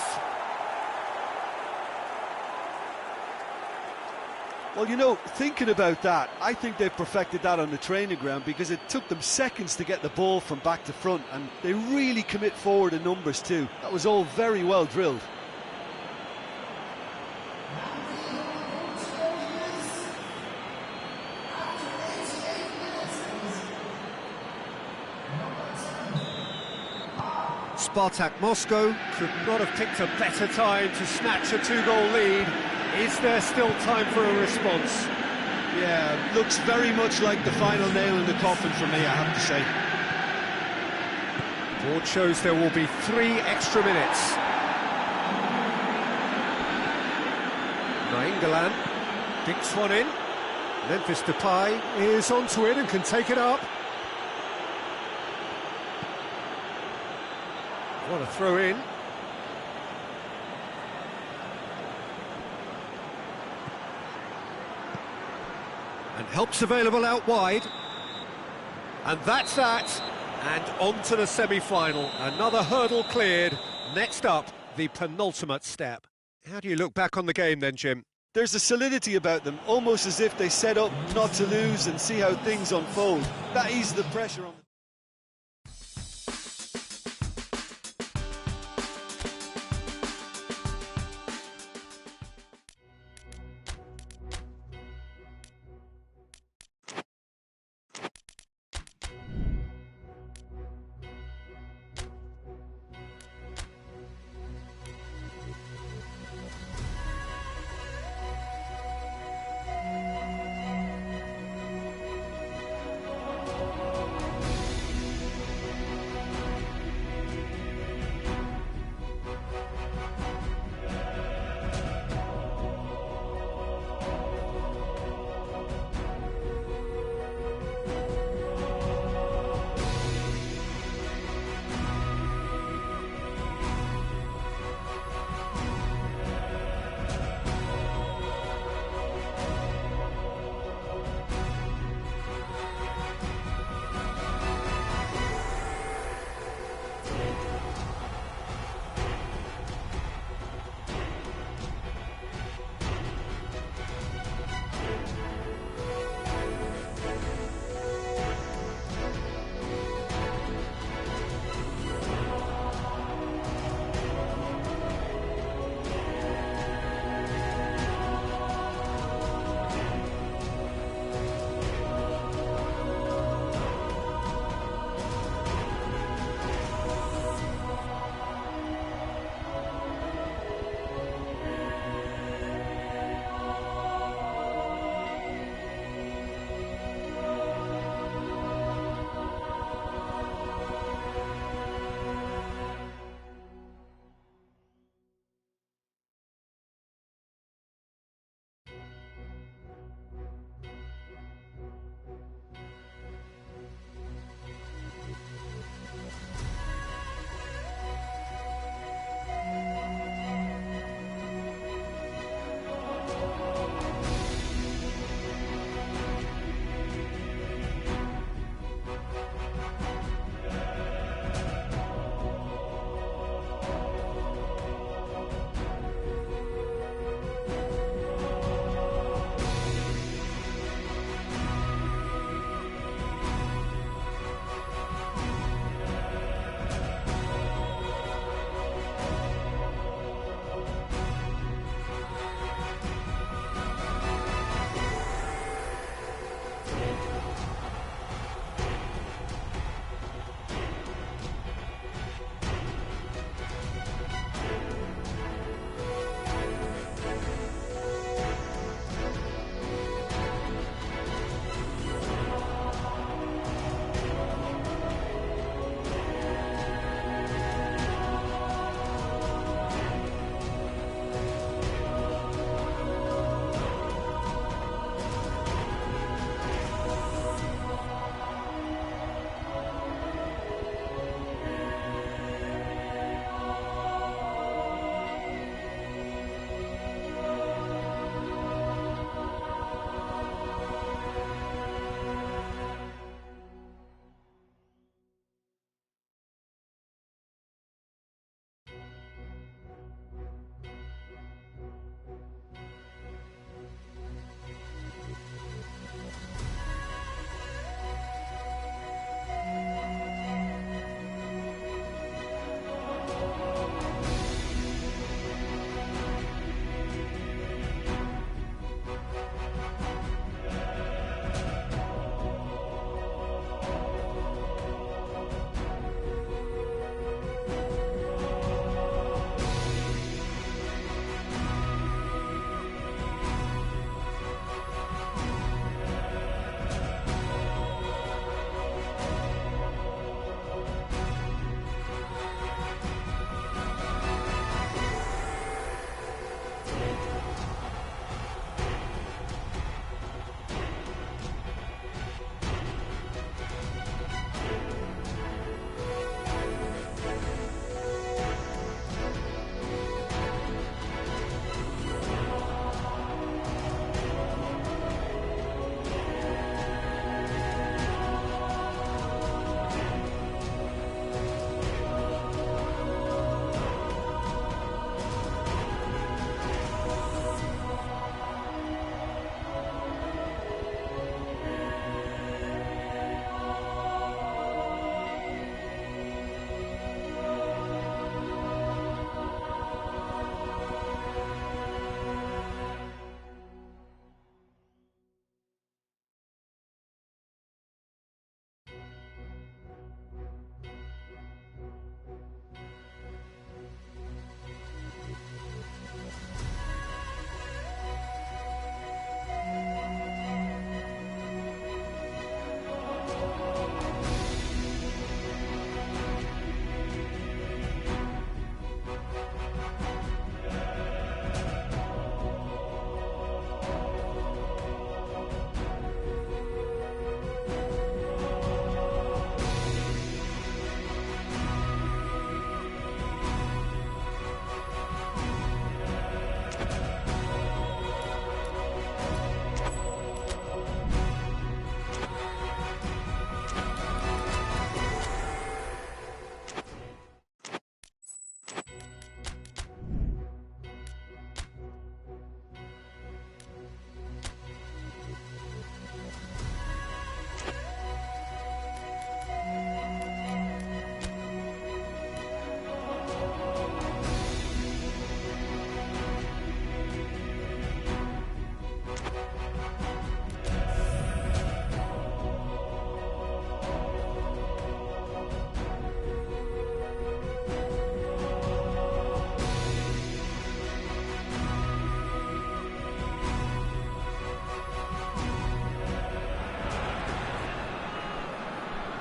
S2: Well, you know, thinking about that, I think they've perfected that on the training ground because it took them seconds to get the ball from back to front, and they really commit forward in numbers too. That was all very well drilled.
S1: Spartak Moscow could not have picked a better time to snatch a two-goal lead. Is there still time for a response?
S2: Yeah, looks very much like the final nail in the coffin for me, I have to say.
S1: Board shows there will be 3 extra minutes. Nainggolan dinks one in. Memphis Depay is onto it and can take it up. What a throw in. And help's available out wide. And that's that. And on to the semi-final. Another hurdle cleared. Next up, the penultimate step. How do you look back on the game then, Jim?
S2: There's a solidity about them, almost as if they set up not to lose and see how things unfold. That eased the pressure on them.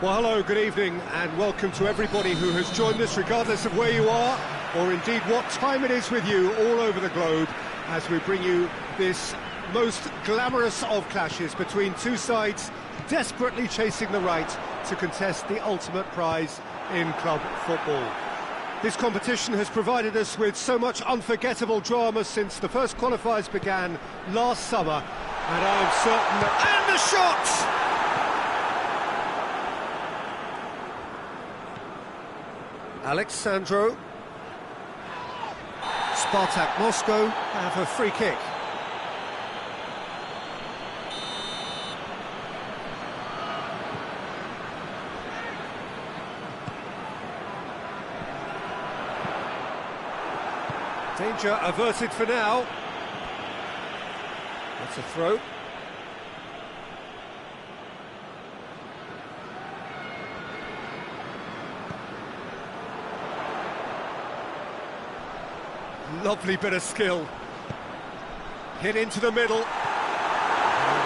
S1: Well, hello, good evening, and welcome to everybody who has joined us, regardless of where you are, or indeed what time it is with you all over the globe, as we bring you this most glamorous of clashes between two sides desperately chasing the right to contest the ultimate prize in club football. This competition has provided us with so much unforgettable drama since the first qualifiers began last summer, and I am certain that...
S4: And the shot!
S1: Alexandro. Spartak Moscow have a free kick. Danger averted for now. That's a throw. Lovely bit of skill. Hit into the middle. And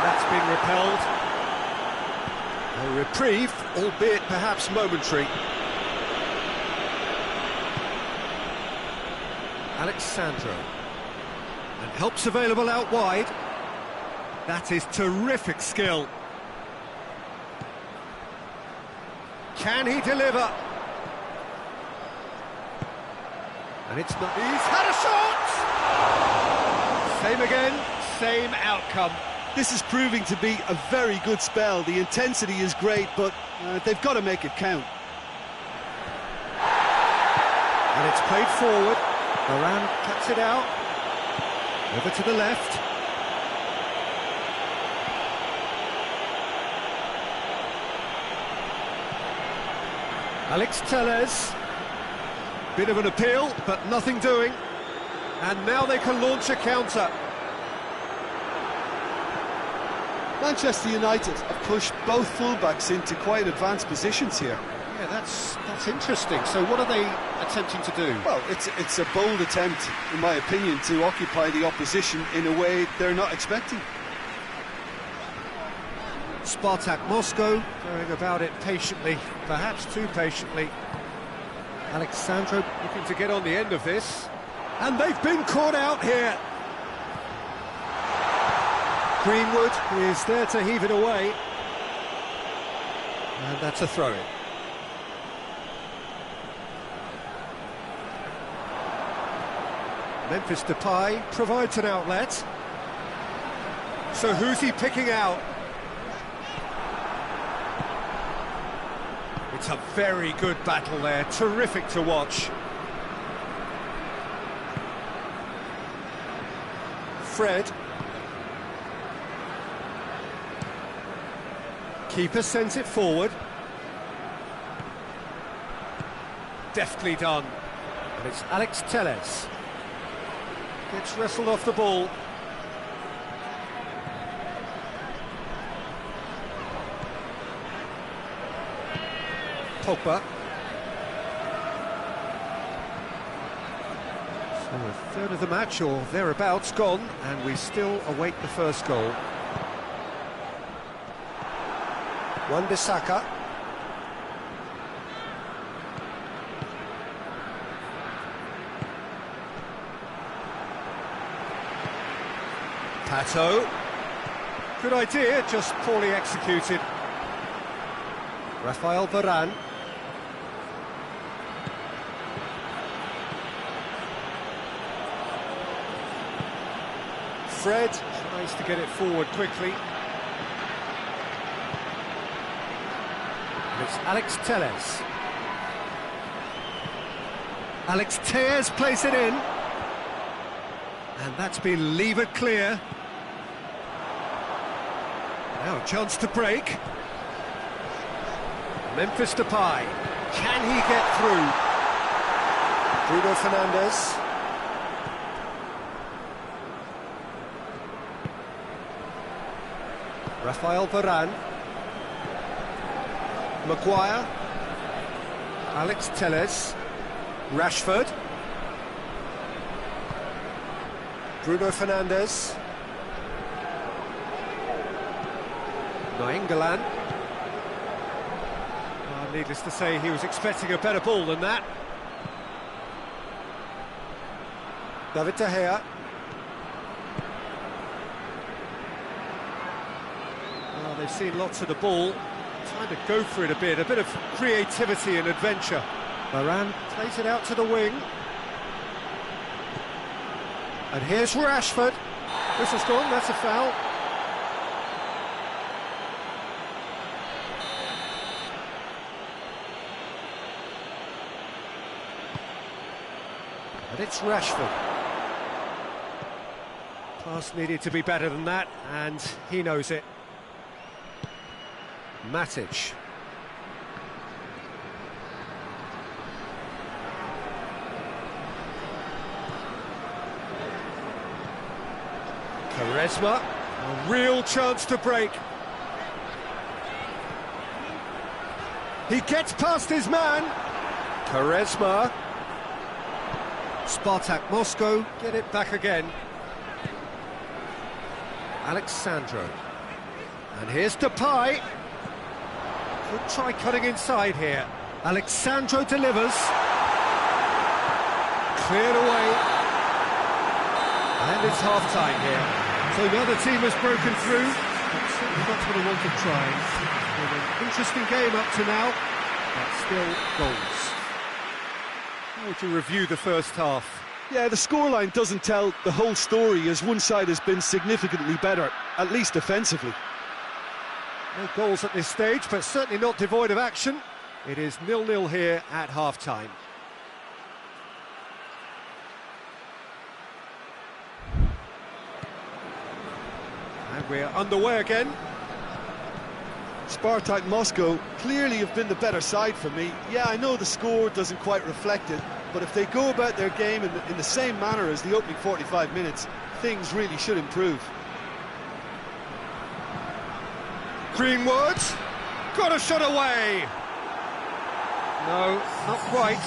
S1: that's been repelled. A reprieve, albeit perhaps momentary. Alexandro. And help's available out wide. That is terrific skill. Can he deliver? And it's not...
S4: He's had a shot!
S1: Same again, same outcome.
S2: This is proving to be a very good spell. The intensity is great, but they've got to make it count.
S1: And it's played forward. Varane cuts it out. Over to the left. Alex Telles. Bit of an appeal, but nothing doing. And now they can launch a counter.
S2: Manchester United have pushed both fullbacks into quite advanced positions here.
S1: Yeah, that's interesting. So what are they attempting to do?
S2: Well, it's a bold attempt, in my opinion, to occupy the opposition in a way they're not expecting.
S1: Spartak Moscow going about it patiently, perhaps too patiently. Alexandro looking to get on the end of this. And they've been caught out here. Greenwood is there to heave it away. And that's a throw-in. Memphis Depay provides an outlet. So who's he picking out? It's a very good battle there, terrific to watch. Fred. Keeper sends it forward. Deftly done. And it's Alex Telles. Gets wrestled off the ball. Pogba. So a third of the match, or thereabouts, gone, and we still await the first goal. Wan-Bissaka. Pato. Good idea, just poorly executed. Rafael Varane. Fred tries to get it forward quickly. And it's Alex Telles. Alex Telles plays it in. And that's been levered clear. Now a chance to break. Memphis Depay. Can he get through? Bruno Fernandes. Rafael Varane. Maguire. Alex Telles. Rashford. Bruno Fernandes. Nainggolan. Needless to say, he was expecting a better ball than that. David De Gea. Well, they've seen lots of the ball, trying to go for it a bit of creativity and adventure. Varane plays it out to the wing. And here's Rashford. Whistle's gone, that's a foul. And it's Rashford. Pass needed to be better than that, and he knows it. Matic. Quaresma, a real chance to break. He gets past his man. Quaresma. Spartak Moscow get it back again. Alexandro. And here's Depay. Could try cutting inside here. Alexandro delivers. Cleared away. And it's half-time here. So the other team has broken through. That's certainly not what I wanted trying. Been an interesting game up to now, but still goals. How would you review the first half?
S2: Yeah, the scoreline doesn't tell the whole story, as one side has been significantly better, at least defensively.
S1: No goals at this stage, but certainly not devoid of action. It is 0-0 here at half-time. And we're underway again.
S2: Spartak Moscow clearly have been the better side for me. Yeah, I know the score doesn't quite reflect it, but if they go about their game in the same manner as the opening 45 minutes, things really should improve.
S1: Greenwood, got a shot away. No, not quite.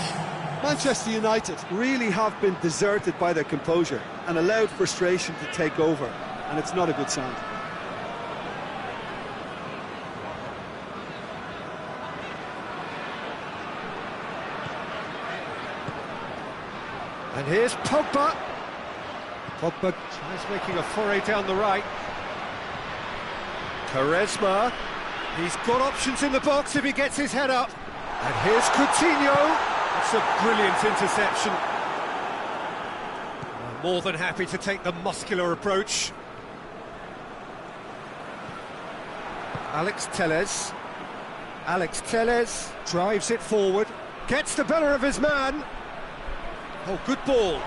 S2: Manchester United really have been deserted by their composure and allowed frustration to take over, and it's not a good sign.
S1: And here's Pogba. Pogba tries making a foray down the right. Quaresma. He's got options in the box if he gets his head up. And here's Coutinho. That's a brilliant interception. More than happy to take the muscular approach. Alex Telles. Alex Telles drives it forward. Gets the better of his man. Oh, good ball.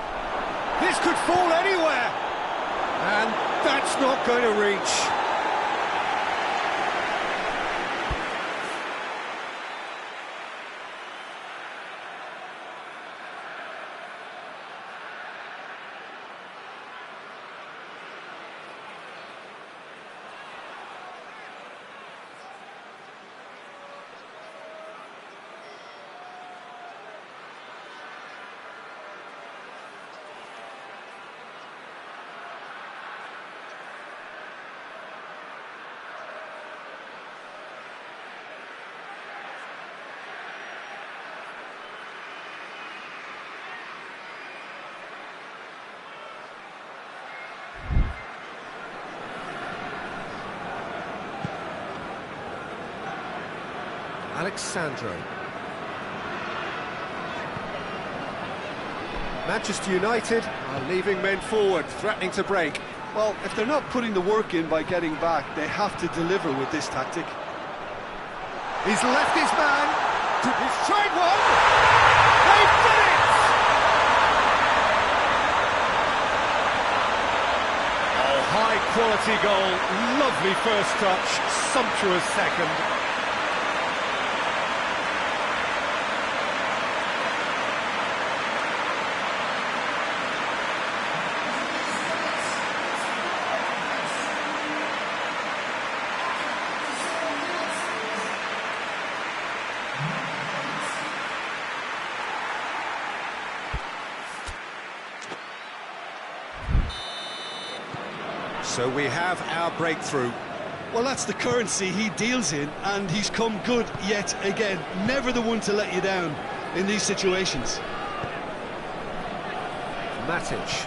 S1: This could fall anywhere. And that's not going to reach. Alexandro. Manchester United are leaving men forward, threatening to break.
S2: Well, if they're not putting the work in by getting back, they have to deliver with this tactic.
S1: He's left his man. He's tried one. They've done it! Oh, high quality goal. Lovely first touch. Sumptuous second. So we have our breakthrough.
S2: Well, that's the currency he deals in, and he's come good yet again. Never the one to let you down in these situations.
S1: Matic.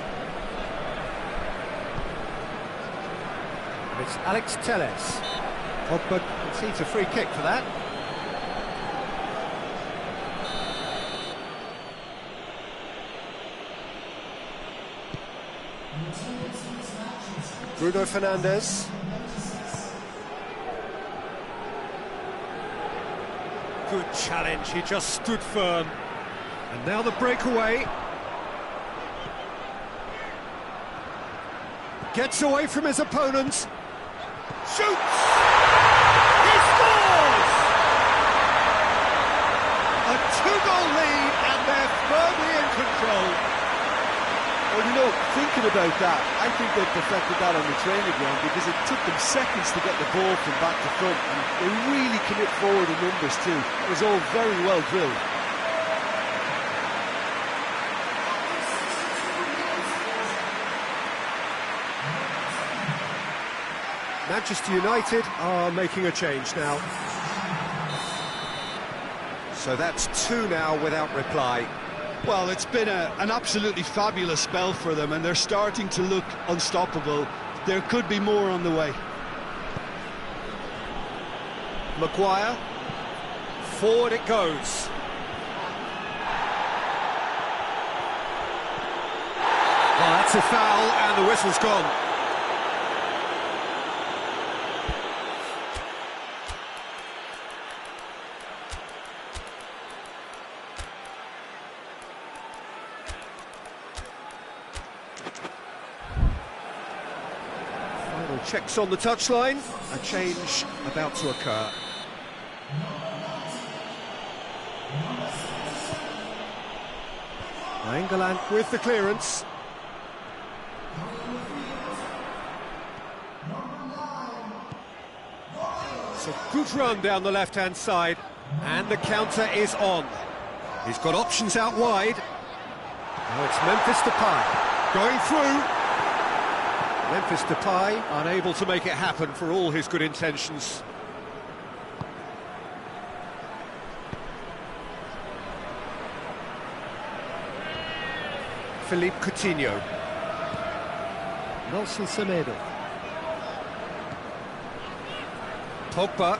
S1: It's Alex Telles. Pogba concedes a free kick for that. Bruno Fernandes. Good challenge, he just stood firm. And now the breakaway. Gets away from his opponent. Shoots! He scores! A two-goal lead and they're firmly in control.
S2: Well, you know, thinking about that, I think they perfected that on the training ground because it took them seconds to get the ball from back to front, and they really commit forward in numbers too. It was all very well drilled.
S1: Manchester United are making a change now. So that's 2 now without reply.
S2: Well, it's been an absolutely fabulous spell for them, and they're starting to look unstoppable. There could be more on the way.
S1: Maguire. Forward it goes. Oh, that's a foul, and the whistle's gone. Checks on the touchline, a change about to occur. England with the clearance. It's a good run down the left-hand side, and the counter is on. He's got options out wide. Now it's Memphis Depay going through. Memphis Depay unable to make it happen for all his good intentions. Philippe Coutinho. Nelson Semedo. Pogba.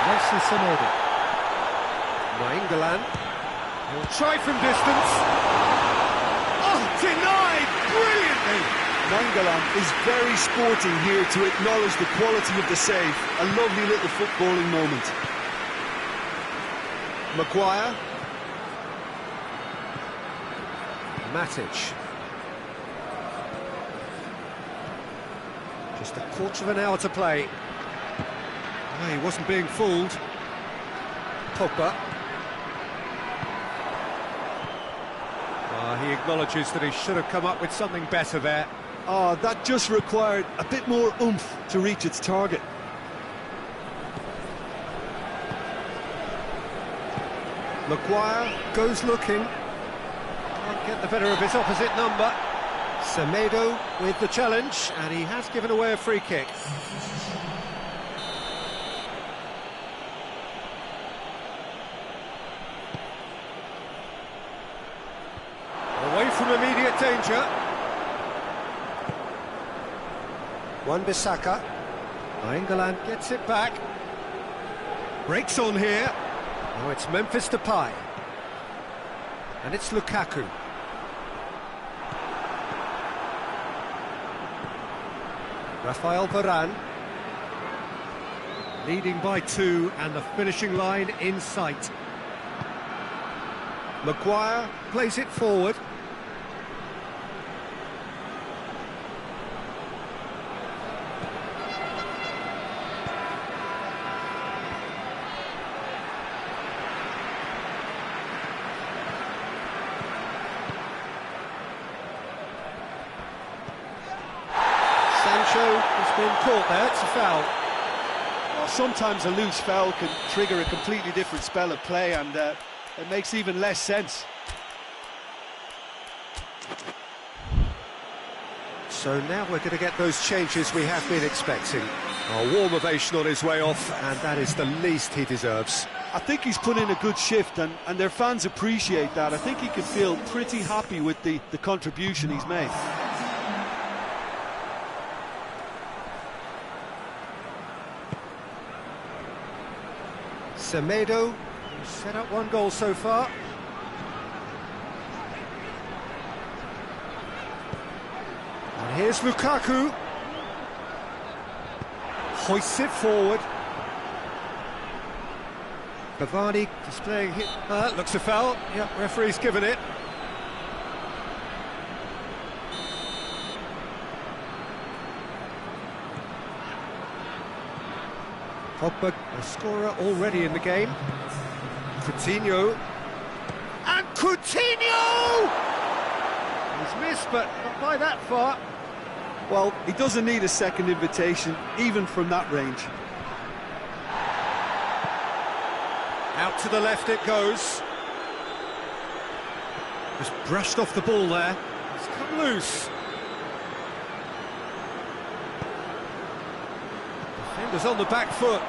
S1: Nelson Semedo. Nainggolan. He'll try from distance. Denied brilliantly!
S2: Nainggolan is very sporting here to acknowledge the quality of the save. A lovely little footballing moment.
S1: Maguire. Matic. Just a quarter of an hour to play. Oh, he wasn't being fooled. Pogba. He acknowledges that he should have come up with something better there.
S2: Oh, that just required a bit more oomph to reach its target.
S1: Maguire goes looking. Can't get the better of his opposite number. Semedo with the challenge, and he has given away a free kick. Away from immediate danger. Wan-Bissaka. England gets it back. Breaks on here. Now it's Memphis Depay. And it's Lukaku. Rafael Varane. Leading by 2 and the finishing line in sight. Maguire plays it forward. Has been caught there, it's a foul.
S2: Well, sometimes a loose foul can trigger a completely different spell of play, and it makes even less sense.
S1: So now we're going to get those changes we have been expecting. A warm ovation on his way off, and that is the least he deserves.
S2: I think he's put in a good shift, and their fans appreciate that. I think he can feel pretty happy with the contribution he's made.
S1: Semedo, who's set up one goal so far. And here's Lukaku. Hoists it forward. Cavani displaying hit. Looks a foul. Yep, referee's given it. Pogba, a scorer already in the game. Coutinho. And Coutinho! He's missed, but not by that far.
S2: Well, he doesn't need a second invitation, even from that range.
S1: Out to the left it goes. Just brushed off the ball there. It's come loose. Defender's on the back foot.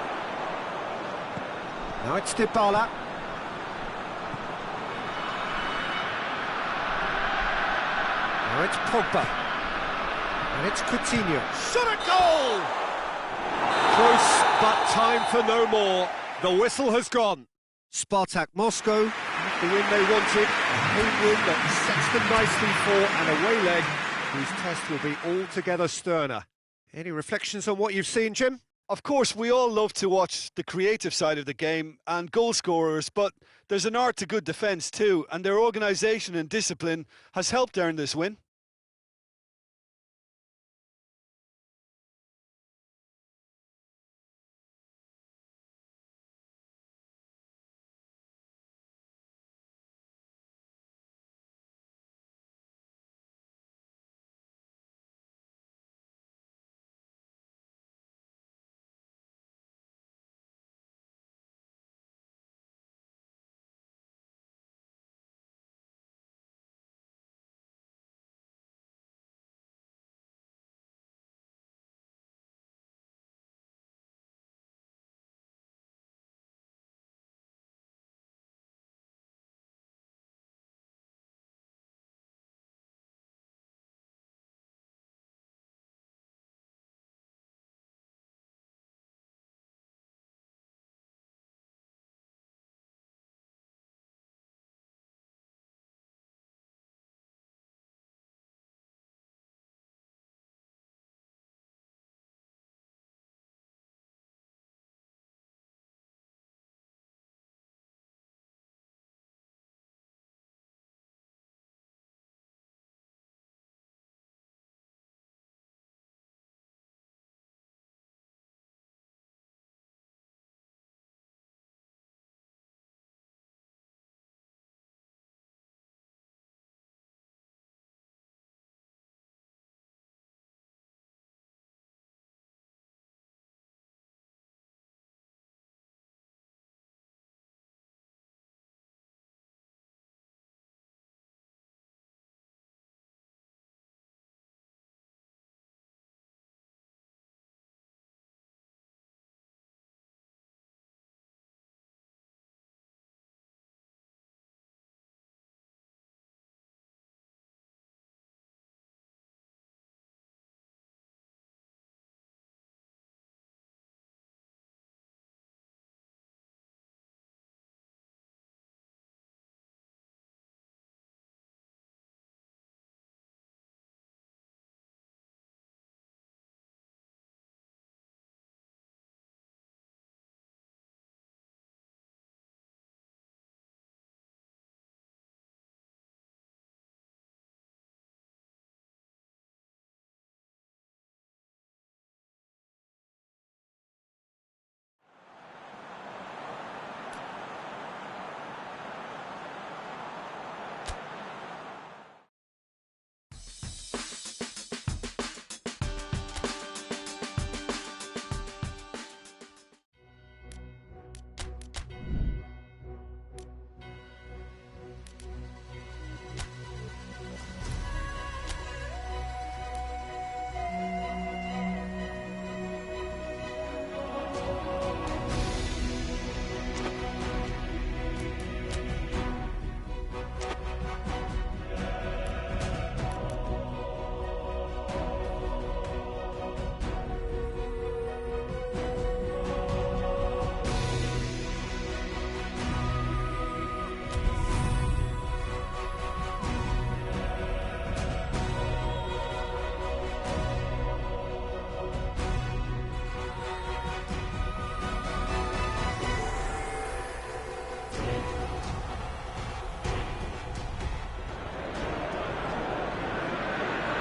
S1: Now it's Dybala. Now it's Pogba. And it's Coutinho.
S4: Shot a goal!
S1: Close, but time for no more. The whistle has gone. Spartak Moscow, the win they wanted, a home win that sets them nicely for an away leg whose test will be altogether sterner. Any reflections on what you've seen, Jim?
S2: Of course, we all love to watch the creative side of the game and goal scorers, but there's an art to good defence too, and their organisation and discipline has helped earn this win.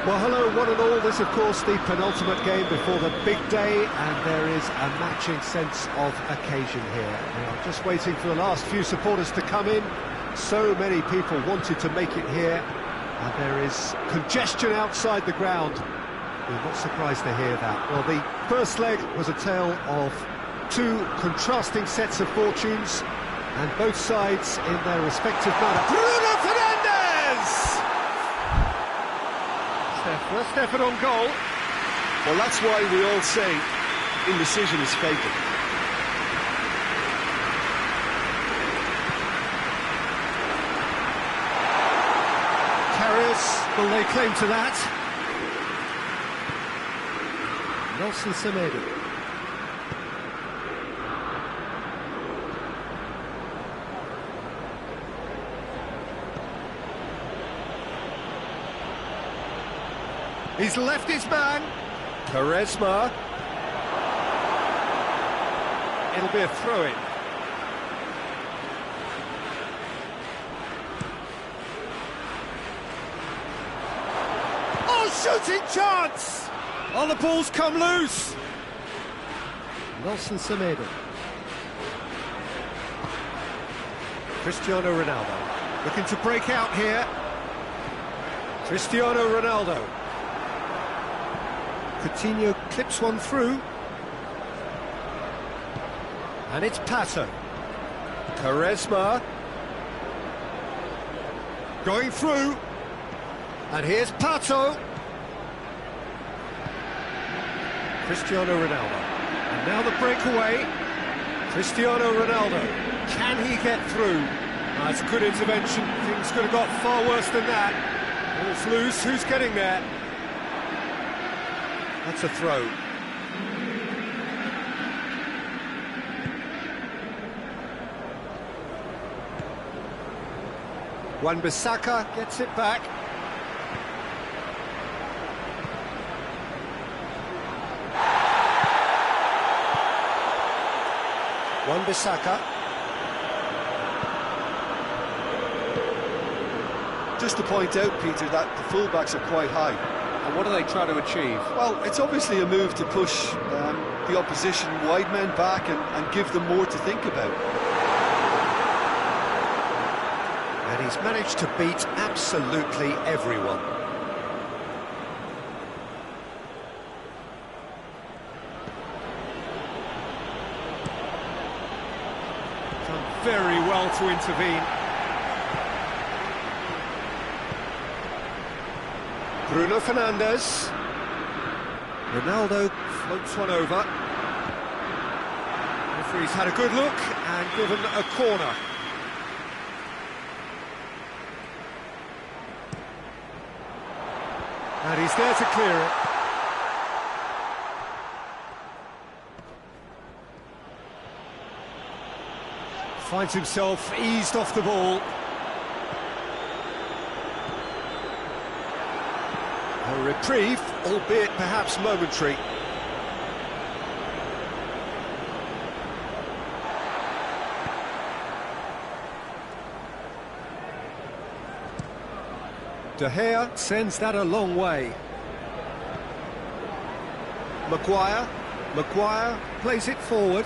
S1: Well, hello, one and all. This, of course, the penultimate game before the big day, and there is a matching sense of occasion here. We are just waiting for the last few supporters to come in. So many people wanted to make it here, and there is congestion outside the ground. We're not surprised to hear that. Well, the first leg was a tale of two contrasting sets of fortunes, and both sides in their respective manner.
S4: Bruno Fernandes!
S1: Stefan on goal.
S2: Well, that's why we all say indecision is fatal.
S1: Carriers, will they claim to that? Nelson Semedo.
S4: He's left his man. Quaresma. It'll be a throw-in. Oh, shooting chance! Oh, the ball's come loose.
S1: Nelson Semedo. Cristiano Ronaldo.
S4: Looking to break out here. Cristiano Ronaldo.
S1: Coutinho clips one through.
S4: And it's Pato. Quaresma. Going through. And here's Pato.
S1: Cristiano Ronaldo.
S4: And now the breakaway. Cristiano Ronaldo. Can he get through? That's good intervention. Things could have got far worse than that. Ball's loose. Who's getting there? That's a throw. Wan-Bissaka gets it back. Wan-Bissaka.
S2: Just to point out, Peter, that the fullbacks are quite high.
S4: And what are they trying to achieve?
S2: Well, it's obviously a move to push the opposition wide men back and give them more to think about.
S4: And he's managed to beat absolutely everyone. Done very well to intervene. Bruno Fernandes. Ronaldo floats one over. Referee's had a good look and given a corner. And he's there to clear it. Finds himself eased off the ball. A reprieve, albeit perhaps momentary. De Gea sends that a long way. Maguire plays it forward.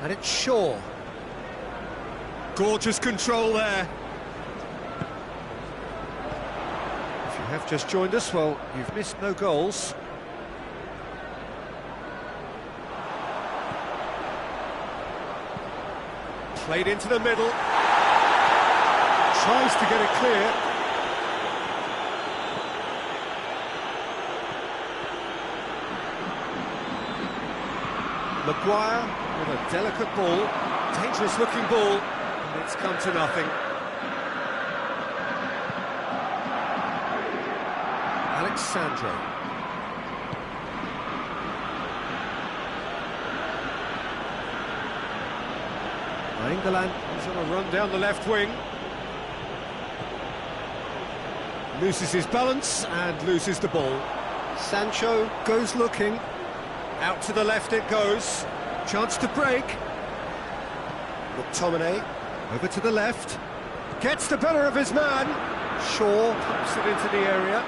S4: And it's Shaw. Gorgeous control there. If you have just joined us, well, you've missed no goals. Played into the middle. Tries to get it clear. Maguire with a delicate ball. Dangerous looking ball. And it's come to nothing. Alexandro. England is on a run down the left wing. Loses his balance and loses the ball. Sancho goes looking. Out to the left it goes. Chance to break.
S1: McTominay, over to the left, gets the better of his man. Shaw pumps it into the area.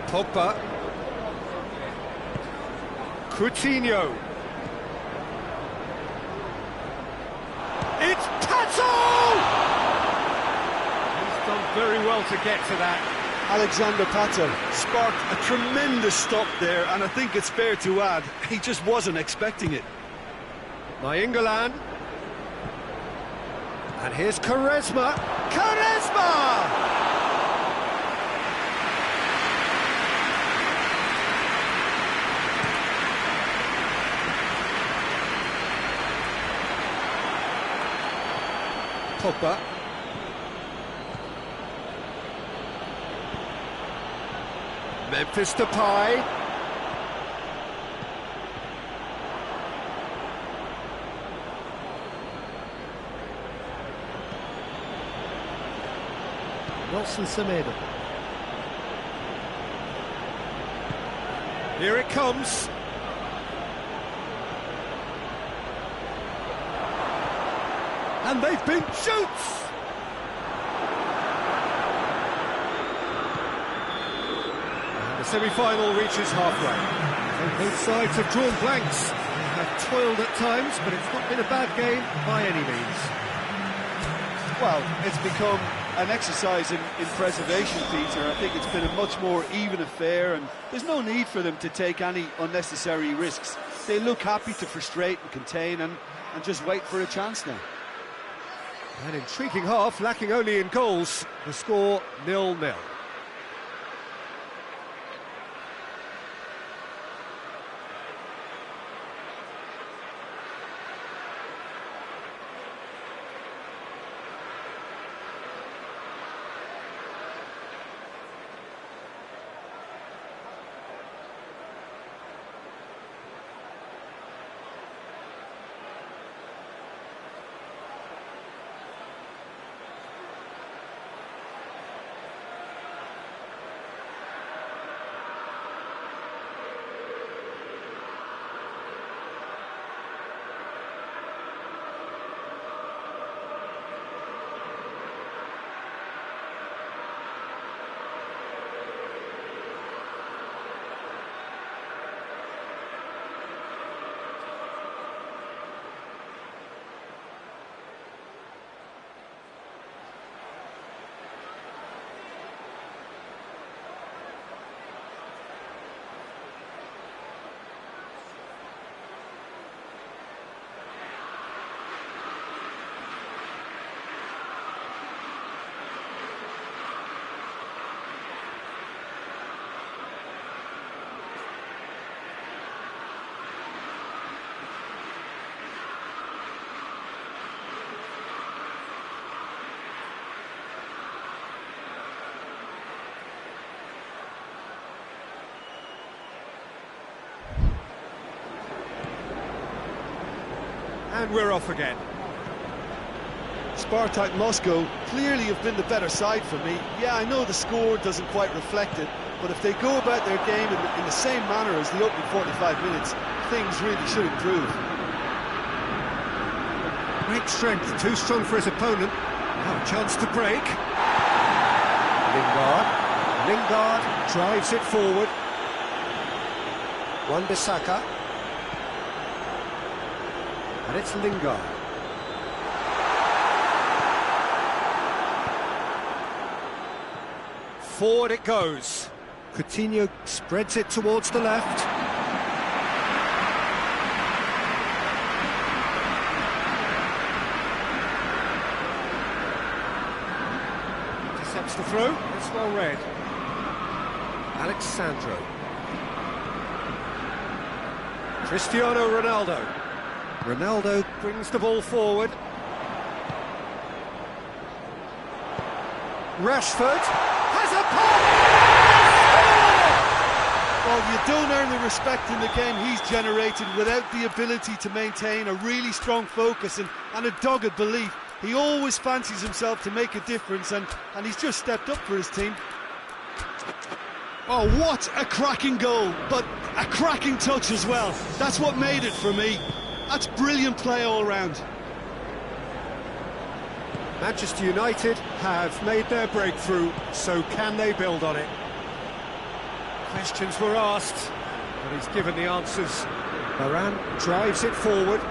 S1: Pogba. Coutinho. It's Pato! He's done very well to get to that.
S2: Alexander Pato sparked a tremendous stop there, and I think it's fair to add, he just wasn't expecting it.
S1: Nainggolan. And here's Quaresma. Quaresma! Pogba. Memphis Depay. Nelson Semedo. Here it comes. And they've been shoots! And the semi-final reaches halfway. And both sides have drawn blanks. They have toiled at times, but it's not been a bad game by any means.
S2: Well, it's become an exercise in preservation, Peter. I think it's been a much more even affair, and there's no need for them to take any unnecessary risks. They look happy to frustrate and contain and just wait for a chance now.
S1: An intriguing half, lacking only in goals. The score 0-0. And we're off again.
S2: Spartak Moscow clearly have been the better side for me. Yeah, I know the score doesn't quite reflect it, but if they go about their game in the same manner as the opening 45 minutes, things really should improve.
S1: Great strength, too strong for his opponent. Now a chance to break. Lingard drives it forward. Wan-Bissaka. And it's Lingard. Forward it goes. Coutinho spreads it towards the left. Intercepts the throw. It's well read. Alexandro. Cristiano Ronaldo. Ronaldo brings the ball forward. Rashford has a pass!
S2: Well, you don't earn the respect in the game he's generated without the ability to maintain a really strong focus and a dogged belief. He always fancies himself to make a difference, and he's just stepped up for his team. Oh, what a cracking goal, but a cracking touch as well. That's what made it for me. That's brilliant play all round.
S1: Manchester United have made their breakthrough, so can they build on it? Questions were asked, but he's given the answers. Varane drives it forward.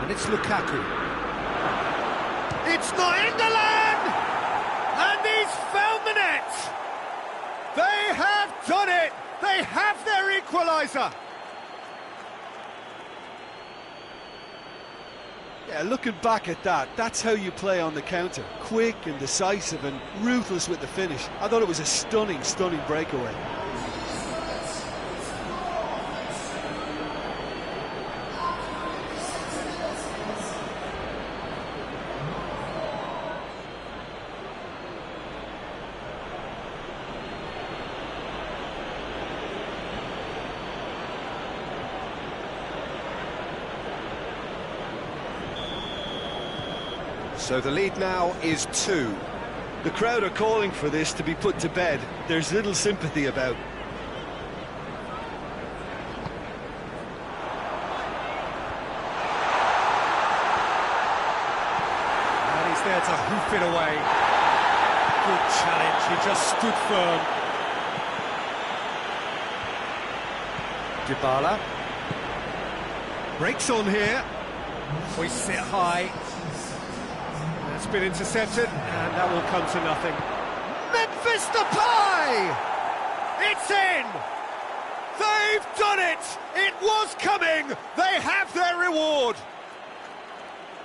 S1: And it's Lukaku.
S4: It's not England! And he's found the net! They have done it! They have their equaliser!
S2: Yeah, looking back at that, that's how you play on the counter. Quick and decisive and ruthless with the finish. I thought it was a stunning, stunning breakaway.
S3: So the lead now is 2.
S2: The crowd are calling for this to be put to bed. There's little sympathy about.
S1: And he's there to hoof it away. Good challenge, he just stood firm. Dybala. Breaks on here. Hoists it high. That's been intercepted, and that will come to nothing.
S4: Memphis Depay! It's in! They've done it! It was coming! They have their reward!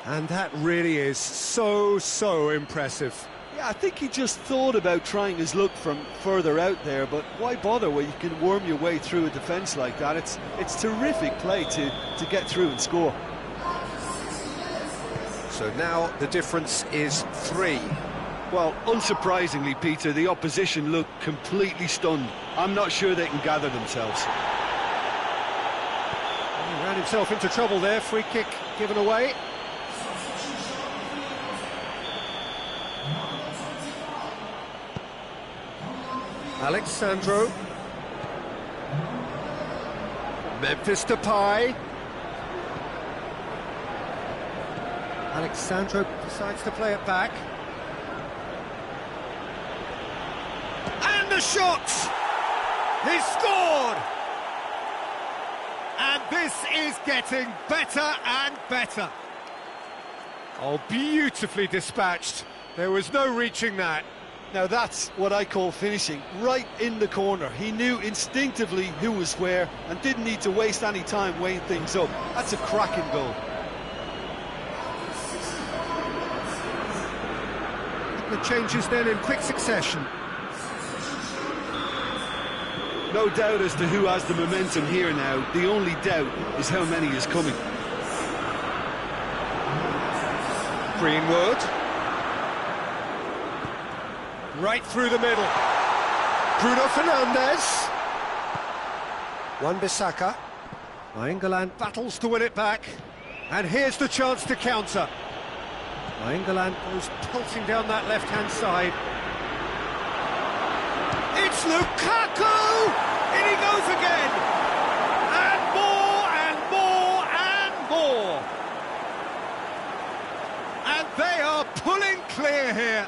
S1: And that really is so impressive.
S2: Yeah, I think he just thought about trying his luck from further out there, but why bother when you can worm your way through a defence like that? It's terrific play to get through and score.
S3: So now the difference is 3.
S2: Well, unsurprisingly, Peter, the opposition look completely stunned. I'm not sure they can gather themselves.
S1: He ran himself into trouble there, free kick given away. Alexandro. Memphis Depay. Alexandro decides to play it back.
S4: And the shot! He scored! And this is getting better and better.
S1: Oh, beautifully dispatched. There was no reaching that.
S2: Now that's what I call finishing, right in the corner. He knew instinctively who was where and didn't need to waste any time weighing things up. That's a cracking goal.
S1: The changes then in quick succession.
S2: No doubt as to who has the momentum here now. The only doubt is how many is coming.
S1: Greenwood. Right through the middle. Bruno Fernandes. Wan-Bissaka. England battles to win it back. And here's the chance to counter. England goes pelting down that left-hand side.
S4: It's Lukaku! In he goes again! And more, and more, and more! And they are pulling clear here.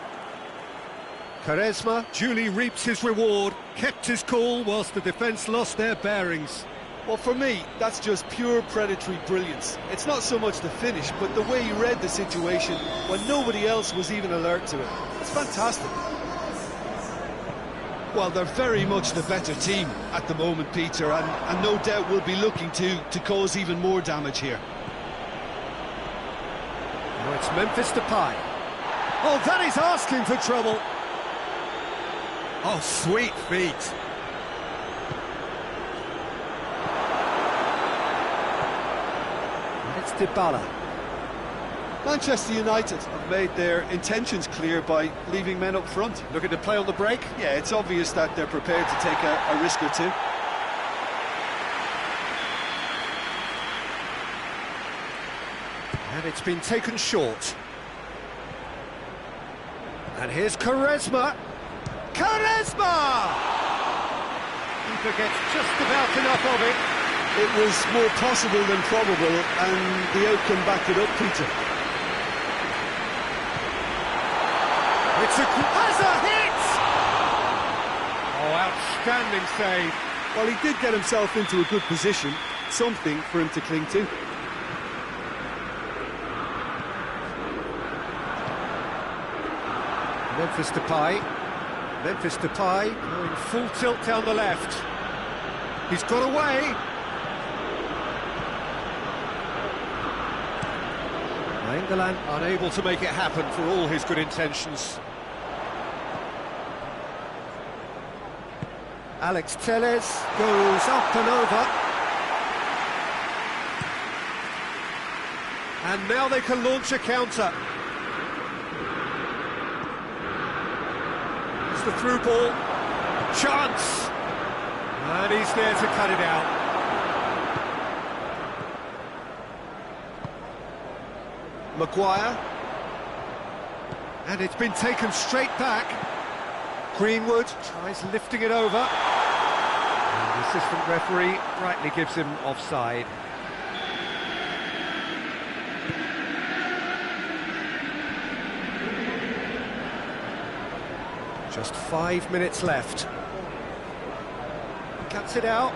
S1: Quaresma duly reaps his reward, kept his cool whilst the defence lost their bearings.
S2: Well, for me, that's just pure predatory brilliance. It's not so much the finish, but the way he read the situation when nobody else was even alert to it. It's fantastic. Well, they're very much the better team at the moment, Peter, and no doubt will be looking to cause even more damage here.
S1: Now it's Memphis Depay. Oh, that is asking for trouble. Oh, sweet feet. And it's Dybala.
S2: Manchester United have made their intentions clear by leaving men up front.
S1: Looking to play on the break.
S2: Yeah, it's obvious that they're prepared to take a risk or two.
S1: And it's been taken short. And here's Quaresma. Quaresma! Keeper gets just about enough of it.
S2: It was more possible than probable, and the outcome backed it up, Peter.
S1: Has a hit! Oh, outstanding save.
S2: Well, he did get himself into a good position, something for him to cling to.
S1: Memphis Depay going full tilt down the left. He's got away. England unable to make it happen for all his good intentions. Alex Telles goes up and over. And now they can launch a counter. It's the through ball. Chance! And he's there to cut it out. Maguire. And it's been taken straight back. Greenwood tries lifting it over. And the assistant referee rightly gives him offside. Just 5 minutes left. Cuts it out.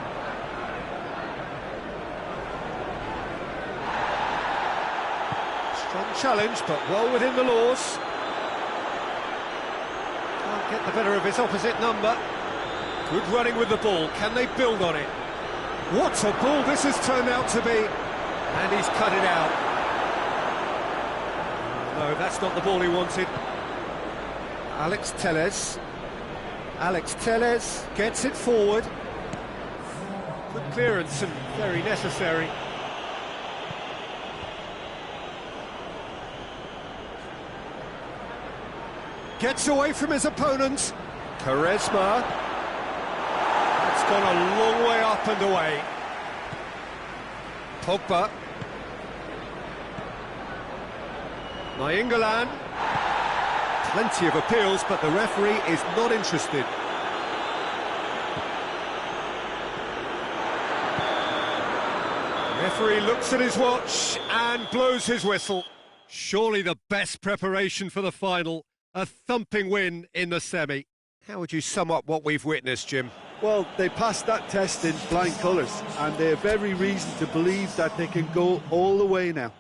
S1: Strong challenge, but well within the laws. Can't get the better of his opposite number. Good running with the ball. Can they build on it? What a ball this has turned out to be. And he's cut it out. No, that's not the ball he wanted. Alex Telles gets it forward. Good clearance and very necessary. Gets away from his opponent. Quaresma. It's gone a long way up and away. Pogba. Nainggolan. Plenty of appeals, but the referee is not interested. The referee looks at his watch and blows his whistle. Surely the best preparation for the final. A thumping win in the semi. How would you sum up what we've witnessed, Jim?
S2: Well, they passed that test in flying colours, and they have every reason to believe that they can go all the way now.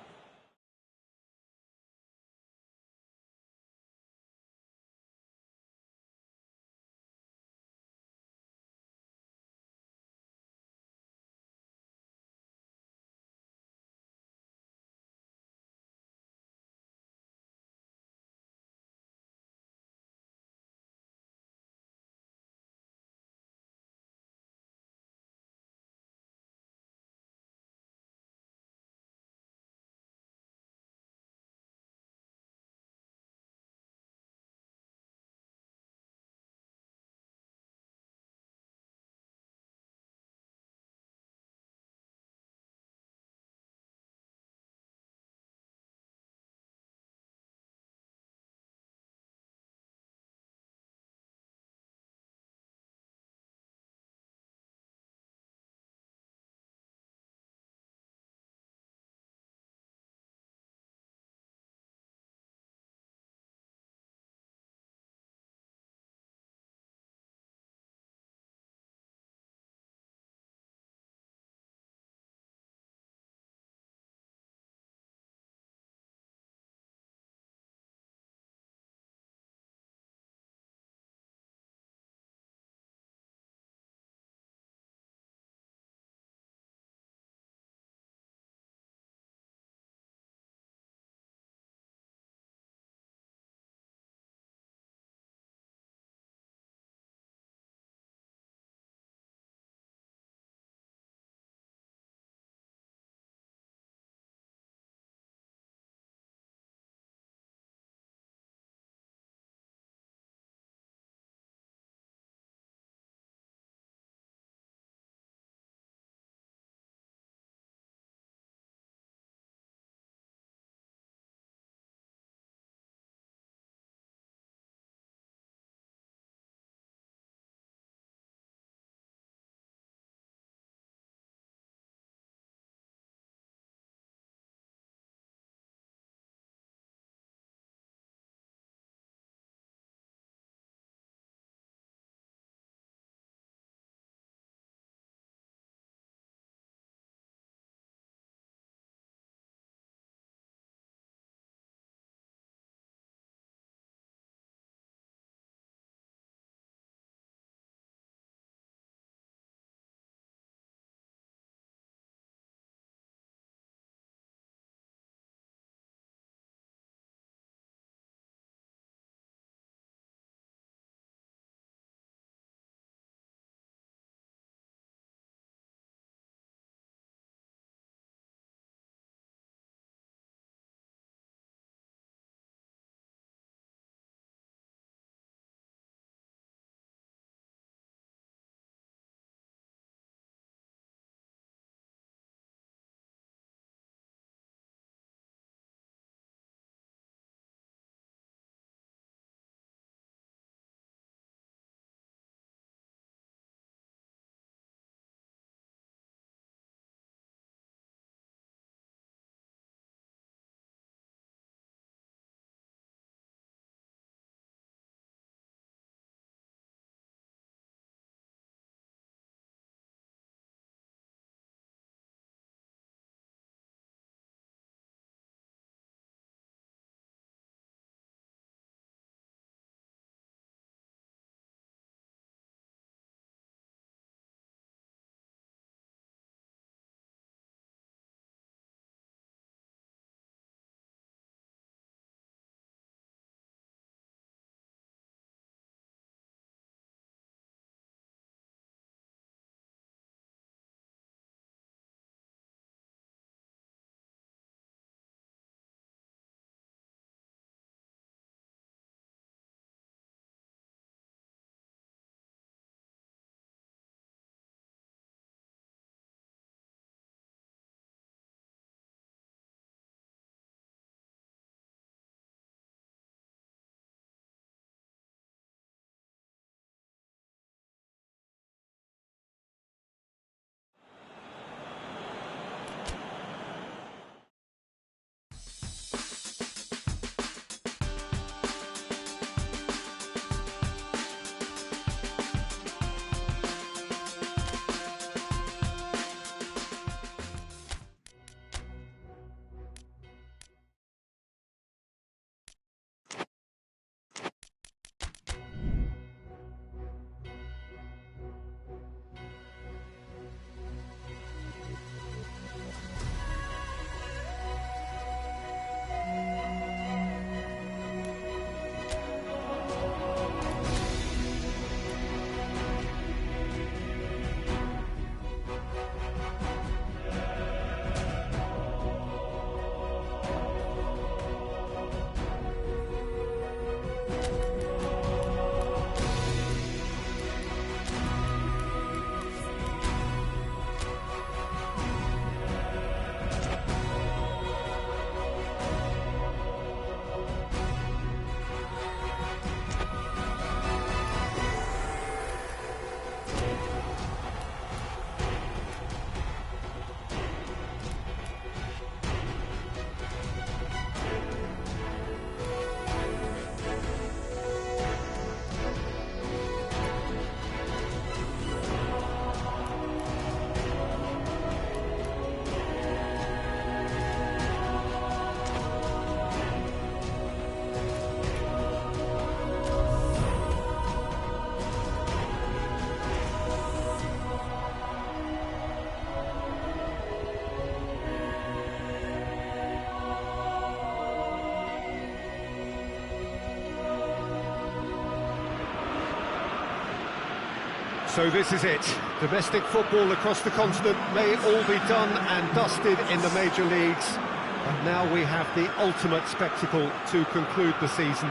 S1: So this is it. Domestic football across the continent may all be done and dusted in the major leagues. But now we have the ultimate spectacle to conclude the season.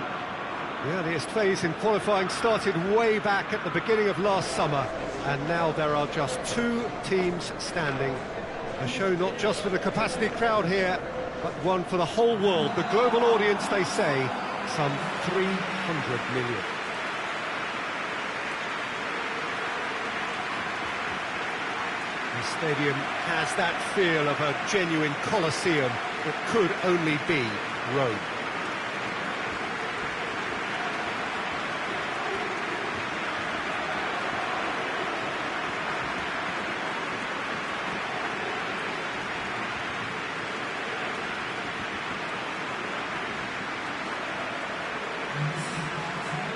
S1: The earliest phase in qualifying started way back at the beginning of last summer, and now there are just 2 teams standing. A show not just for the capacity crowd here, but one for the whole world. The global audience, they say, some 300 million. The stadium has that feel of a genuine Colosseum that could only be Rome.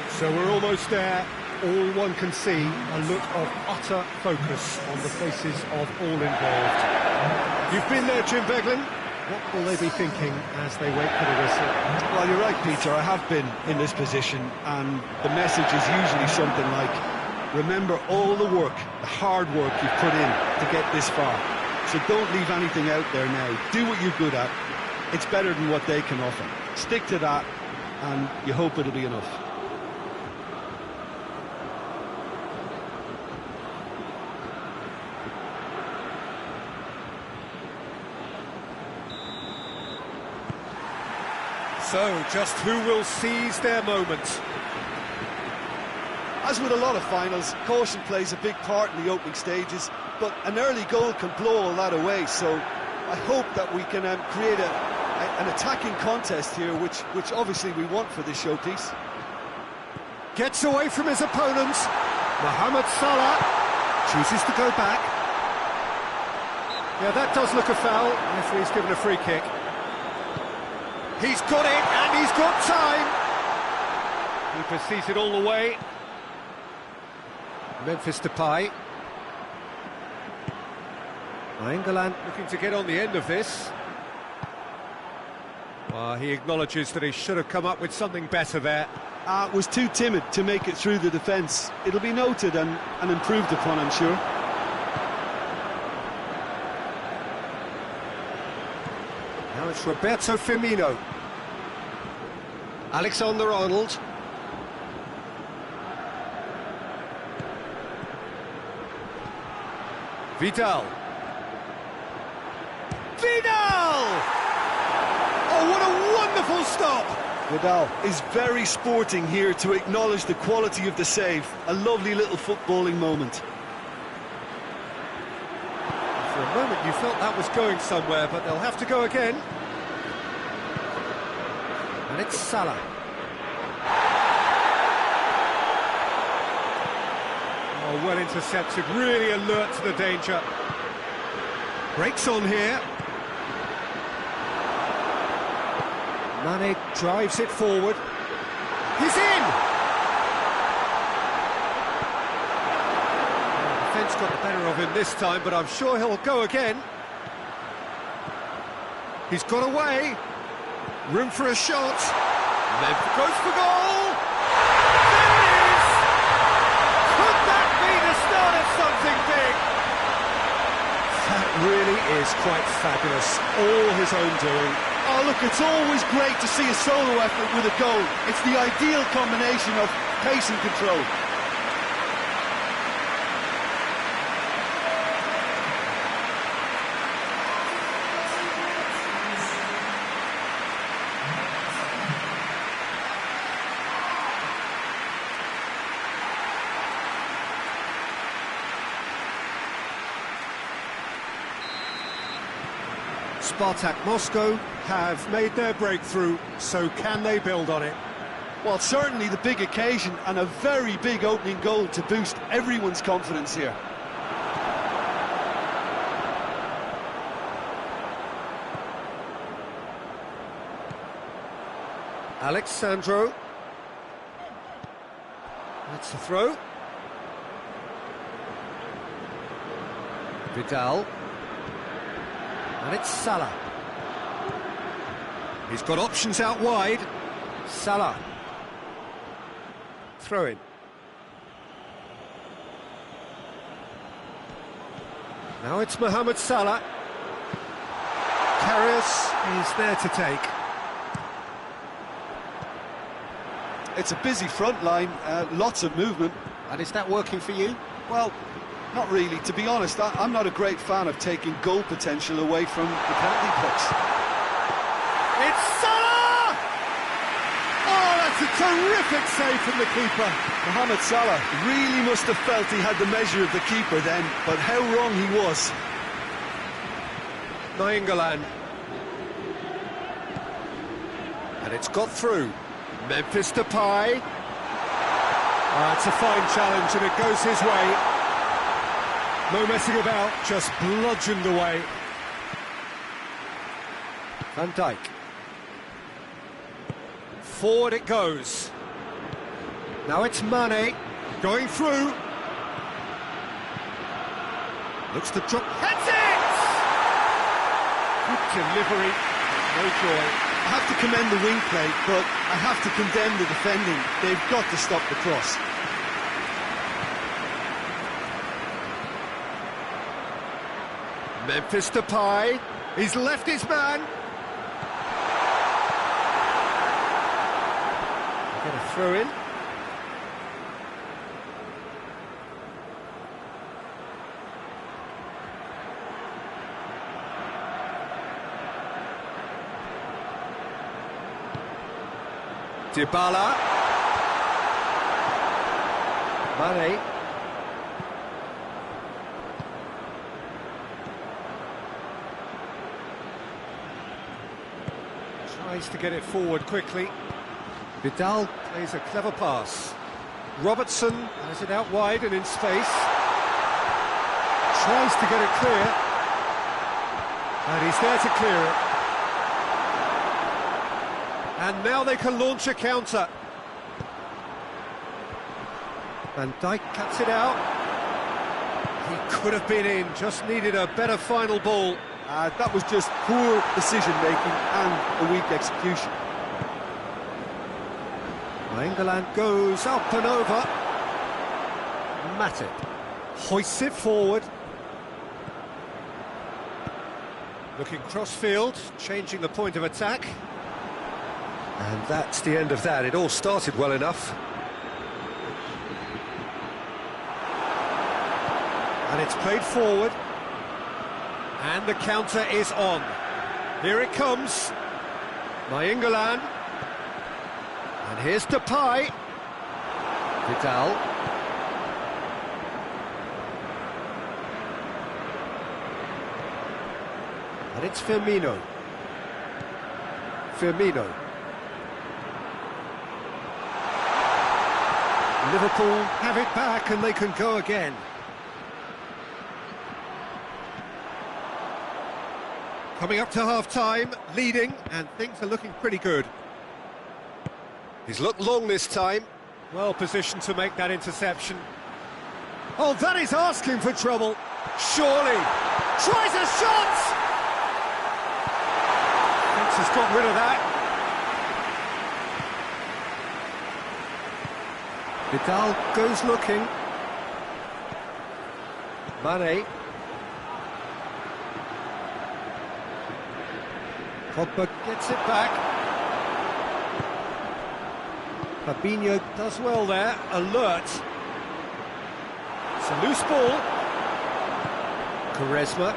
S1: So we're almost there. All one can see, a look of utter focus on the faces of all involved. You've been there, Jim Beglin. What will they be thinking as they wait for the whistle?
S2: Well, you're right, Peter, I have been in this position, and the message is usually something like, remember all the work, the hard work you've put in to get this far. So don't leave anything out there now. Do what you're good at. It's better than what they can offer. Stick to that, and you hope it'll be enough.
S1: So, just who will seize their moment?
S2: As with a lot of finals, caution plays a big part in the opening stages, but an early goal can blow all that away, so I hope that we can create an attacking contest here, which obviously we want for this showpiece.
S1: Gets away from his opponents. Mohamed Salah chooses to go back. Yeah, that does look a foul. Referee's given a free kick. He's got it, and he's got time. Keeper sees it all the way. Memphis Depay. England looking to get on the end of this. Well, he acknowledges that he should have come up with something better there.
S2: Was too timid to make it through the defence. It'll be noted and improved upon, I'm sure.
S1: Now it's Roberto Firmino. Alexander-Arnold. Vidal. Vidal! Oh, what a wonderful stop!
S2: Vidal is very sporting here to acknowledge the quality of the save. A lovely little footballing moment.
S1: For a moment you felt that was going somewhere, but they'll have to go again. And it's Salah. Oh, well intercepted, really alert to the danger. Breaks on here. Mane drives it forward. He's in! The defence got the better of him this time, but I'm sure he'll go again. He's got away. Room for a shot. Memphis goes for goal. There it is! Could that be the start of something big? That really is quite fabulous. All his own doing.
S2: Oh, look, it's always great to see a solo effort with a goal. It's the ideal combination of pace and control.
S1: Spartak Moscow have made their breakthrough, so can they build on it?
S2: Well, certainly the big occasion and a very big opening goal to boost everyone's confidence here.
S1: Alexandro. That's the throw. Vidal. And it's Salah. He's got options out wide. Salah. Throw in. Now it's Mohamed Salah. Karius is there to take.
S2: It's a busy front line, lots of movement.
S1: And is that working for you?
S2: Well, not really. To be honest, I'm not a great fan of taking goal potential away from the penalty box.
S1: It's Salah! Oh, that's a terrific save from the keeper.
S2: Mohamed Salah really must have felt he had the measure of the keeper then, but how wrong he was.
S1: Nainggolan. And it's got through. Memphis Depay. It's a fine challenge and it goes his way. No messing about, just bludgeoned away. Van Dijk. Forward it goes. Now it's Mane, going through. Looks to drop. Heads it! Good delivery, no joy.
S2: I have to commend the wing play, but I have to condemn the defending. They've got to stop the cross.
S1: Memphis Depay, he's left his man. Get a throw in. Dybala. Mane. Tries to get it forward quickly. Vidal plays a clever pass. Robertson has it out wide and in space. Tries to get it clear. And he's there to clear it. And now they can launch a counter. Van Dijk cuts it out. He could have been in, just needed a better final ball.
S2: That was just poor decision-making and a weak execution.
S1: England goes up and over. Matip hoists it forward. Looking cross-field, changing the point of attack. And that's the end of that. It all started well enough. And it's played forward. And the counter is on. Here it comes. Nainggolan. And here's Depay. Vidal. And it's Firmino. Liverpool have it back and they can go again. Coming up to half-time, leading, and things are looking pretty good. He's looked long this time. Well positioned to make that interception. Oh, that is asking for trouble. Surely. Tries a shot! Thinks he's got rid of that. Vidal goes looking. Mane. Pogba gets it back. Fabinho does well there, alert. It's a loose ball. Quaresma,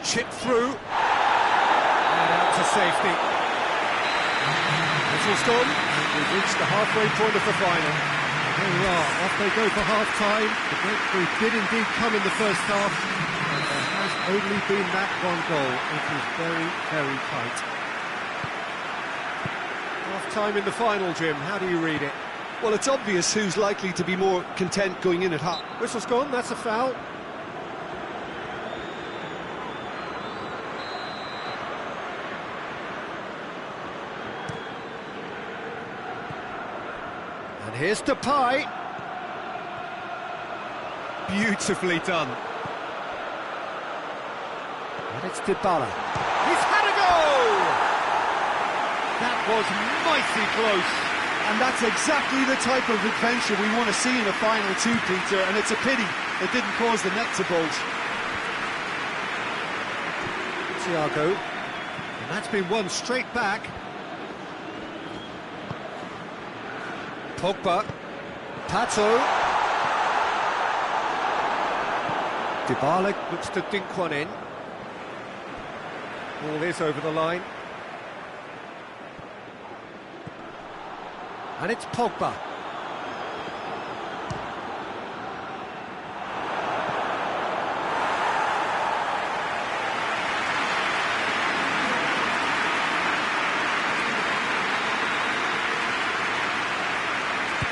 S1: chip through. And out to safety. Whistle's gone, and we've reached the halfway point of the final. Here we are, off they go for half-time. The breakthrough did indeed come in the first half, and there has only been that one goal. It was very, very tight. Half-time in the final, Jim, how do you read it?
S2: Well, it's obvious who's likely to be more content going in at half.
S1: Whistle's gone, that's a foul. And here's Depay. Beautifully done. And it's Dybala. He's had a go! That was mighty close.
S2: And that's exactly the type of adventure we want to see in a final two, Peter, and it's a pity it didn't cause the net to bulge.
S1: Thiago, and that's been won straight back. Pogba, Pato. Dybala looks to dink one in. Ball is over the line. And it's Pogba.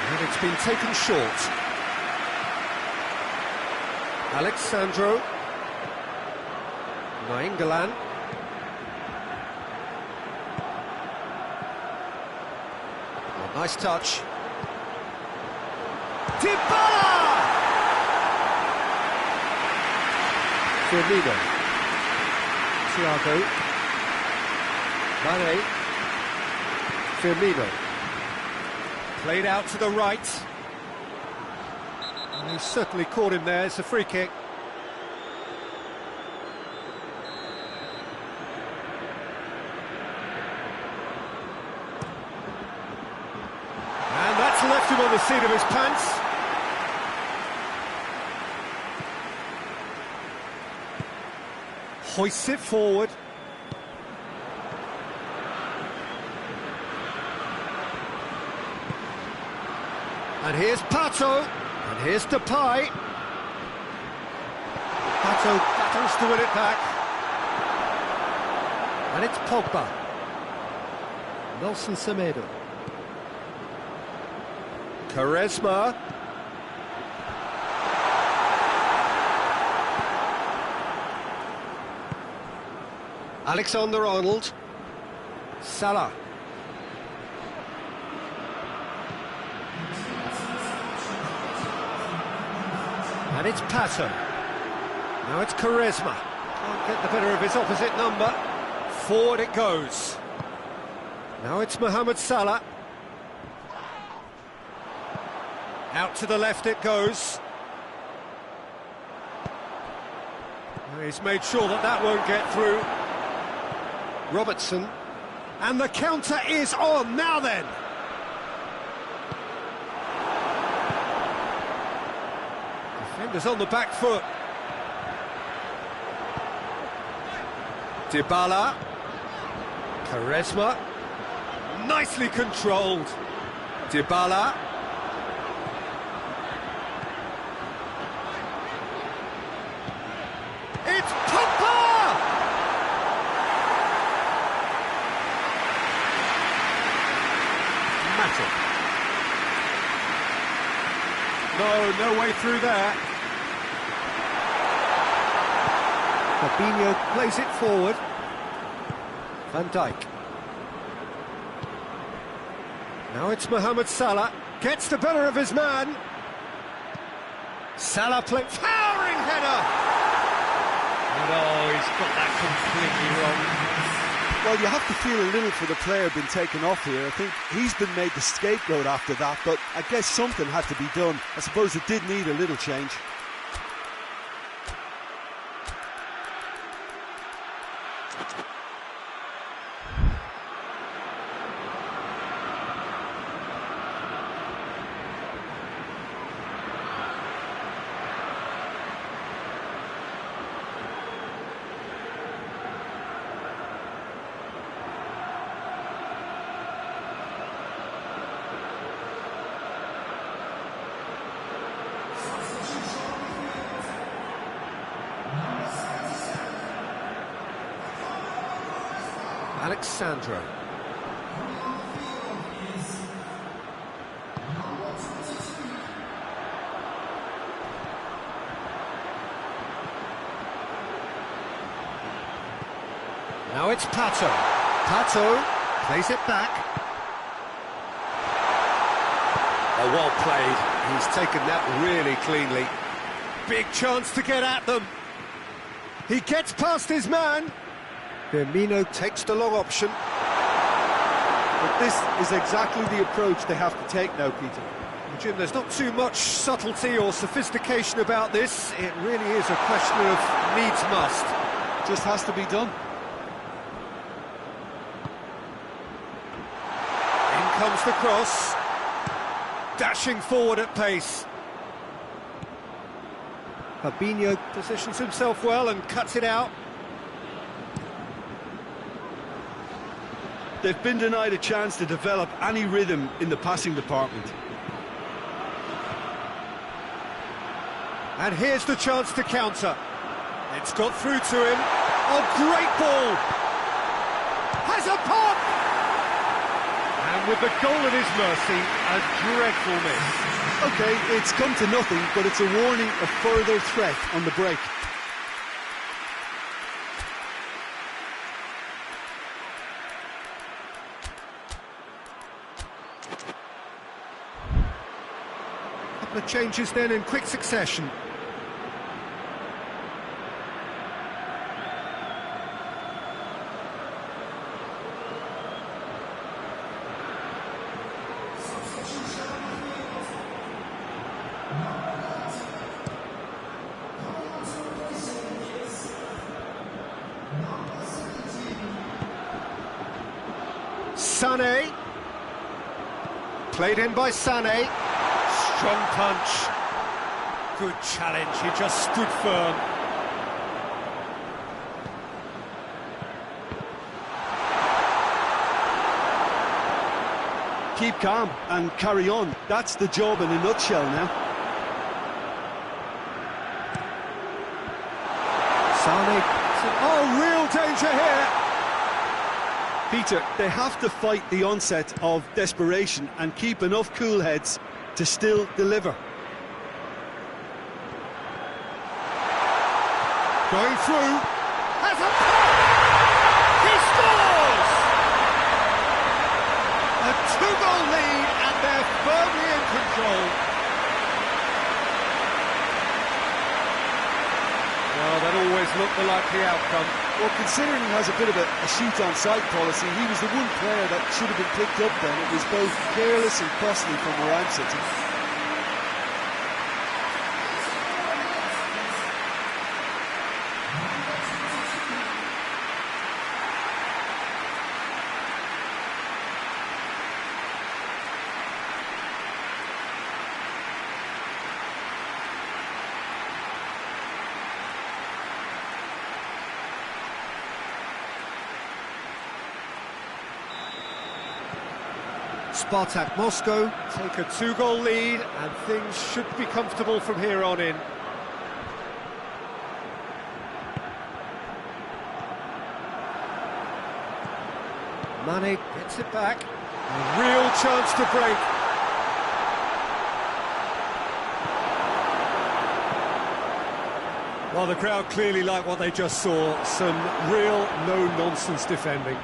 S1: And it's been taken short. Alexandro. Nainggolan. Nice touch. Dybala! Firmino. Thiago. Mane. Firmino. Played out to the right. And he certainly caught him there. It's a free kick. Left him on the seat of his pants. Hoists it forward. And here's Pato. And here's Depay. Pato battles to win it back. And it's Pogba. Nelson Semedo. Quaresma. Alexander-Arnold. Salah. And it's Pato. Now it's Quaresma. Can't get the better of his opposite number. Forward it goes. Now it's Mohamed Salah. Out to the left it goes. He's made sure that that won't get through. Robertson. And the counter is on. Now then. Defenders on the back foot. Dybala. Quaresma. Nicely controlled. Dybala. It's Pogba! Matic. No way through there. Fabinho plays it forward. Van Dijk. Now it's Mohamed Salah. Gets the better of his man. Salah play... Towering header! No, he's got that completely wrong.
S2: Well, you have to feel a little for the player being taken off here. I think he's been made the scapegoat after that, but I guess something had to be done. I suppose it did need a little change.
S1: Alexandro. Now it's Pato. Pato plays it back. Oh, well played. He's taken that really cleanly. Big chance to get at them. He gets past his man. Firmino takes the long option.
S2: But this is exactly the approach they have to take now, Peter.
S1: Jim, there's not too much subtlety or sophistication about this. It really is a question of needs must.
S2: Just has to be done.
S1: In comes the cross. Dashing forward at pace. Fabinho positions himself well and cuts it out.
S2: They've been denied a chance to develop any rhythm in the passing department.
S1: And here's the chance to counter. It's got through to him. Oh, great ball! Has a pop! And with the goal at his mercy, a dreadful miss.
S2: OK, it's come to nothing, but it's a warning of further threat on the break.
S1: Couple of changes then in quick succession. Sané, played in by Sané, strong punch, good challenge, he just stood firm.
S2: Keep calm and carry on, that's the job in a nutshell now.
S1: Sané, oh, real danger here.
S2: Peter, they have to fight the onset of desperation and keep enough cool heads to still deliver.
S1: Going through, has a he scores! A two-goal lead and they're firmly in control. Well, that always looked the likely outcome.
S2: Well, considering he has a bit of a shoot-on-sight policy, he was the one player that should have been picked up then. It was both careless and costly from where I'm sitting.
S1: Spartak Moscow take a two-goal lead and things should be comfortable from here on in. Mane gets it back. A real chance to break. Well, the crowd clearly like what they just saw. Some real no-nonsense defending.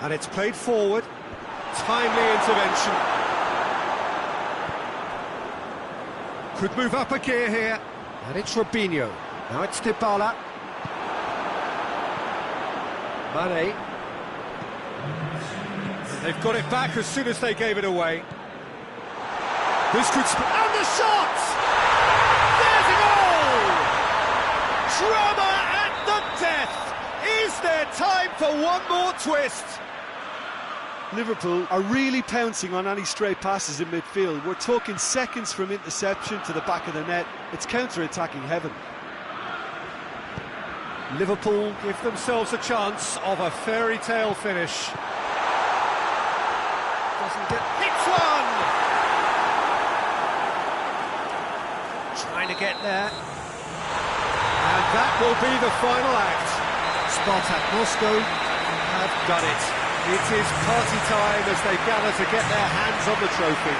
S1: And it's played forward. Timely intervention. Could move up a gear here. And it's Robinho. Now it's Dybala. Mane. They've got it back as soon as they gave it away. This could... And the shot! There's a goal! Drama at the death! Is there time for one more twist?
S2: Liverpool are really pouncing on any stray passes in midfield. We're talking seconds from interception to the back of the net. It's counter-attacking heaven.
S1: Liverpool give themselves a chance of a fairy tale finish. Doesn't get... Hits one! Trying to get there. And that will be the final act. Spartak Moscow have done it. It is party time as they gather to get their hands on the trophy.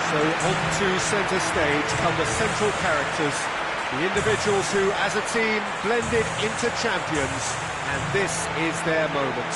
S1: So onto centre stage come the central characters, the individuals who, as a team, blended into champions, and this is their moment.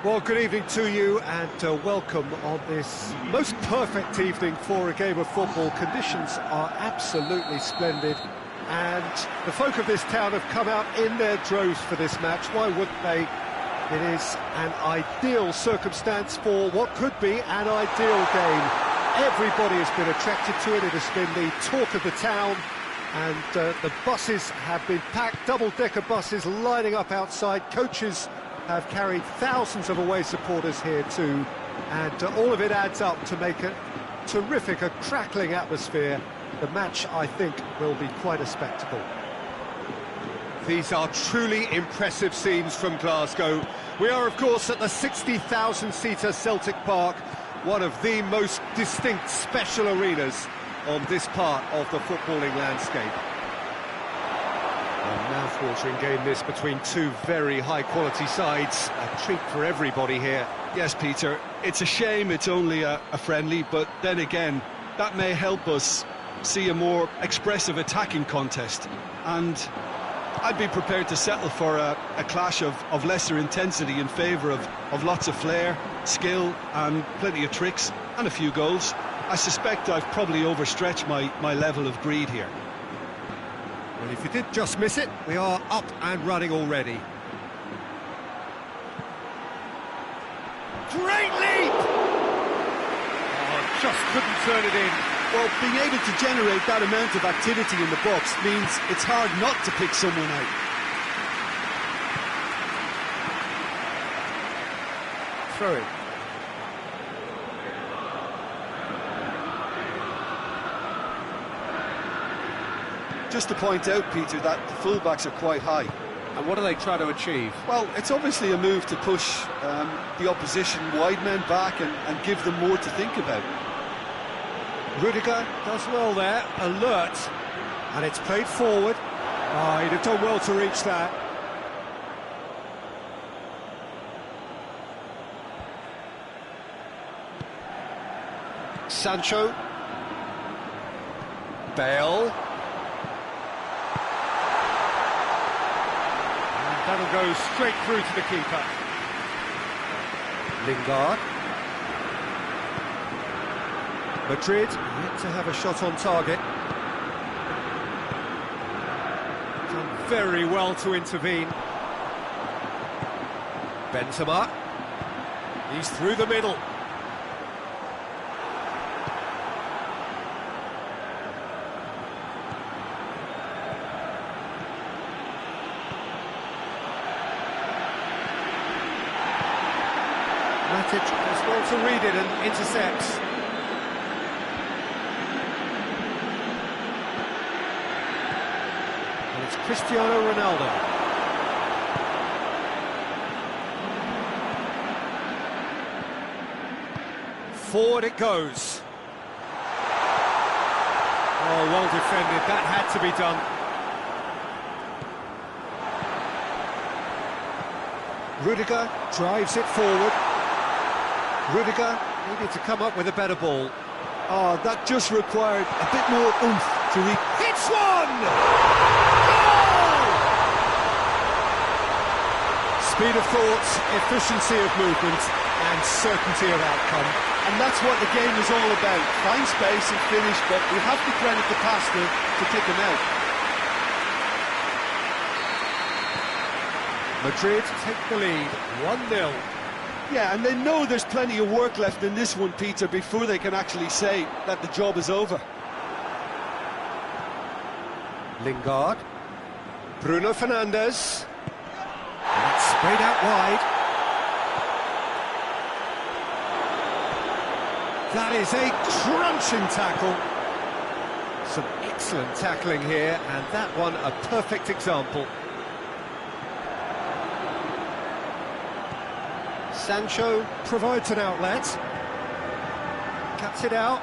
S1: Well, good evening to you and welcome on this most perfect evening for a game of football. Conditions are absolutely splendid and the folk of this town have come out in their droves for this match. Why wouldn't they? It is an ideal circumstance for what could be an ideal game. Everybody has been attracted to it. It has been the talk of the town, and the buses have been packed, double-decker buses lining up outside. Coaches have carried thousands of away supporters here too, and all of it adds up to make a terrific, a crackling atmosphere. The match, I think, will be quite a spectacle.
S3: These are truly impressive scenes from Glasgow. We are, of course, at the 60,000-seater Celtic Park, one of the most distinct special arenas on this part of the footballing landscape.
S1: A mouth-watering game this between two very high-quality sides. A treat for everybody here.
S2: Yes, Peter, it's a shame it's only a friendly, but then again, that may help us see a more expressive attacking contest. And I'd be prepared to settle for a clash of lesser intensity in favour of lots of flair, skill and plenty of tricks and a few goals. I suspect I've probably overstretched my level of greed here.
S1: Well, if you did just miss it, we are up and running already.
S4: Great leap! Oh, just couldn't turn it in.
S2: Well, being able to generate that amount of activity in the box means it's hard not to pick someone out.
S1: Throw it.
S2: Just to point out, Peter, that the fullbacks are quite high.
S1: And what do they try to achieve?
S2: Well, it's obviously a move to push the opposition wide men back and give them more to think about.
S1: Rudiger does well there, alert, and it's played forward. Oh, he'd have done well to reach that. Sancho. Bale. And that'll go straight through to the keeper. Lingard. Madrid yet to have a shot on target. Done very well to intervene. Benzema. He's through the middle. Matic does well to read it and intercepts. Cristiano Ronaldo. Forward it goes. Oh, well defended. That had to be done. Rudiger drives it forward. Rudiger needed to come up with a better ball.
S2: Oh, that just required a bit more oomph to reach.
S4: Hits one!
S1: Speed of thought, efficiency of movement and certainty of outcome.
S2: And that's what the game is all about. Find space and finish, but we have to credit the passer to kick him out.
S1: Madrid take the lead, 1-0.
S2: Yeah, and they know there's plenty of work left in this one, Peter, before they can actually say that the job is over.
S1: Lingard. Bruno Fernandes. And it's sprayed out wide. That is a crunching tackle. Some excellent tackling here, and that one a perfect example. Sancho provides an outlet. Cuts it out.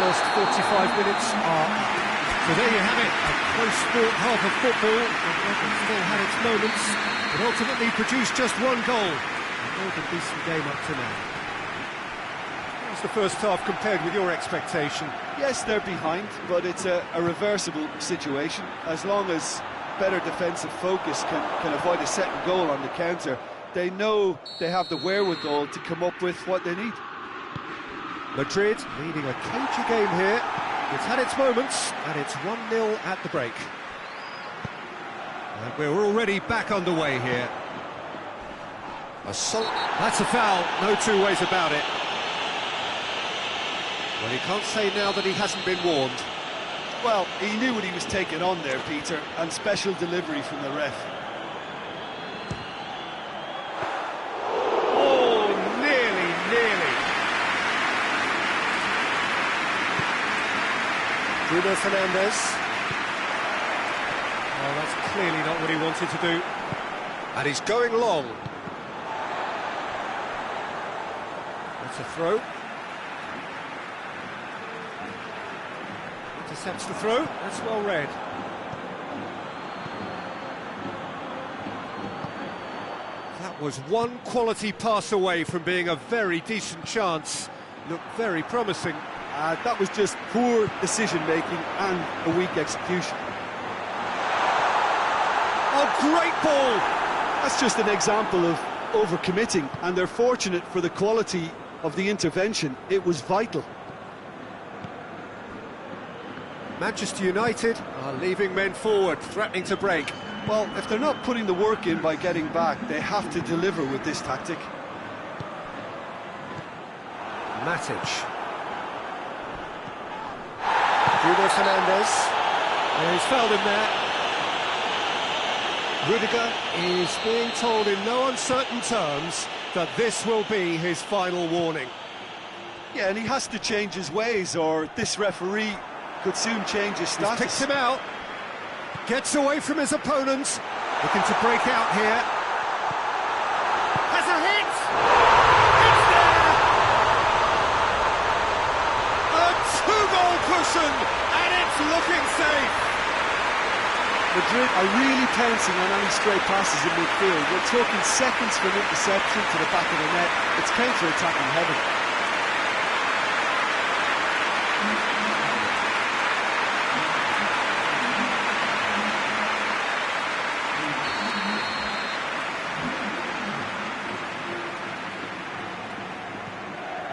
S1: First 45 minutes are up. So there you have it, a close sport half of football, and still had its moments, but ultimately produced just one goal. made a decent game up to now.
S3: How's the first half compared with your expectation?
S2: Yes, they're behind, but it's a reversible situation. As long as better defensive focus can avoid a second goal on the counter, they know they have the wherewithal to come up with what they need.
S1: Madrid leading a cagey game here. It's had its moments, and it's 1-0 at the break.
S3: And we're already back underway here. That's a foul, no two ways about it. Well, he can't say now that he hasn't been warned.
S2: Well, he knew what he was taking on there, Peter, and special delivery from the ref.
S3: Oh, nearly.
S1: Bruno Fernandes. Oh, that's clearly not what he wanted to do.
S3: And he's going long.
S1: That's a throw. Intercepts the throw. That's well read.
S3: That was one quality pass away from being a very decent chance. Looked very promising.
S2: That was just poor decision-making and a weak execution.
S3: Oh, great ball!
S2: That's just an example of overcommitting, and they're fortunate for the quality of the intervention. It was vital.
S1: Manchester United are leaving men forward, threatening to break.
S2: Well, if they're not putting the work in by getting back, they have to deliver with this tactic.
S1: Matic. Bruno Fernandes. Yeah, he's fouled him there.
S3: Rudiger is being told in no uncertain terms that this will be his final warning.
S2: Yeah, and he has to change his ways, or this referee could soon change his status.
S3: He's picked him out, gets away from his opponent, looking to break out here.
S4: Has a hit! It's there! A two-goal cushion, and it's looking safe.
S2: Madrid are really pouncing on any stray passes in midfield. We're talking seconds from interception to the back of the net. It's counter-attacking heaven.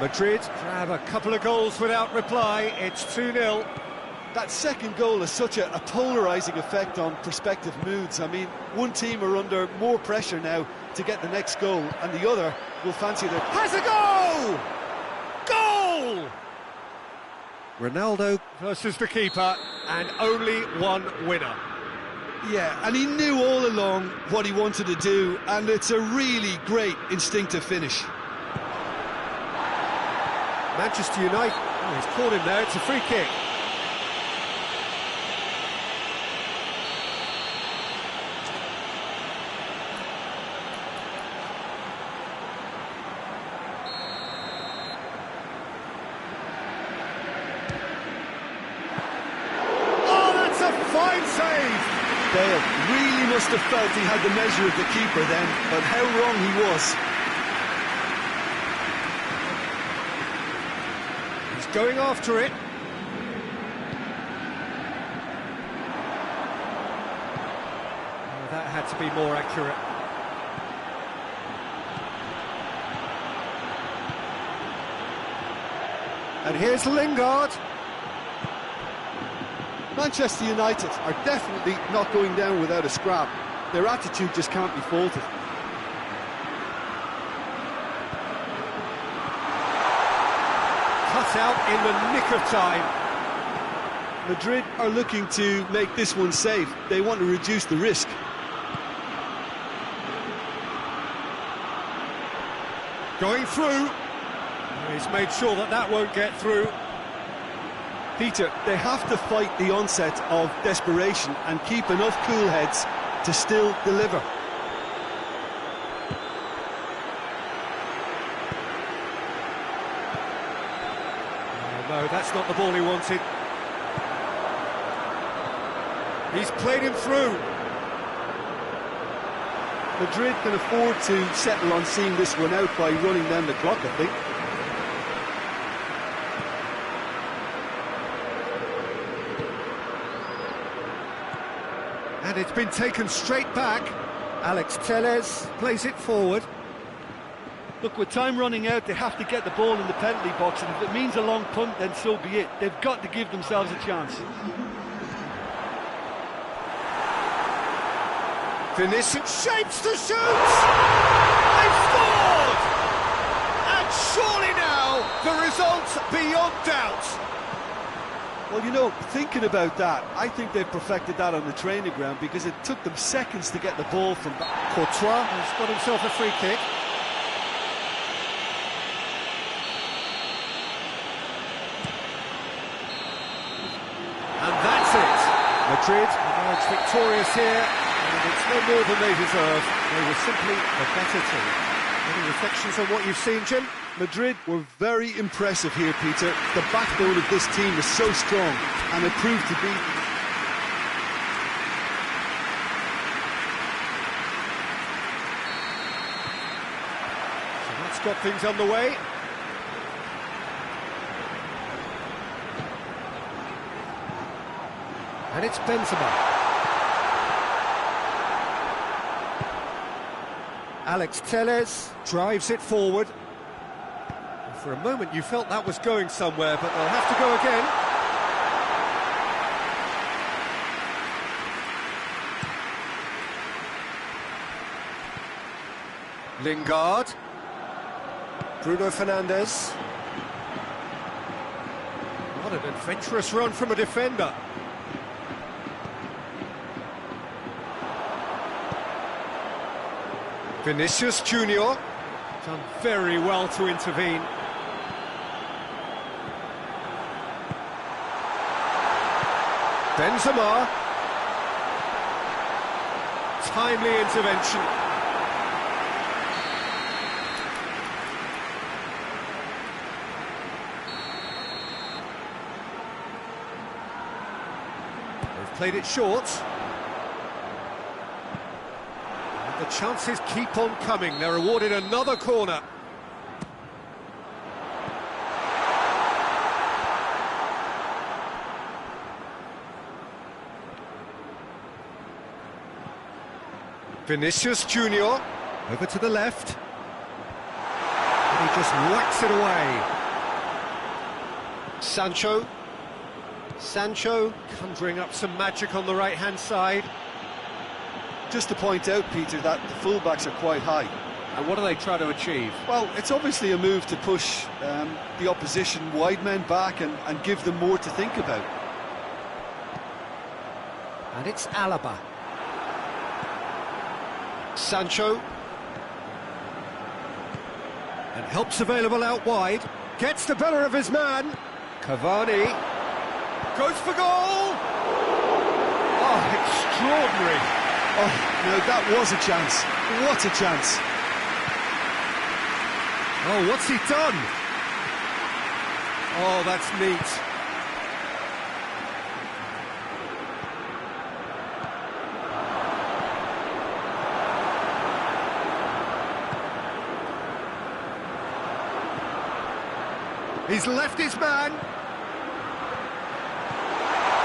S1: Madrid grab a couple of goals without reply. It's 2-0.
S2: That second goal has such a polarising effect on prospective moods. I mean, one team are under more pressure now to get the next goal, and the other will fancy their...
S4: Has a goal! Goal!
S1: Ronaldo
S3: Versus the keeper, and only one winner.
S2: Yeah, and he knew all along what he wanted to do, and it's a really great instinctive finish.
S1: Manchester United. Oh, he's caught him there. It's a free kick.
S4: Oh, that's a fine save!
S2: Bale really must have felt he had the measure of the keeper then, but how wrong he was.
S1: Going after it. Oh, that had to be more accurate.
S3: And here's Lingard.
S2: Manchester United are definitely not going down without a scrap. Their attitude just can't be faulted.
S1: Cut out in the nick of time.
S2: Madrid are looking to make this one safe. They want to reduce the risk.
S3: Going through.
S1: He's made sure that that won't get through.
S2: Peter, they have to fight the onset of desperation and keep enough cool heads to still deliver.
S1: No, that's not the ball he wanted. He's played him through.
S2: Madrid can afford to settle on seeing this one out by running down the clock, I think.
S1: And it's been taken straight back. Alex Telles plays it forward.
S5: Look, with time running out, they have to get the ball in the penalty box, and if it means a long punt, then so be it. They've got to give themselves a chance.
S1: Vinicius
S4: Shapes to shoot! They've scored! And surely now, the result's beyond doubt.
S2: Well, you know, thinking about that, I think they've perfected that on the training ground because it took them seconds to get the ball from back.
S1: Courtois has got himself a free kick. And that's it. Madrid emerged victorious here, and it's no more than they deserve. They were simply a better team. Any reflections on what you've seen, Jim?
S2: Madrid were very impressive here, Peter. The backbone of this team is so strong, and it proved to be.
S1: So that's got things underway. And it's Benzema. Alex Telles drives it forward. And for a moment you felt that was going somewhere, but they'll have to go again. Lingard. Bruno Fernandes. What an adventurous run from a defender. Vinicius Junior, done very well to intervene. Benzema, timely intervention. They've played it short. The chances keep on coming. They're awarded another corner. Vinicius Junior over to the left. And he just whacks it away. Sancho conjuring up some magic on the right-hand side.
S2: Just to point out, Peter, that the fullbacks are quite high.
S1: And what do they try to achieve?
S2: Well, it's obviously a move to push the opposition wide men back and give them more to think about.
S1: And it's Alaba. Sancho. And help's available out wide. Gets the better of his man. Cavani. Goes for goal! Oh, extraordinary.
S2: Oh, no, that was a chance. What a chance.
S1: Oh, what's he done? Oh, that's neat. He's left his man.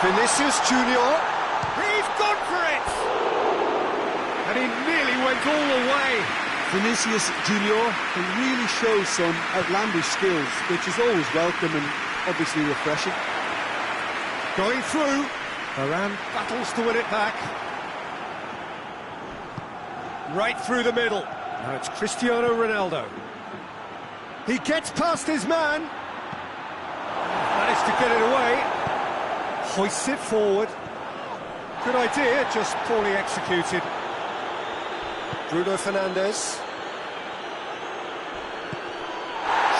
S1: Vinicius Junior.
S4: He's gone for it!
S1: And he nearly went all the way.
S2: Vinicius Junior can really show some outlandish skills, which is always welcome and obviously refreshing.
S1: Going through. Varane battles to win it back. Right through the middle. Now it's Cristiano Ronaldo. He gets past his man. Managed to get it away. Hoists it forward. Good idea, just poorly executed. Bruno Fernandes.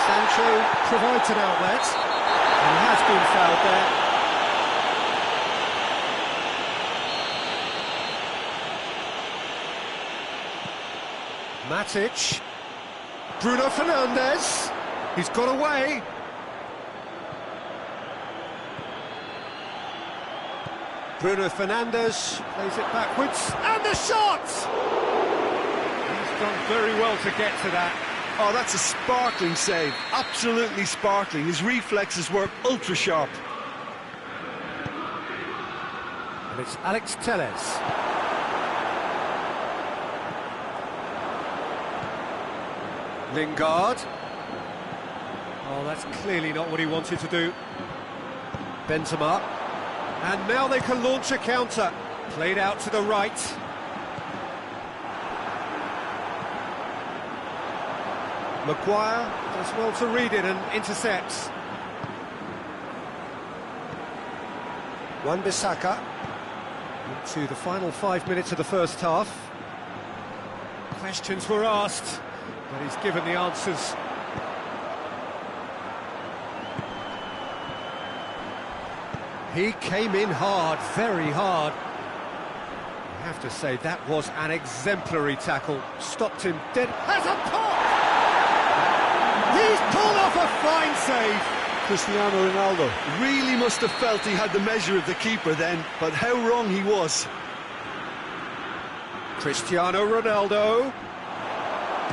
S1: Sancho provides an outlet, and he has been fouled there. Matic. Bruno Fernandes. He's got away. Bruno Fernandes plays it backwards, and the shot! done very well to get to that.
S2: Oh, that's a sparkling save, absolutely sparkling. His reflexes were ultra-sharp.
S1: And it's Alex Telles. Lingard. Oh, that's clearly not what he wanted to do. Benzema. And now they can launch a counter. Played out to the right. Maguire does well to read it and intercepts. Wan-Bissaka into the final 5 minutes of the first half. Questions were asked, but he's given the answers. He came in hard, very hard. I have to say, that was an exemplary tackle. Stopped him dead. Has a pop! He's pulled off a fine save.
S2: Cristiano Ronaldo really must have felt he had the measure of the keeper then, but how wrong he was.
S1: Cristiano Ronaldo.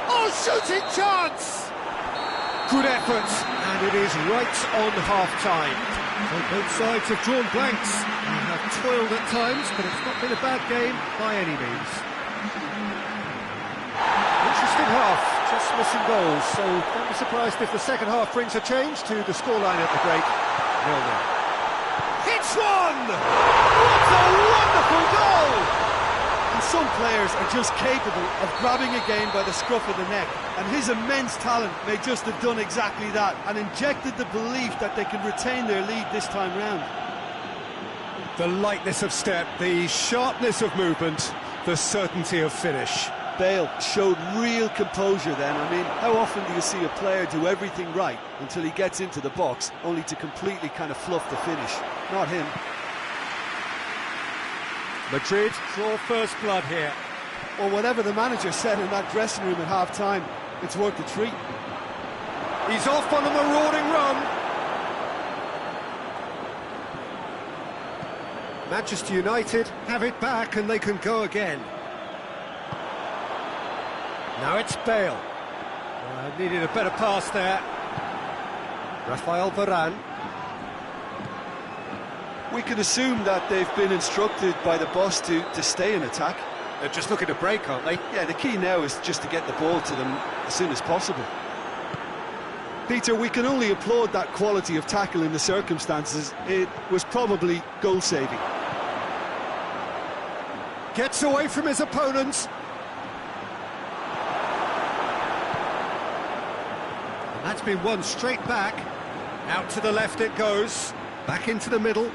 S1: Oh, shooting chance! Good effort, and it is right on half-time. So both sides have drawn blanks. They have toiled at times, but it's not been a bad game by any means. Interesting half, just missing goals, so don't be surprised if the second half brings a change to the scoreline at the break. 0-0.
S4: Hits one! What a wonderful goal!
S2: And some players are just capable of grabbing a game by the scruff of the neck, and his immense talent may just have done exactly that and injected the belief that they can retain their lead this time round.
S1: The lightness of step, the sharpness of movement, the certainty of finish.
S2: Bale showed real composure then. I mean, how often do you see a player do everything right until he gets into the box, only to completely kind of fluff the finish? Not him.
S1: Madrid draw first blood here.
S2: Well, whatever the manager said in that dressing room at half-time, it's worth the treat.
S1: He's off on a marauding run. Manchester United have it back and they can go again. Now it's Bale. Needed a better pass there. Rafael Varane.
S2: We can assume that they've been instructed by the boss to stay in attack.
S1: They're just looking to break, aren't they?
S2: Yeah, the key now is just to get the ball to them as soon as possible. Peter, we can only applaud that quality of tackle in the circumstances. It was probably goal-saving.
S1: Gets away from his opponents. And that's been won straight back. Out to the left it goes. Back into the middle.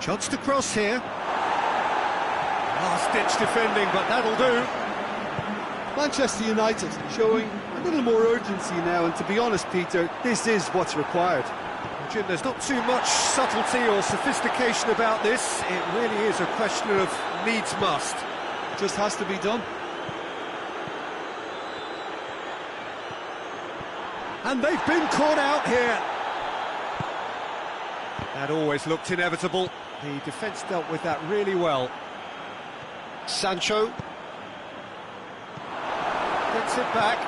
S1: Chance to cross here. Last-ditch defending, but that'll do.
S2: Manchester United showing a little more urgency now, and to be honest, Peter, this is what's required.
S1: Jim, there's not too much subtlety or sophistication about this. It really is a question of needs must.
S2: It just has to be done.
S1: And they've been caught out here. That always looked inevitable. The defence dealt with that really well. Sancho gets it back.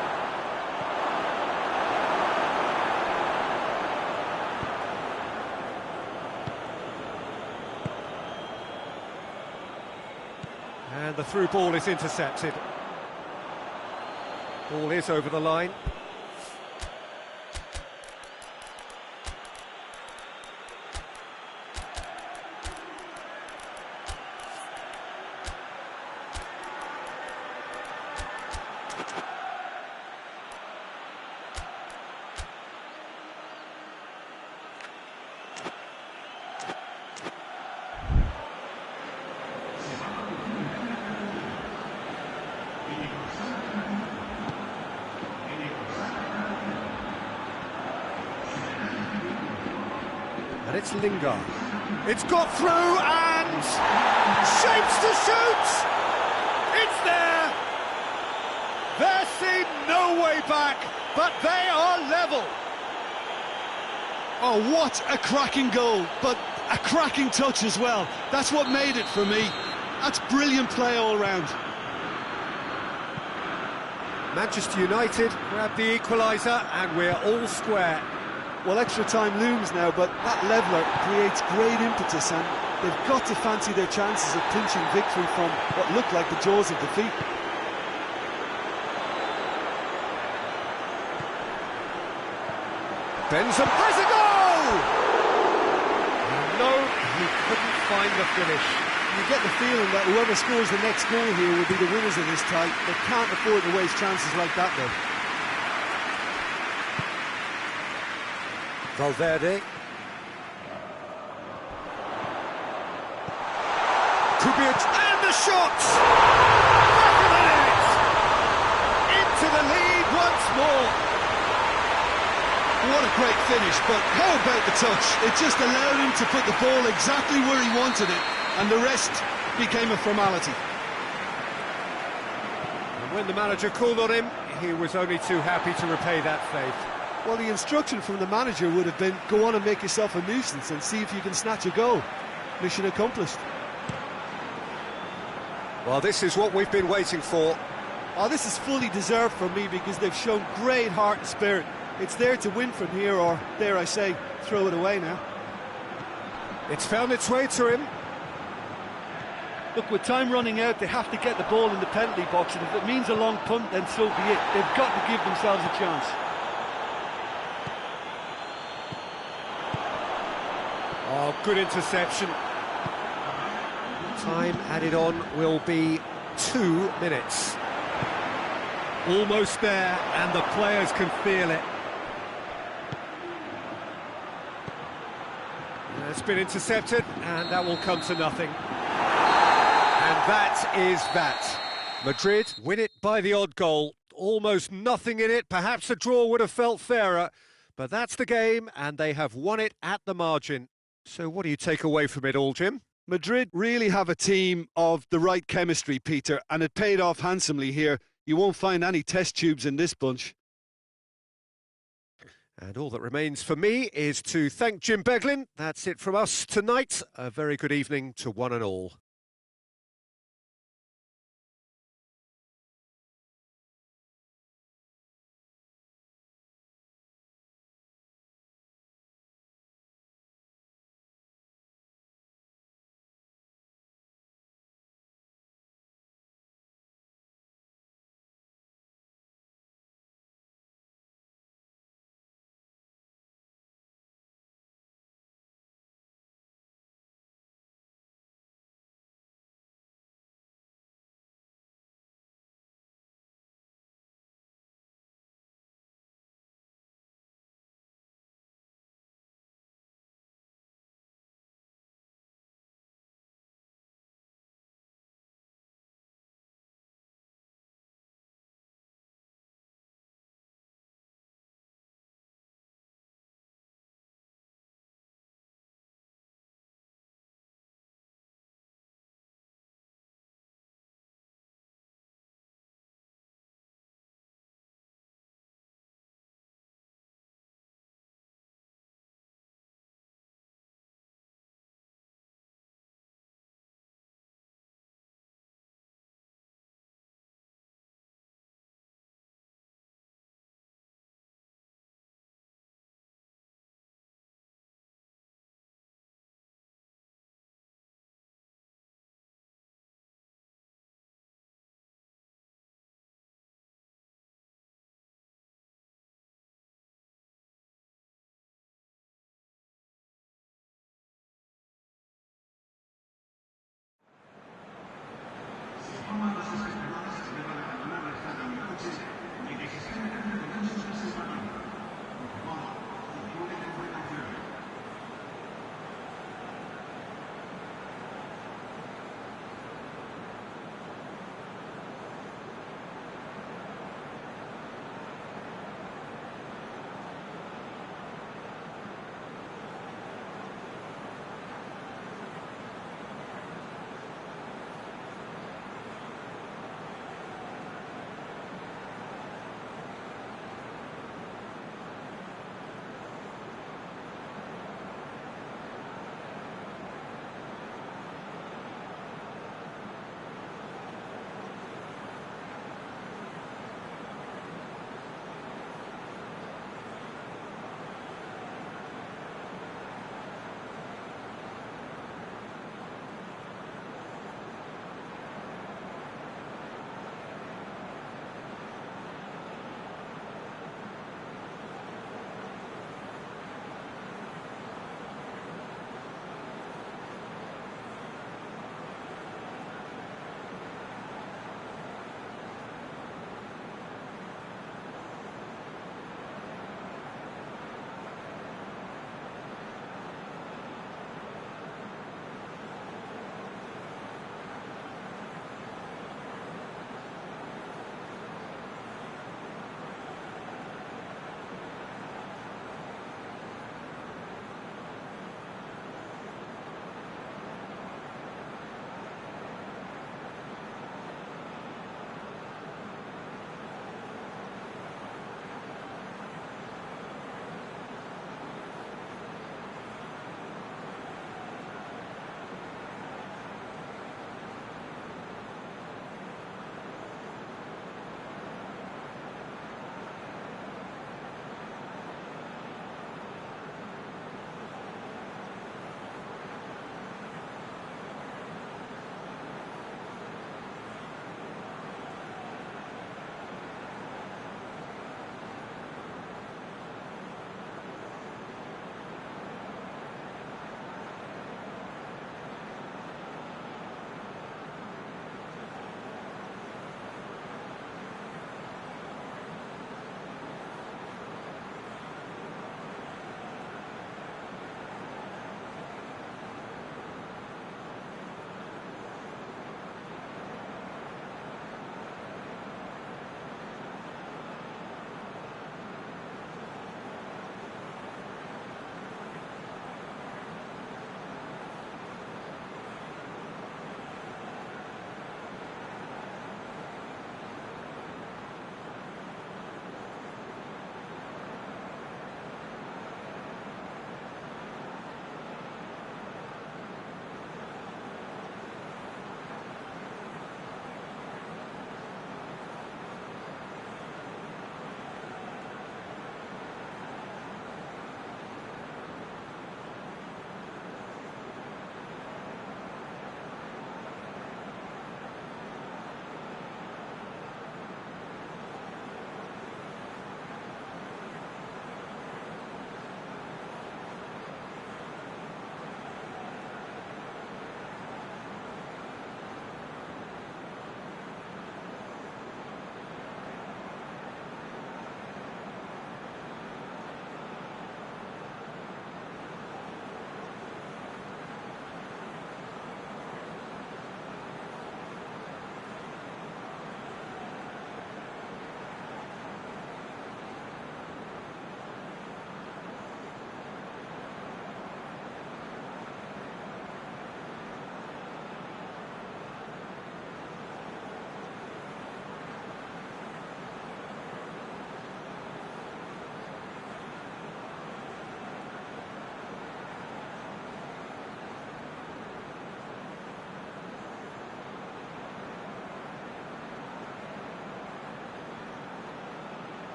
S1: And the through ball is intercepted. Ball is over the line. And it's Lingard. It's got through and shapes to shoot! It's there! There seemed no way back, but they are level.
S2: Oh, what a cracking goal, but a cracking touch as well. That's what made it for me. That's brilliant play all round.
S1: Manchester United grab the equaliser and we're all square.
S2: Well, extra time looms now, but that leveller creates great impetus and they've got to fancy their chances of clinching victory from what looked like the jaws of defeat.
S1: Benzema has a goal! No, he couldn't find the finish.
S2: You get the feeling that whoever scores the next goal here will be the winners of this tie. They can't afford to waste chances like that, though.
S1: Valverde. Kubic, and the shot! Back of the net! Into the lead once more.
S2: What a great finish, but how about the touch? It just allowed him to put the ball exactly where he wanted it, and the rest became a formality.
S1: And when the manager called on him, he was only too happy to repay that faith.
S2: Well, the instruction from the manager would have been, go on and make yourself a nuisance and see if you can snatch a goal. Mission accomplished.
S1: Well, this is what we've been waiting for.
S2: Oh, this is fully deserved for me because they've shown great heart and spirit. It's there to win from here, or, dare I say, throw it away now.
S1: It's found its way to him.
S5: Look, with time running out, they have to get the ball in the penalty box, and if it means a long punt, then so be it. They've got to give themselves a chance.
S1: Oh, good interception. Time added on will be 2 minutes. Almost there, and the players can feel it. It's been intercepted, and that will come to nothing. And that is that. Madrid win it by the odd goal. Almost nothing in it. Perhaps a draw would have felt fairer. But that's the game, and they have won it at the margin. So what do you take away from it all, Jim?
S2: Madrid really have a team of the right chemistry, Peter, and it paid off handsomely here. You won't find any test tubes in this bunch.
S1: And all that remains for me is to thank Jim Beglin. That's it from us tonight. A very good evening to one and all.